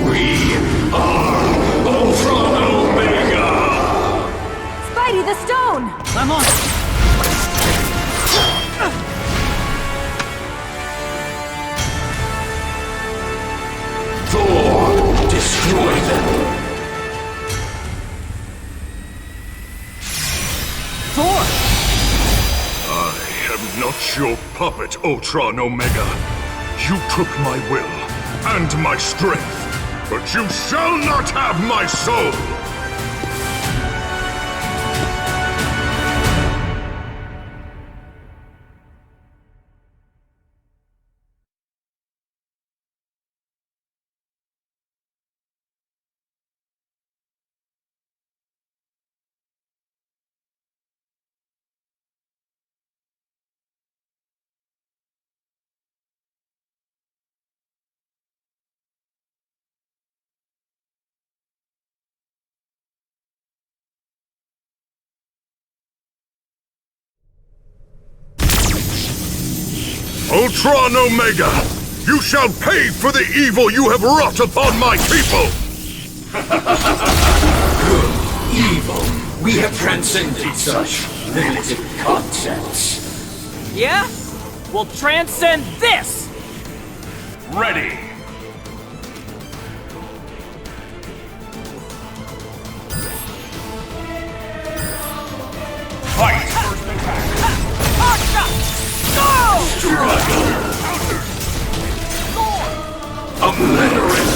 We are Ultron Omega! Spidey, the stone! I'm on it! Thor, destroy them! Thor! I am not your puppet, Ultron Omega. You took my will and my strength, but you shall not have my soul! Ultron Omega! You shall pay for the evil you have wrought upon my people! Evil. We have transcended such limited concepts. Yeah? We'll transcend this! Ready! Fight! First attack! Go! Struggle! Obliterate!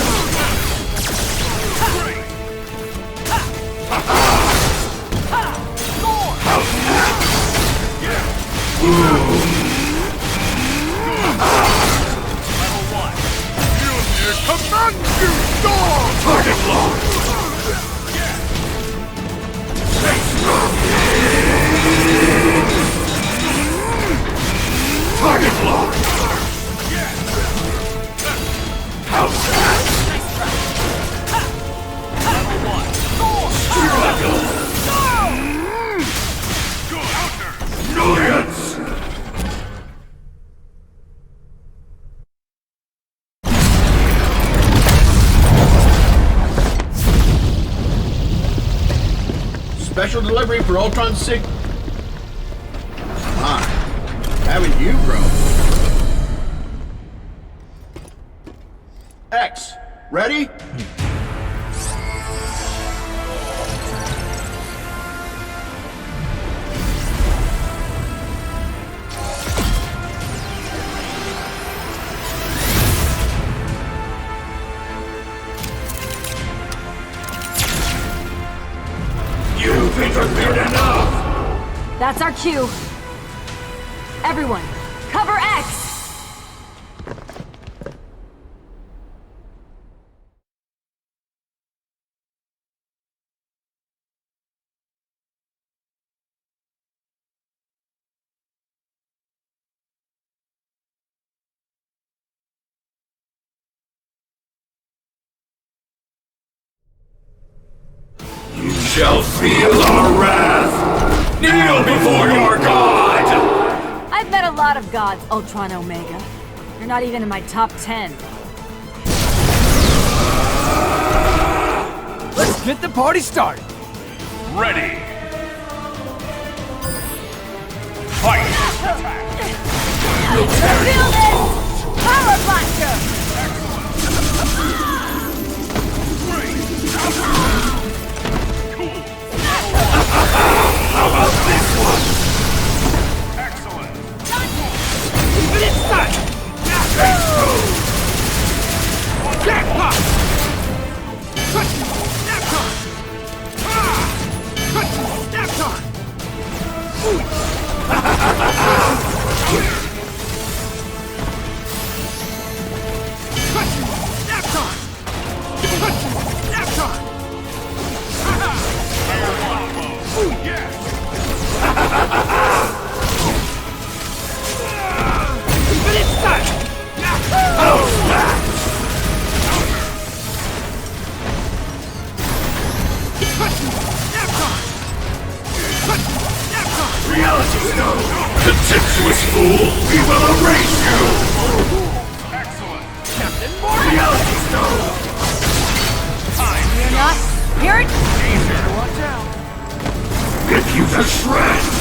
Command you, dog! Target lock! Target lock! How's that? Struggle! Annoyance! Special delivery for Ultron Sig... Ah, haven't you grown? X, ready? You've interfered enough! That's our cue. Everyone, cover X! You shall feel our wrath! Kneel before your god! I've met a lot of gods, Ultron Omega. You're not even in my top 10. Let's get the party started. Ready. Fight! Feel this! Power Blaster! How about this one? Excellent! Keep it inside! Jackpot! Snapcon! Snapcon! Reality Stone! Contemptuous fool! We will erase you! Excellent! Captain Morgan! Reality Stone! You're not. Hear it? Danger, watch out! Rip you to shreds!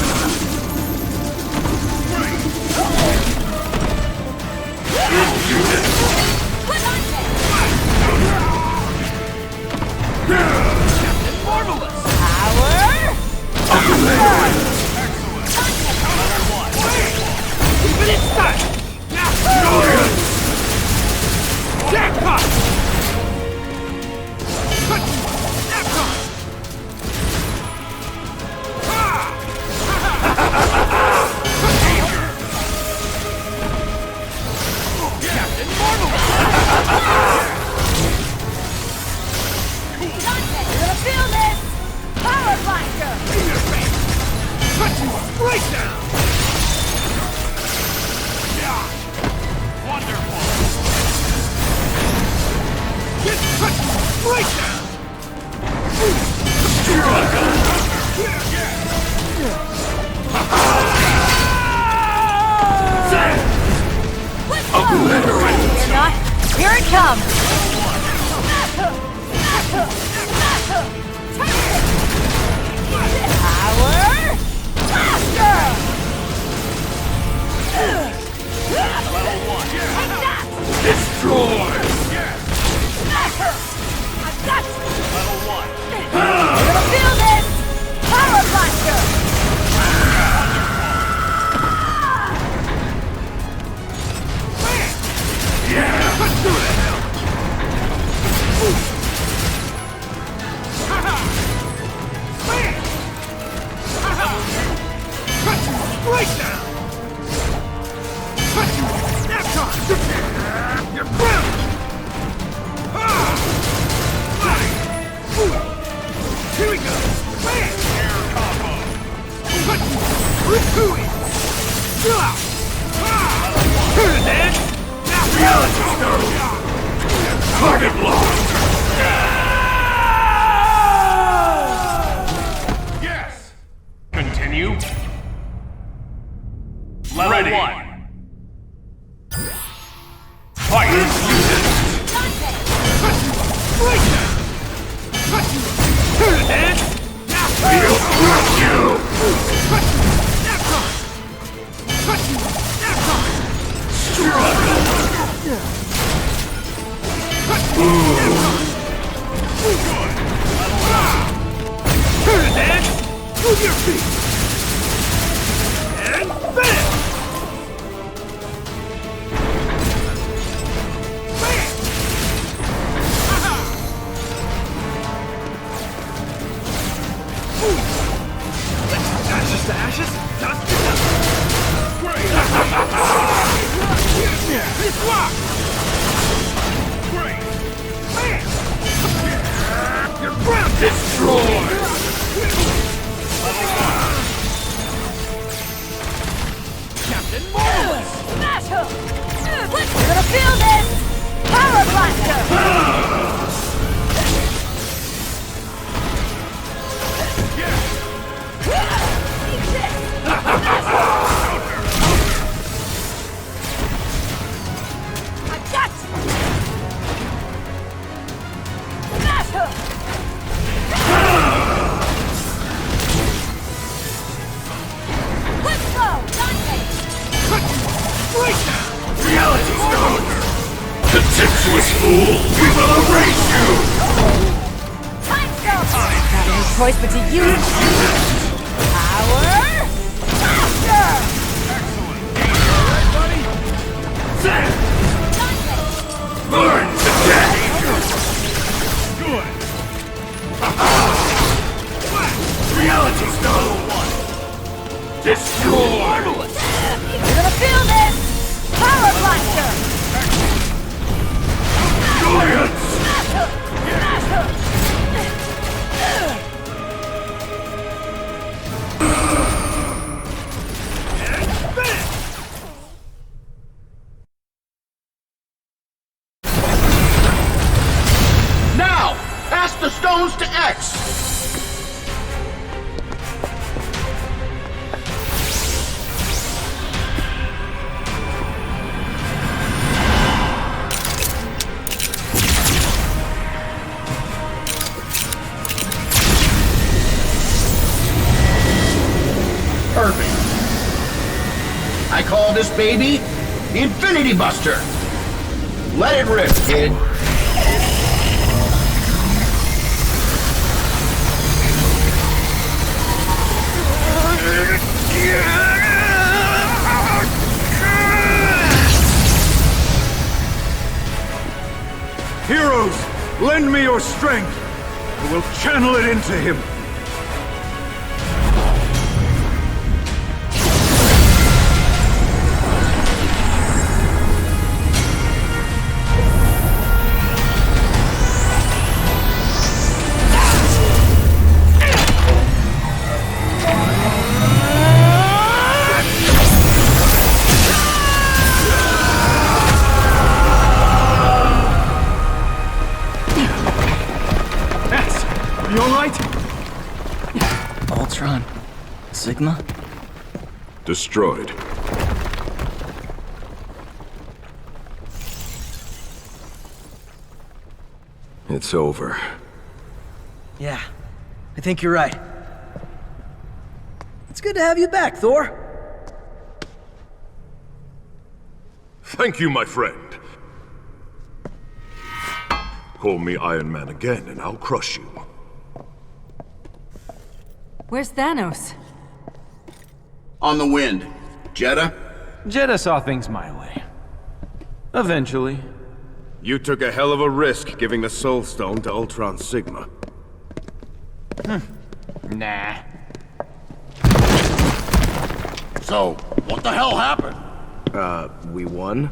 Captain Marvelous! Power! Keep it inside! Jackpot! Captain Marvelous! You're gonna feel this! Power Blaster! Right down! Wonderful! Get touched right down! You're not. Here it comes! Power! Blaster! Destroy! I've got you! You're gonna feel this! Power Blaster! Yeah! Let's do it! Right now! Snapcon! You're grounded! Here we go! Bam! Air combo! Rikui! Chill out! Turn it, man! Reality Stone! Target locked! Yes! Continue. Level 1. Fight! Right now! Turn it, man! We'll crush you! Snapcon! Snapcon! Struggle! Turn it, man! Move your feet! And finish! Ashes to ashes, dust to dust. Great! It's locked! Great! Bam! You're grounded! Destroy! Captain Marvelous! Smash him! You're gonna feel this! Power Blaster! choice but to use power blaster! Burn to death! Good! Reality Stone! Destroy! You're gonna feel this! Power blaster! Giants! Now! Pass the stones to X! Perfect. I call this baby the Infinity Buster. Let it rip, kid. Heroes, lend me your strength. I will channel it into him. You alright? Ultron. Sigma? Destroyed. It's over. Yeah, I think you're right. It's good to have you back, Thor. Thank you, my friend. Call me Iron Man again and I'll crush you. Where's Thanos? On the wind. Jeddah? Jeddah saw things my way. Eventually. You took a hell of a risk giving the Soul Stone to Ultron Sigma. Nah. So, what the hell happened? We won?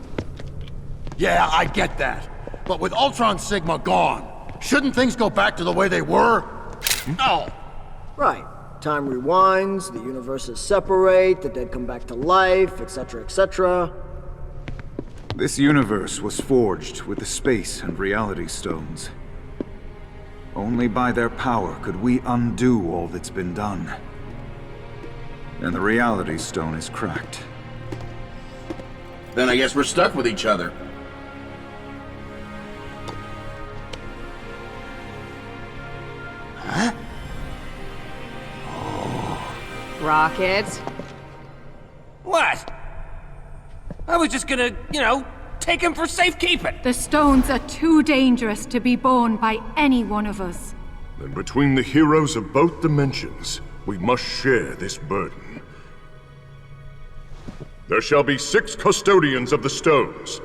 Yeah, I get that. But with Ultron Sigma gone, shouldn't things go back to the way they were? No! Right. Time rewinds, the universes separate, the dead come back to life, etc., etc. This universe was forged with the space and reality stones. Only by their power could we undo all that's been done. And the reality stone is cracked. Then I guess we're stuck with each other. Huh? Rocket? What? I was just gonna, take him for safekeeping. The stones are too dangerous to be borne by any one of us. Then between the heroes of both dimensions, we must share this burden. There shall be 6 custodians of the stones.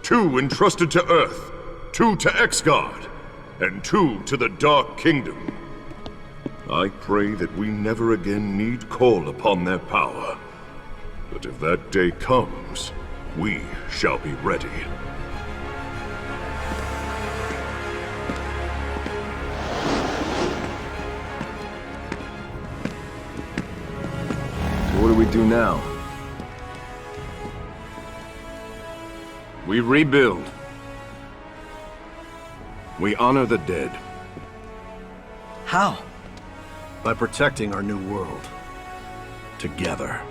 2 entrusted to Earth, 2 to Xgard, and 2 to the Dark Kingdom. I pray that we never again need call upon their power. But if that day comes, we shall be ready. What do we do now? We rebuild. We honor the dead. How? By protecting our new world. Together.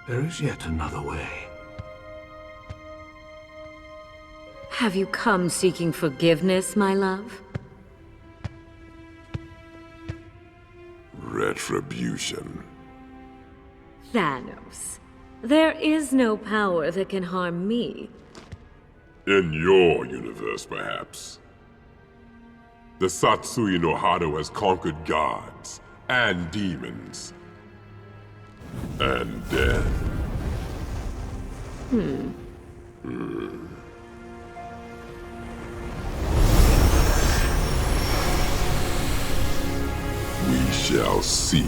There is yet another way. Have you come seeking forgiveness, my love? Retribution. Thanos. There is no power that can harm me. In your universe, perhaps. The Satsui no Hado has conquered gods and demons. And death. We shall see.